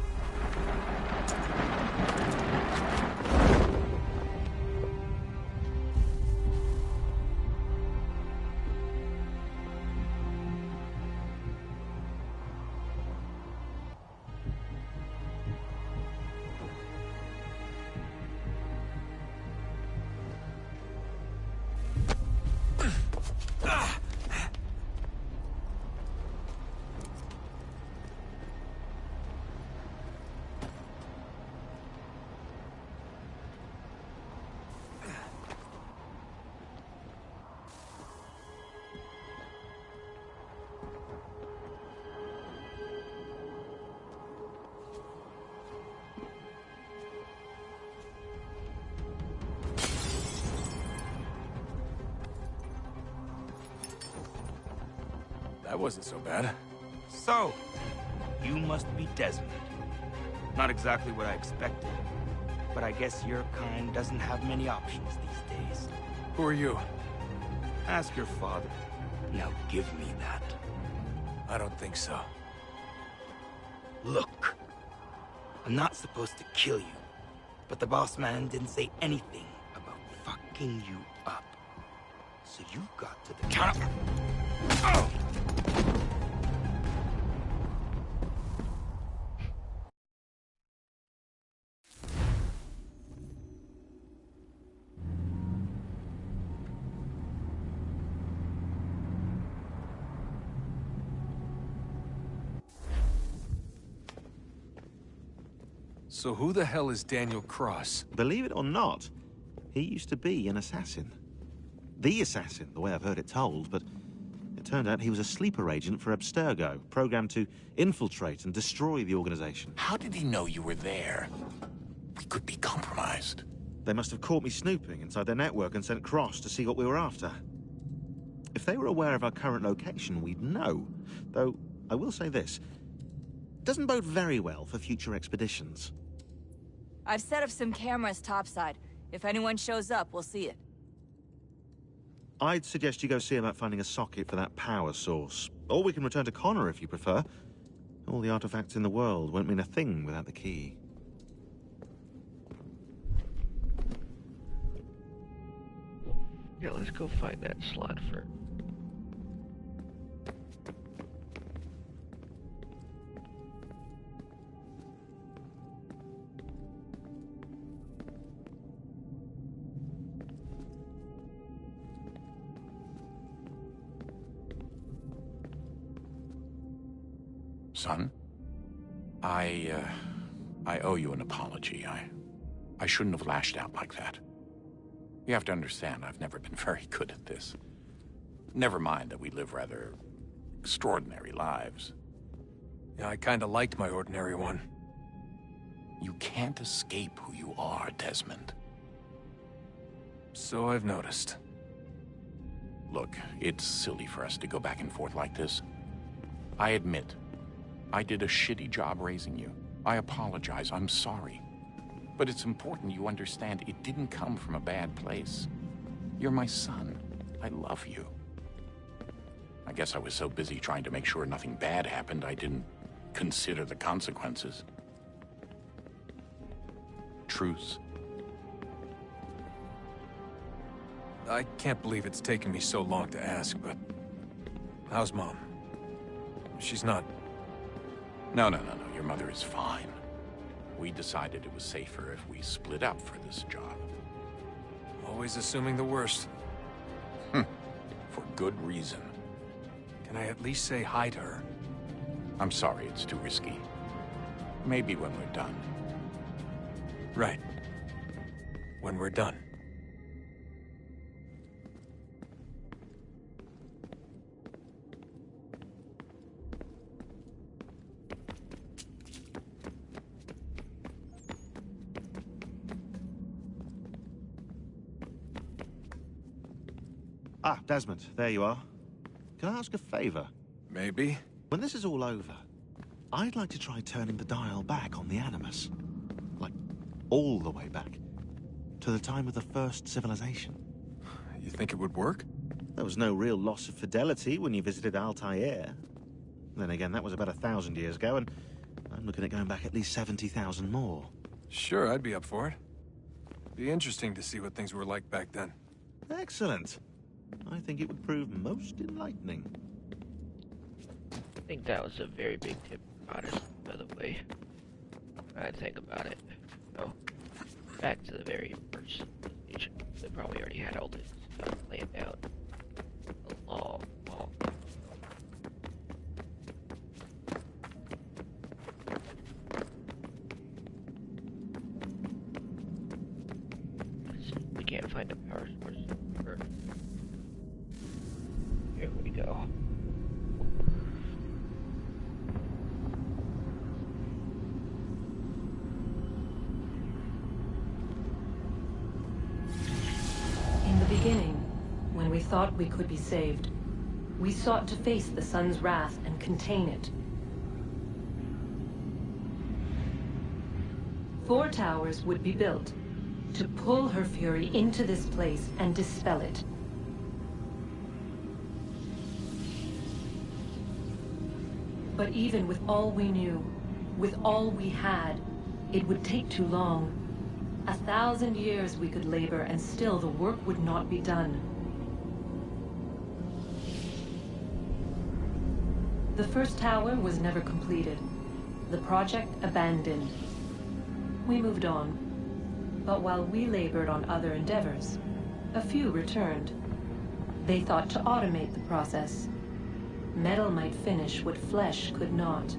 That wasn't so bad. So, you must be Desmond. Not exactly what I expected, but I guess your kind doesn't have many options these days. Who are you? Ask your father. Now give me that. I don't think so. Look, I'm not supposed to kill you, but the boss man didn't say anything about fucking you up. So you got to the count of... Oh! So who the hell is Daniel Cross? Believe it or not, he used to be an assassin. The assassin, the way I've heard it told, but it turned out he was a sleeper agent for Abstergo, programmed to infiltrate and destroy the organization. How did he know you were there? We could be compromised. They must have caught me snooping inside their network and sent Cross to see what we were after. If they were aware of our current location, we'd know. Though, I will say this, it doesn't bode very well for future expeditions. I've set up some cameras topside. If anyone shows up, we'll see it. I'd suggest you go see about finding a socket for that power source. Or we can return to Connor if you prefer. All the artifacts in the world won't mean a thing without the key. Yeah, let's go find that slot for... Son, I owe you an apology. I shouldn't have lashed out like that. You have to understand, I've never been very good at this. Never mind that we live rather extraordinary lives. Yeah, I kinda liked my ordinary one. You can't escape who you are, Desmond. So I've noticed. Look, it's silly for us to go back and forth like this. I admit, I did a shitty job raising you. I apologize, I'm sorry. But it's important you understand it didn't come from a bad place. You're my son. I love you. I guess I was so busy trying to make sure nothing bad happened, I didn't consider the consequences. Truce. I can't believe it's taken me so long to ask, but... how's Mom? She's not... No. Your mother is fine. We decided it was safer if we split up for this job. Always assuming the worst. For good reason. Can I at least say hi to her? I'm sorry, it's too risky. Maybe when we're done. Right. When we're done. Ah, Desmond, there you are. Can I ask a favor? Maybe. When this is all over, I'd like to try turning the dial back on the Animus. Like, all the way back. To the time of the first civilization. You think it would work? There was no real loss of fidelity when you visited Altair. Then again, that was about 1,000 years ago, and I'm looking at going back at least 70,000 more. Sure, I'd be up for it. Be interesting to see what things were like back then. Excellent. I think it would prove most enlightening. I think that was a very big tip, honest, by the way. I think about it. No. Back to the very first station. They probably already had all this stuff planned out a long time ago. We can't find a power source. Here we go. In the beginning, when we thought we could be saved, We sought to face the sun's wrath and contain it. 4 towers would be built to pull her fury into this place and dispel it. But even with all we knew, with all we had, it would take too long. 1,000 years we could labor, and still the work would not be done. The first tower was never completed. The project abandoned. We moved on. But while we labored on other endeavors, a few returned. They thought to automate the process. Metal might finish what flesh could not.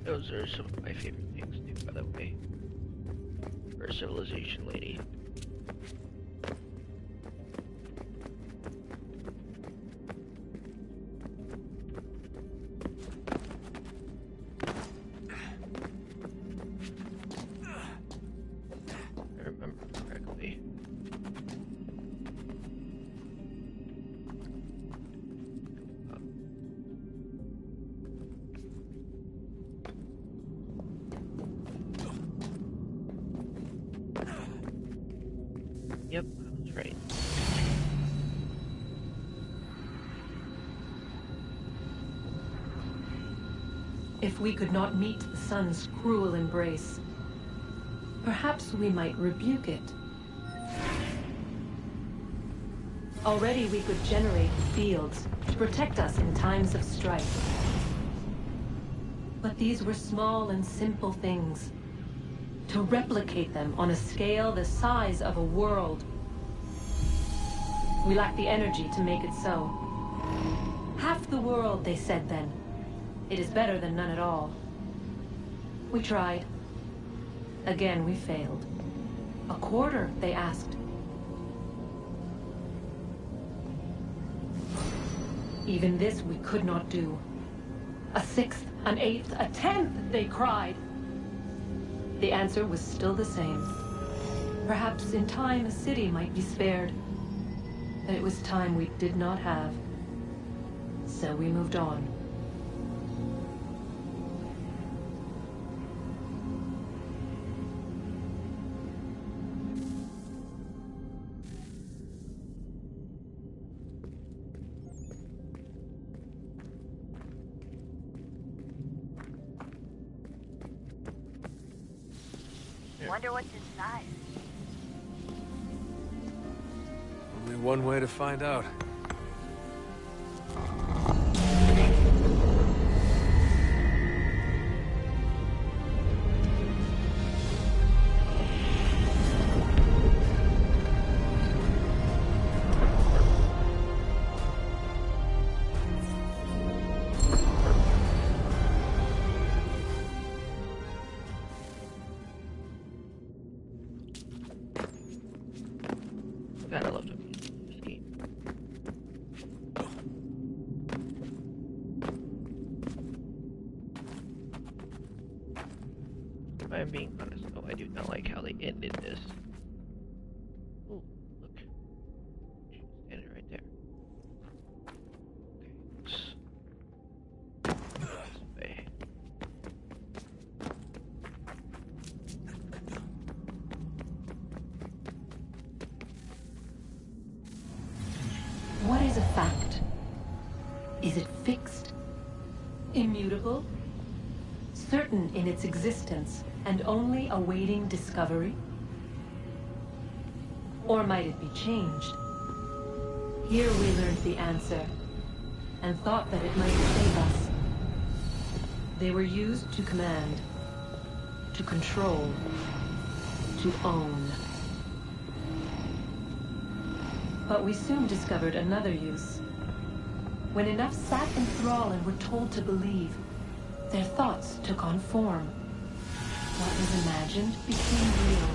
Those are some of my favorite things too, by the way. For a civilization lady. I remember correctly. Yep, I was right. If we could not meet the sun's cruel embrace, perhaps we might rebuke it. Already we could generate fields to protect us in times of strife. But these were small and simple things. To replicate them on a scale the size of a world. We lack the energy to make it so. Half the world, they said then. It is better than none at all. We tried. Again, we failed. A quarter, they asked. Even this we could not do. A 6th, an 8th, a 10th, they cried. The answer was still the same. Perhaps in time a city might be spared. But it was time we did not have. So we moved on. Wonder what's inside. Only one way to find out. God, I love this game. If I'm being honest, though, I do not like how they ended this. Ooh, look. She's standing right there. Okay, this way. What is a fact? Is it fixed? Immutable? Certain in its existence and only awaiting discovery? Or might it be changed? Here we learned the answer and thought that it might save us. They were used to command, to control, to own. But we soon discovered another use. When enough sat in thrall and were told to believe, their thoughts took on form. What was imagined became real.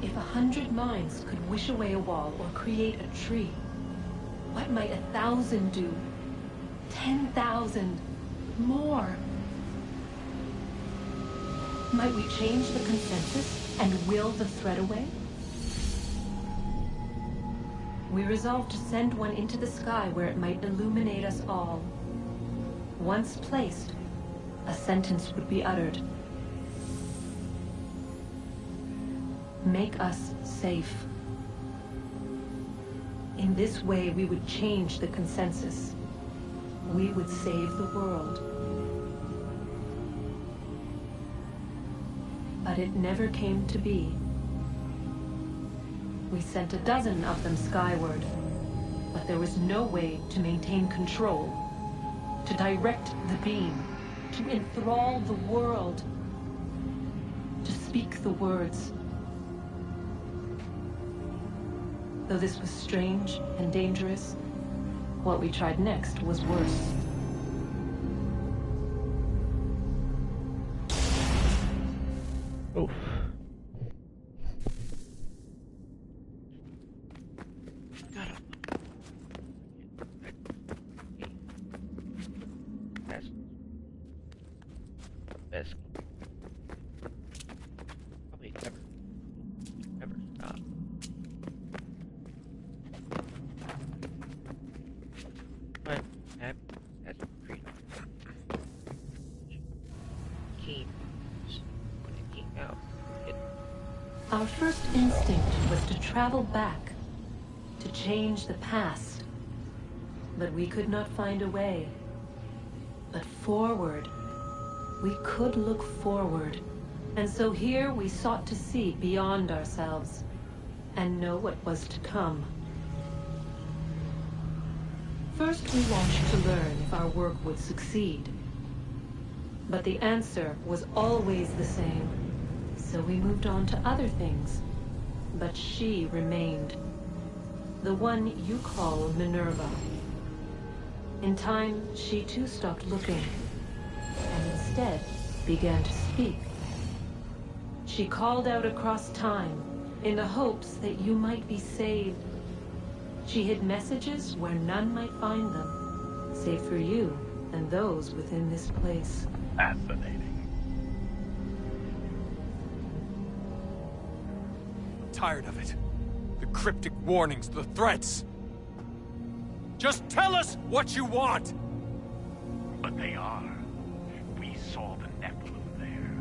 If 100 minds could wish away a wall or create a tree, what might 1,000 do? 10,000? More? Might we change the consensus and will the thread away? We resolved to send one into the sky where it might illuminate us all. Once placed, a sentence would be uttered. Make us safe. In this way, we would change the consensus. We would save the world. But it never came to be. We sent a dozen of them skyward, but there was no way to maintain control, to direct the beam, to enthrall the world, to speak the words. Though this was strange and dangerous, what we tried next was worse. Oh. Best. Probably never stop. But that's pretty keen when it came out. Our first instinct was to travel back, to change the past. But we could not find a way. But forward, we could look forward. And so here we sought to see beyond ourselves and know what was to come. First, we watched to learn if our work would succeed. But the answer was always the same. So we moved on to other things. But she remained. The one you call Minerva. In time, she too stopped looking, and instead began to speak. She called out across time, in the hopes that you might be saved. She hid messages where none might find them, save for you and those within this place. Fascinating. I'm tired of it. The cryptic warnings, the threats. Just tell us what you want! But they are. We saw the Nephilim there.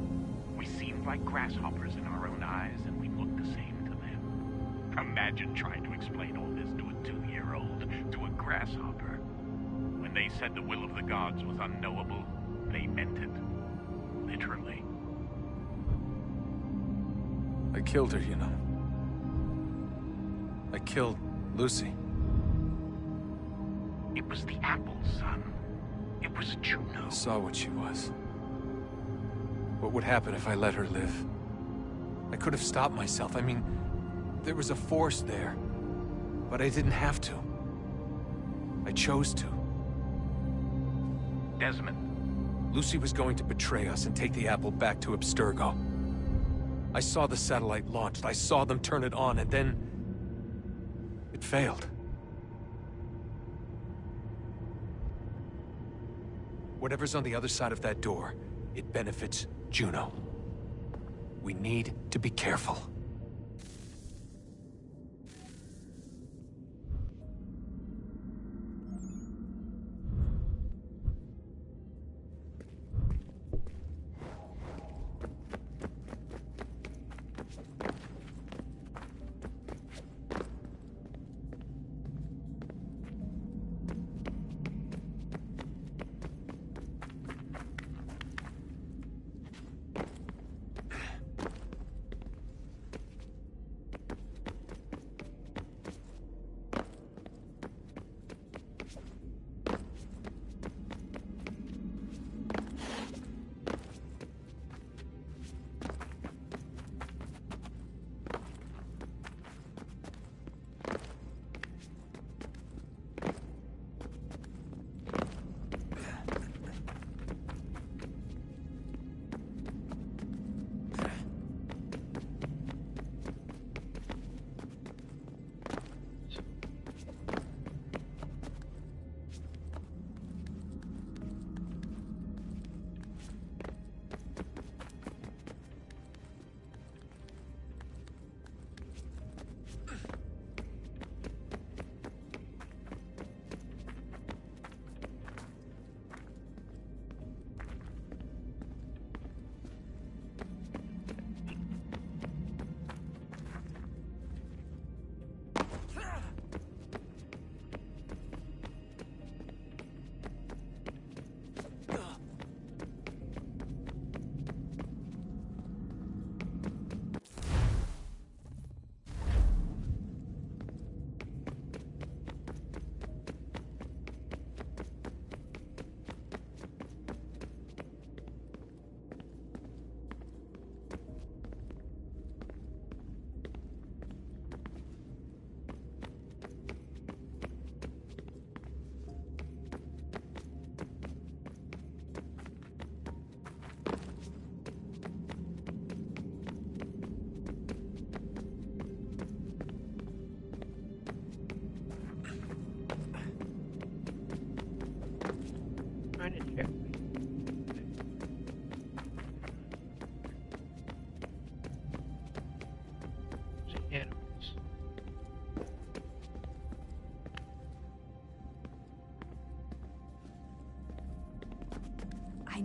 We seemed like grasshoppers in our own eyes, and we looked the same to them. Imagine trying to explain all this to a 2-year-old, to a grasshopper. When they said the will of the gods was unknowable, they meant it. Literally. I killed her, you know. I killed Lucy. It was the apple, son. It was Juno. I saw what she was. What would happen if I let her live? I could have stopped myself. I mean, there was a force there. But I didn't have to. I chose to. Desmond. Lucy was going to betray us and take the apple back to Abstergo. I saw the satellite launched. I saw them turn it on, and then... it failed. Whatever's on the other side of that door, it benefits Juno. We need to be careful.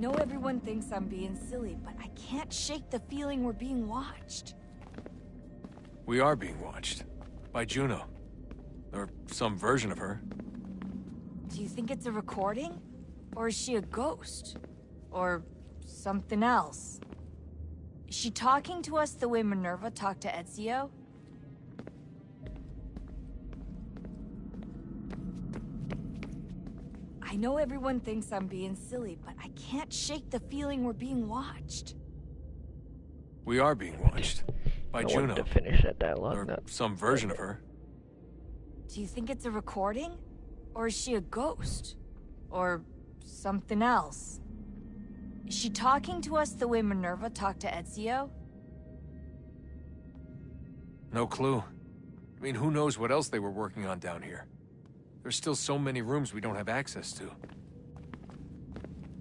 know everyone thinks I'm being silly, but I can't shake the feeling we're being watched. We are being watched. By Juno. Or some version of her. Do you think it's a recording? Or is she a ghost? Or something else? Is she talking to us the way Minerva talked to Ezio? I know everyone thinks I'm being silly, but I can't shake the feeling we're being watched. We are being watched. By Juno. I wanted to finish that dialogue. Or some version of her. Do you think it's a recording? Or is she a ghost? Or something else? Is she talking to us the way Minerva talked to Ezio? No clue. I mean, who knows what else they were working on down here? There's still so many rooms we don't have access to.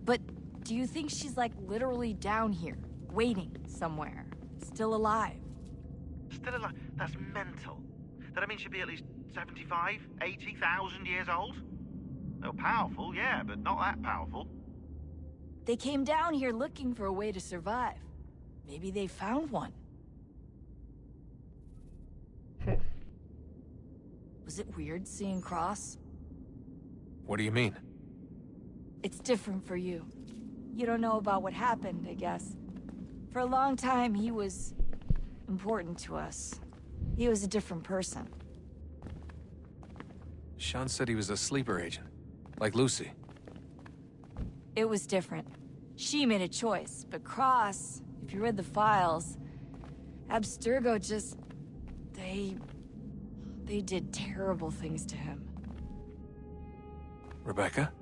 But do you think she's like literally down here, waiting somewhere, still alive? Still alive? That's mental. That means she'd be at least 75, 80,000 years old? Oh, powerful, yeah, but not that powerful. They came down here looking for a way to survive. Maybe they found one. Was it weird seeing Cross? What do you mean? It's different for you. You don't know about what happened, I guess. For a long time, he was important to us. He was a different person. Sean said he was a sleeper agent. Like Lucy. It was different. She made a choice, but Cross, if you read the files, Abstergo just... They did terrible things to him. Rebecca?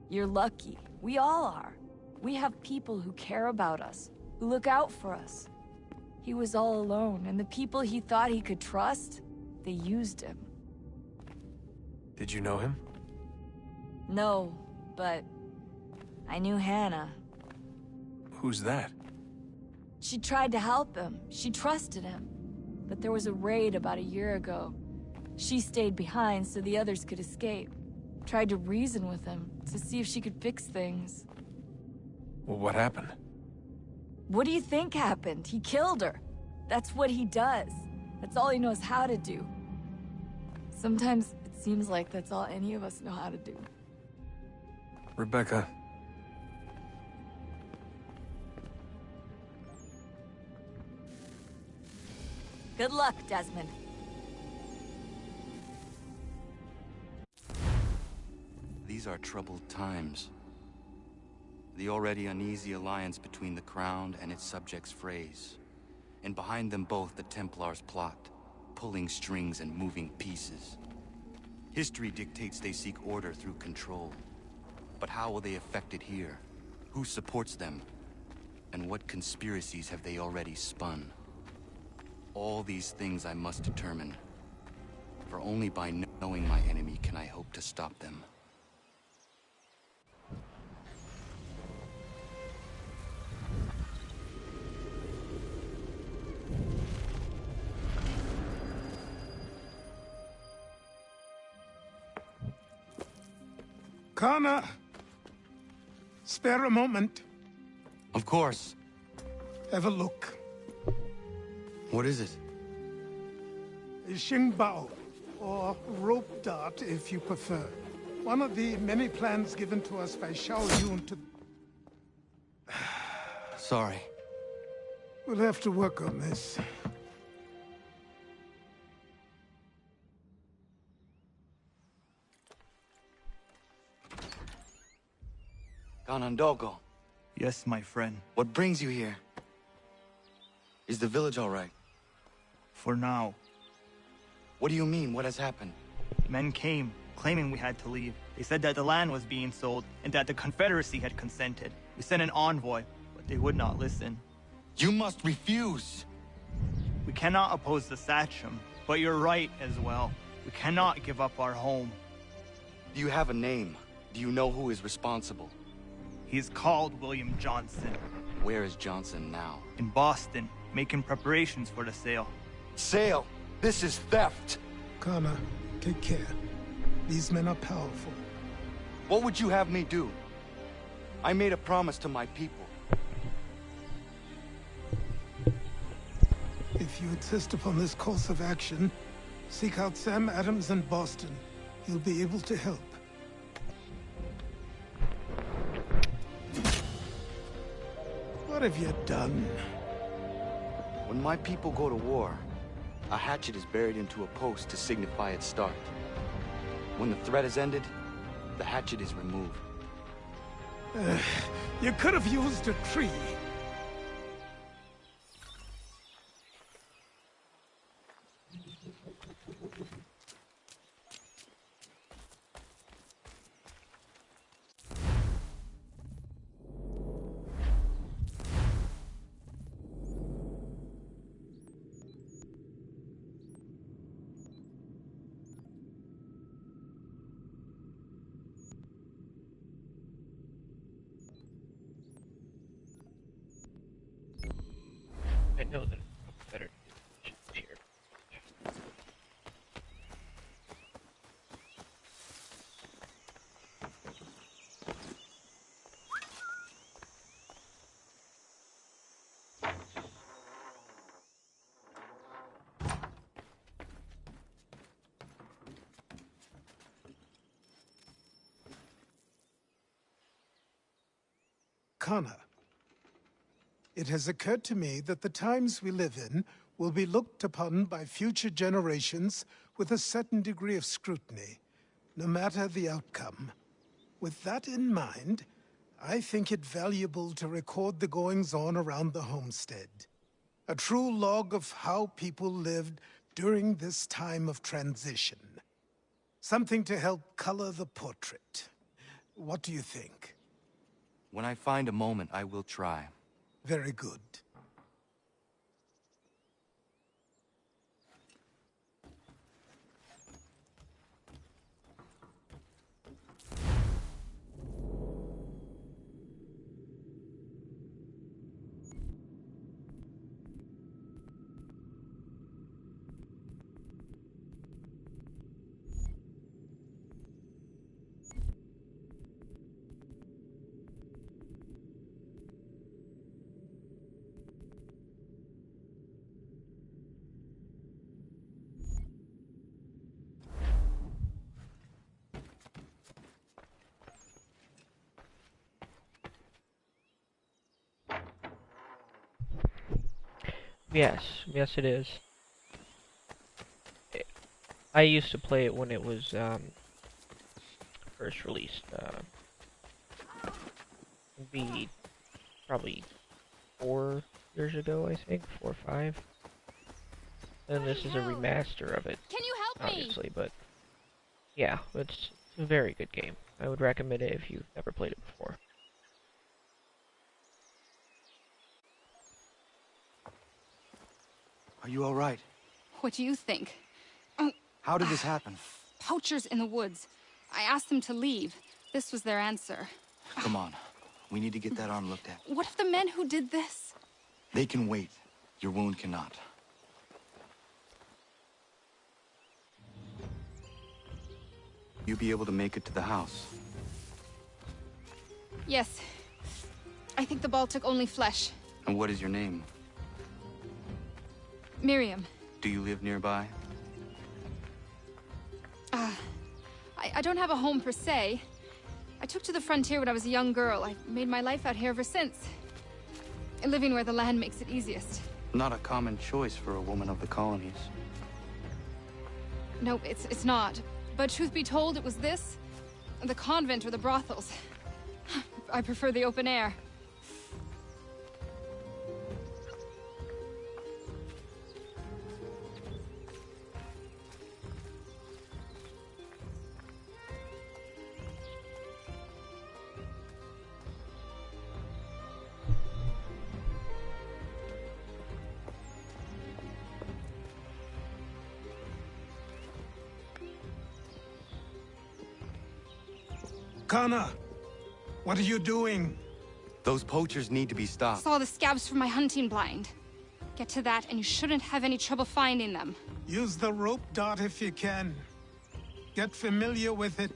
You're lucky. We all are. We have people who care about us, who look out for us. He was all alone, and the people he thought he could trust, they used him. Did you know him? No, but I knew Hannah. Who's that? She tried to help him. She trusted him. But there was a raid about a year ago. She stayed behind so the others could escape. Tried to reason with him, to see if she could fix things. Well, what happened? What do you think happened? He killed her. That's what he does. That's all he knows how to do. Sometimes it seems like that's all any of us know how to do. Rebecca. Good luck, Desmond. These are troubled times. The already uneasy alliance between the Crown and its subjects frays. And behind them both the Templars plot, pulling strings and moving pieces. History dictates they seek order through control. But how will they affect it here? Who supports them? And what conspiracies have they already spun? All these things I must determine. For only by knowing my enemy can I hope to stop them. Connor, spare a moment. Of course. Have a look. What is it? Xingbao, or rope dart if you prefer. One of the many plans given to us by Xiao Yun to... Sorry. We'll have to work on this. Ganondogo. Yes, my friend. What brings you here? Is the village all right? For now. What do you mean? What has happened? Men came, claiming we had to leave. They said that the land was being sold, and that the Confederacy had consented. We sent an envoy, but they would not listen. You must refuse! We cannot oppose the Sachem, but you're right as well. We cannot give up our home. Do you have a name? Do you know who is responsible? He's called William Johnson. Where is Johnson now? In Boston, making preparations for the sale. Sale? This is theft! Connor, take care. These men are powerful. What would you have me do? I made a promise to my people. If you insist upon this course of action, seek out Sam Adams in Boston. He'll be able to help. What have you done? When my people go to war, a hatchet is buried into a post to signify its start. When the threat is ended, the hatchet is removed. You could have used a tree. I know that it's better to do this here. Connor, it has occurred to me that the times we live in will be looked upon by future generations with a certain degree of scrutiny, no matter the outcome. With that in mind, I think it valuable to record the goings-on around the homestead. A true log of how people lived during this time of transition. Something to help color the portrait. What do you think? When I find a moment, I will try. Very good. Yes it is. I used to play it when it was first released. Be probably 4 years ago, I think, 4 or 5. And this is a remaster of it. Can you help obviously, but yeah, it's a very good game. I would recommend it if you've never played it before. Are you all right? What do you think? How did this happen? Poachers in the woods. I asked them to leave. This was their answer. Come on. We need to get that arm looked at. What if the men who did this? They can wait. Your wound cannot. You be able to make it to the house? Yes. I think the ball took only flesh. And what is your name? Miriam. Do you live nearby? I don't have a home per se. I took to the frontier when I was a young girl. I've made my life out here ever since. Living where the land makes it easiest. Not a common choice for a woman of the colonies. No, it's not. But truth be told, it was this, the convent or the brothels. I prefer the open air. Connor, what are you doing? Those poachers need to be stopped. Saw the scabs from my hunting blind. Get to that, and you shouldn't have any trouble finding them. Use the rope dart if you can. Get familiar with it.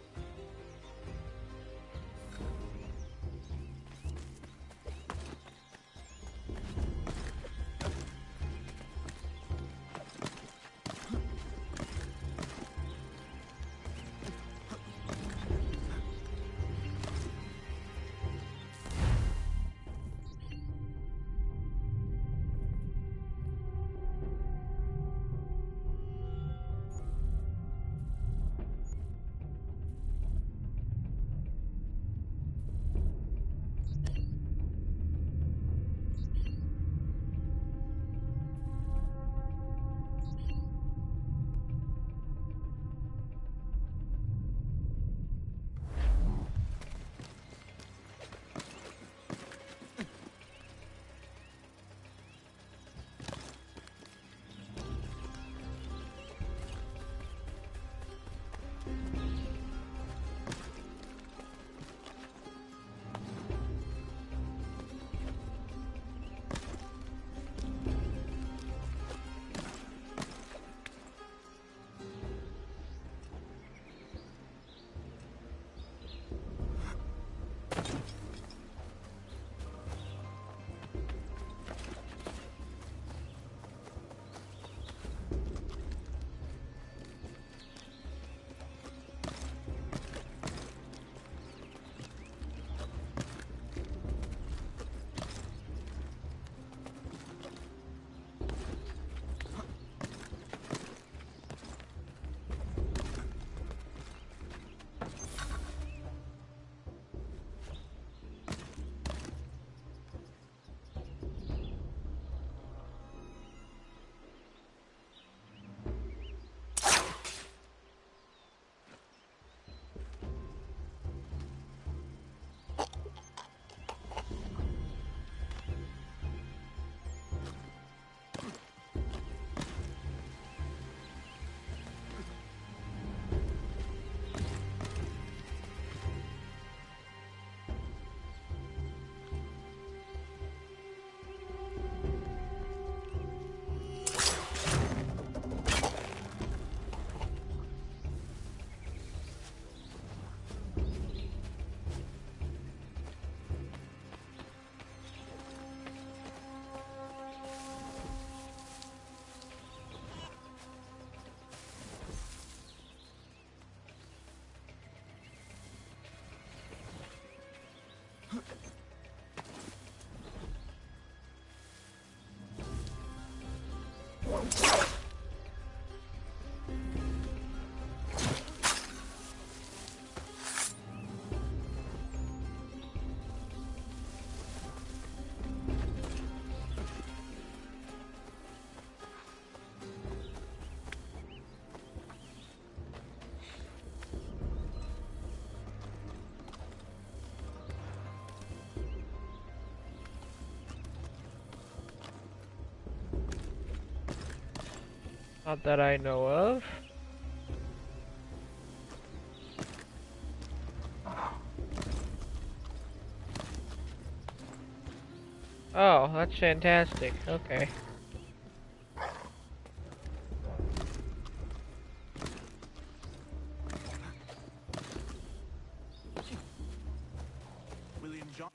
Not that I know of. Oh, that's fantastic. Okay. William John.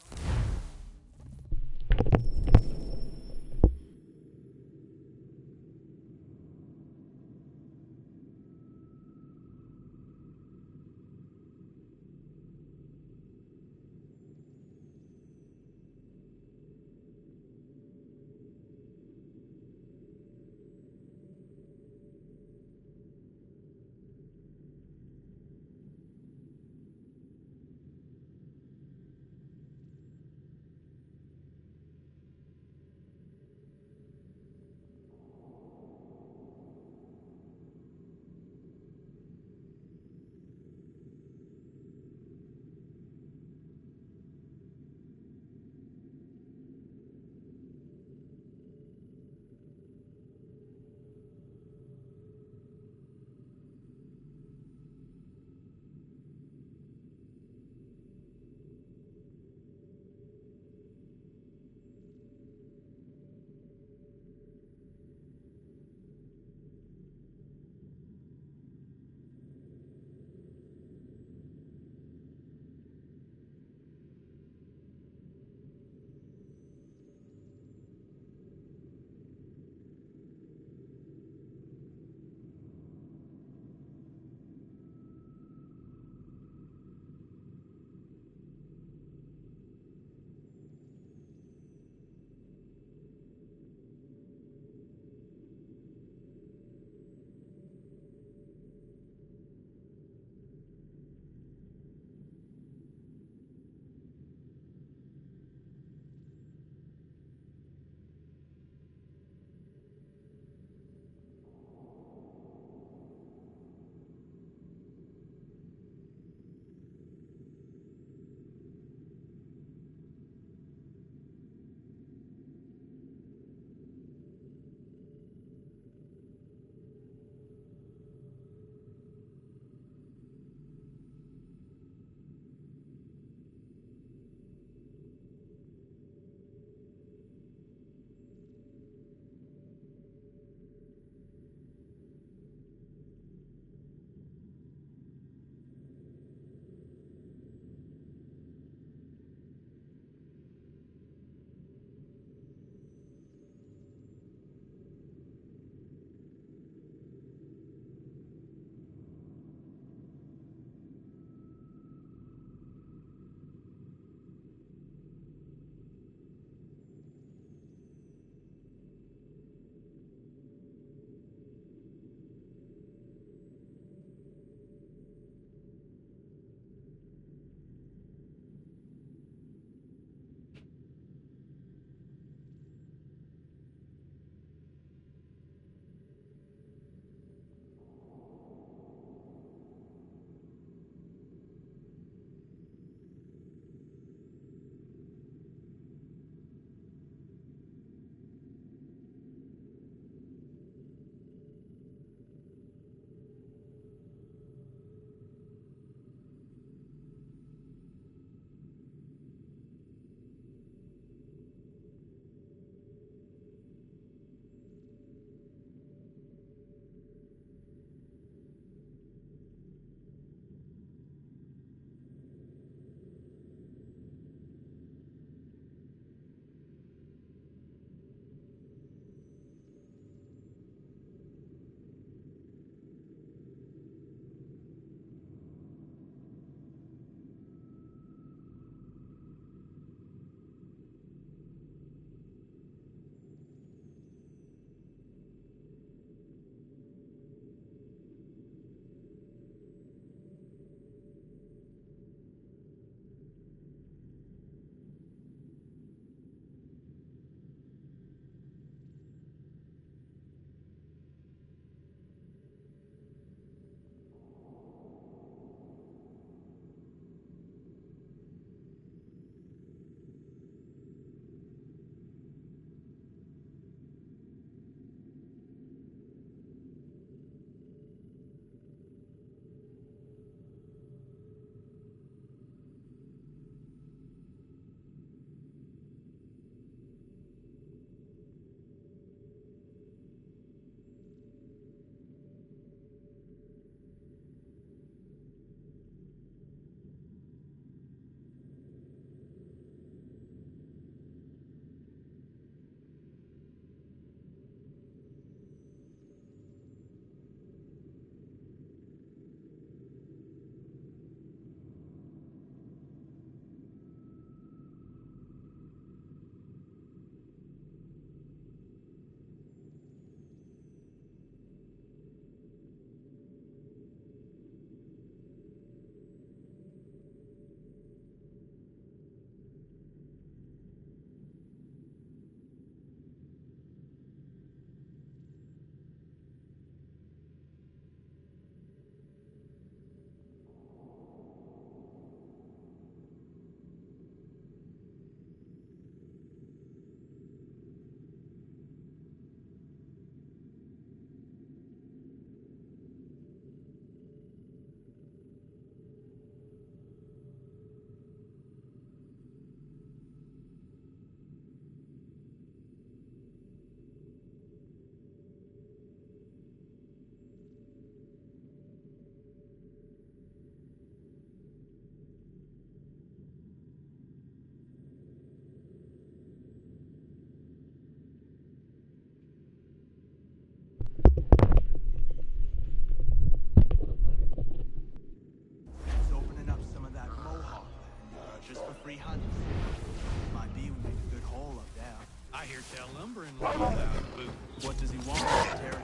a lumbering line without a boot. What does he want? Territory,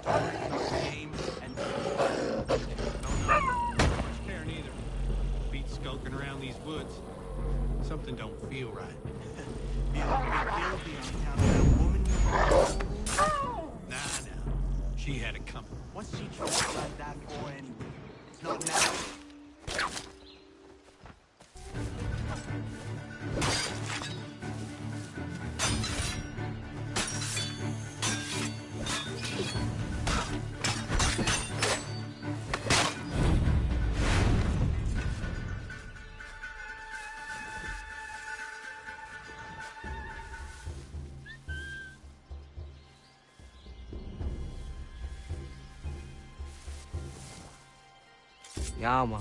not game, and Oh no, not much care neither. Beat skulking around these woods. Something don't feel right. be like a guilty on account of that woman you Nah. She had it coming. What's she trying like that for anyway? It's not now. Yama.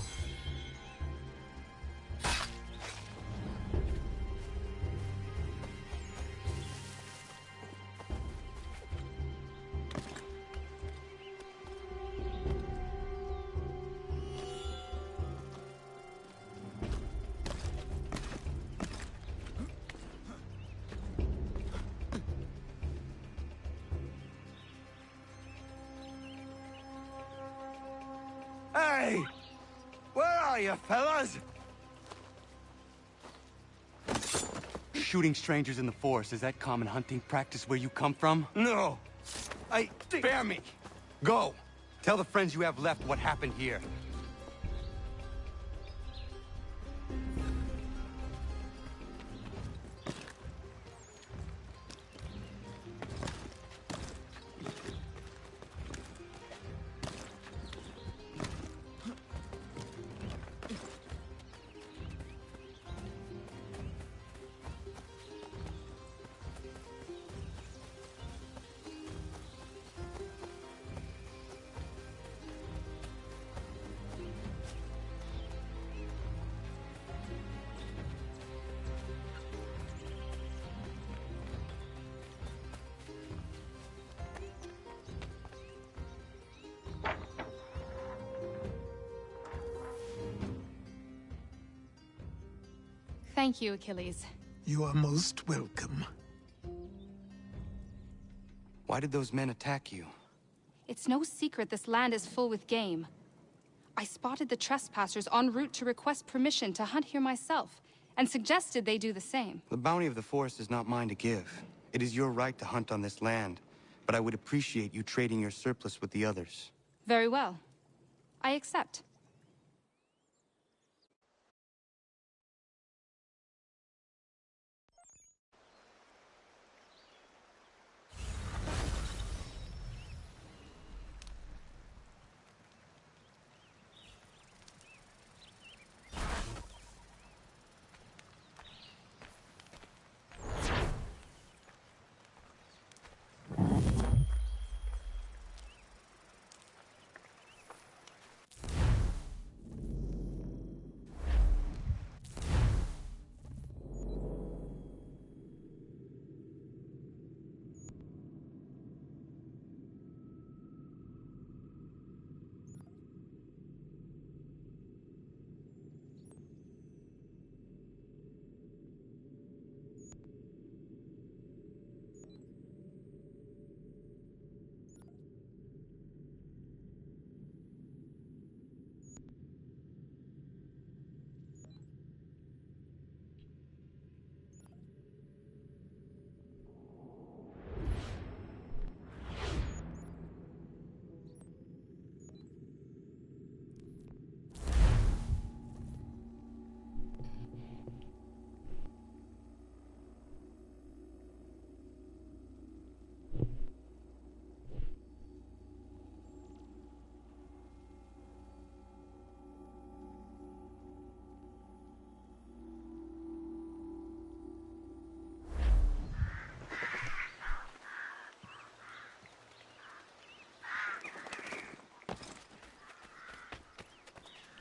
Hey! Where are you, fellas? Shooting strangers in the forest, is that common hunting practice where you come from? No. Spare me. Go. Tell the friends you have left what happened here. Thank you, Achilles. You are most welcome. Why did those men attack you? It's no secret this land is full with game. I spotted the trespassers en route to request permission to hunt here myself, and suggested they do the same. The bounty of the forest is not mine to give. It is your right to hunt on this land, but I would appreciate you trading your surplus with the others. Very well. I accept.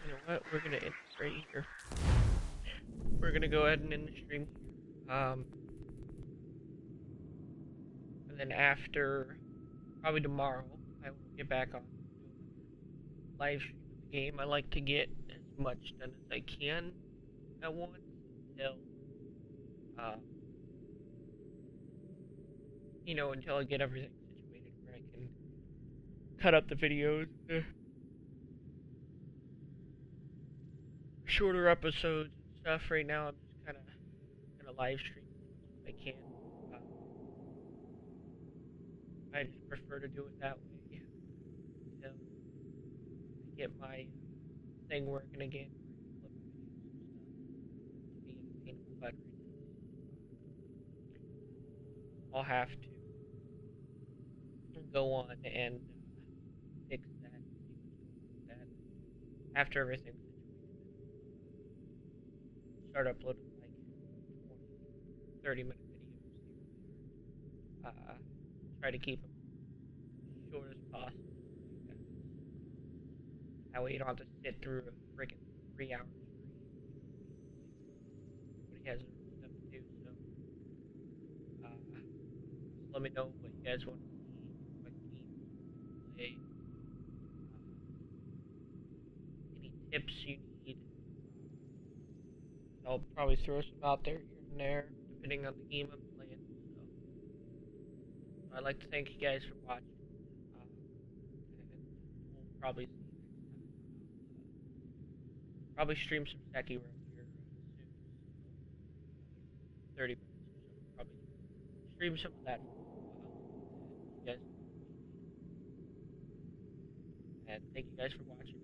You know what? We're gonna end it right here. We're gonna go ahead and end the stream. And then after, probably tomorrow, I will get back on live stream of the game. I like to get as much done as I can at once until you know, until I get everything situated where I can cut up the videos. Shorter episodes and stuff. Right now, I'm just kind of gonna live stream as much as I can. I just prefer to do it that way until I get my thing working again. Where I can flip videos and stuff to be in a painful HUD right now. I'll have to go on and fix that, see what's going on with that after everything's situated. Start uploading like 20, 30-minute videos. Try to keep them as short as possible. That way you don't have to sit through a freaking 3 hour stream. Everybody has their own stuff to do, so just let me know what you guys want to see, what games you want to play, any tips you need. I'll probably throw some out there here and there, depending on the game I'm playing. So I'd like to thank you guys for watching. And we'll probably see you next time. Probably stream some Sekiro here soon. 30 minutes or so. Probably stream some of that for a little while. And you guys know what you need. And thank you guys for watching.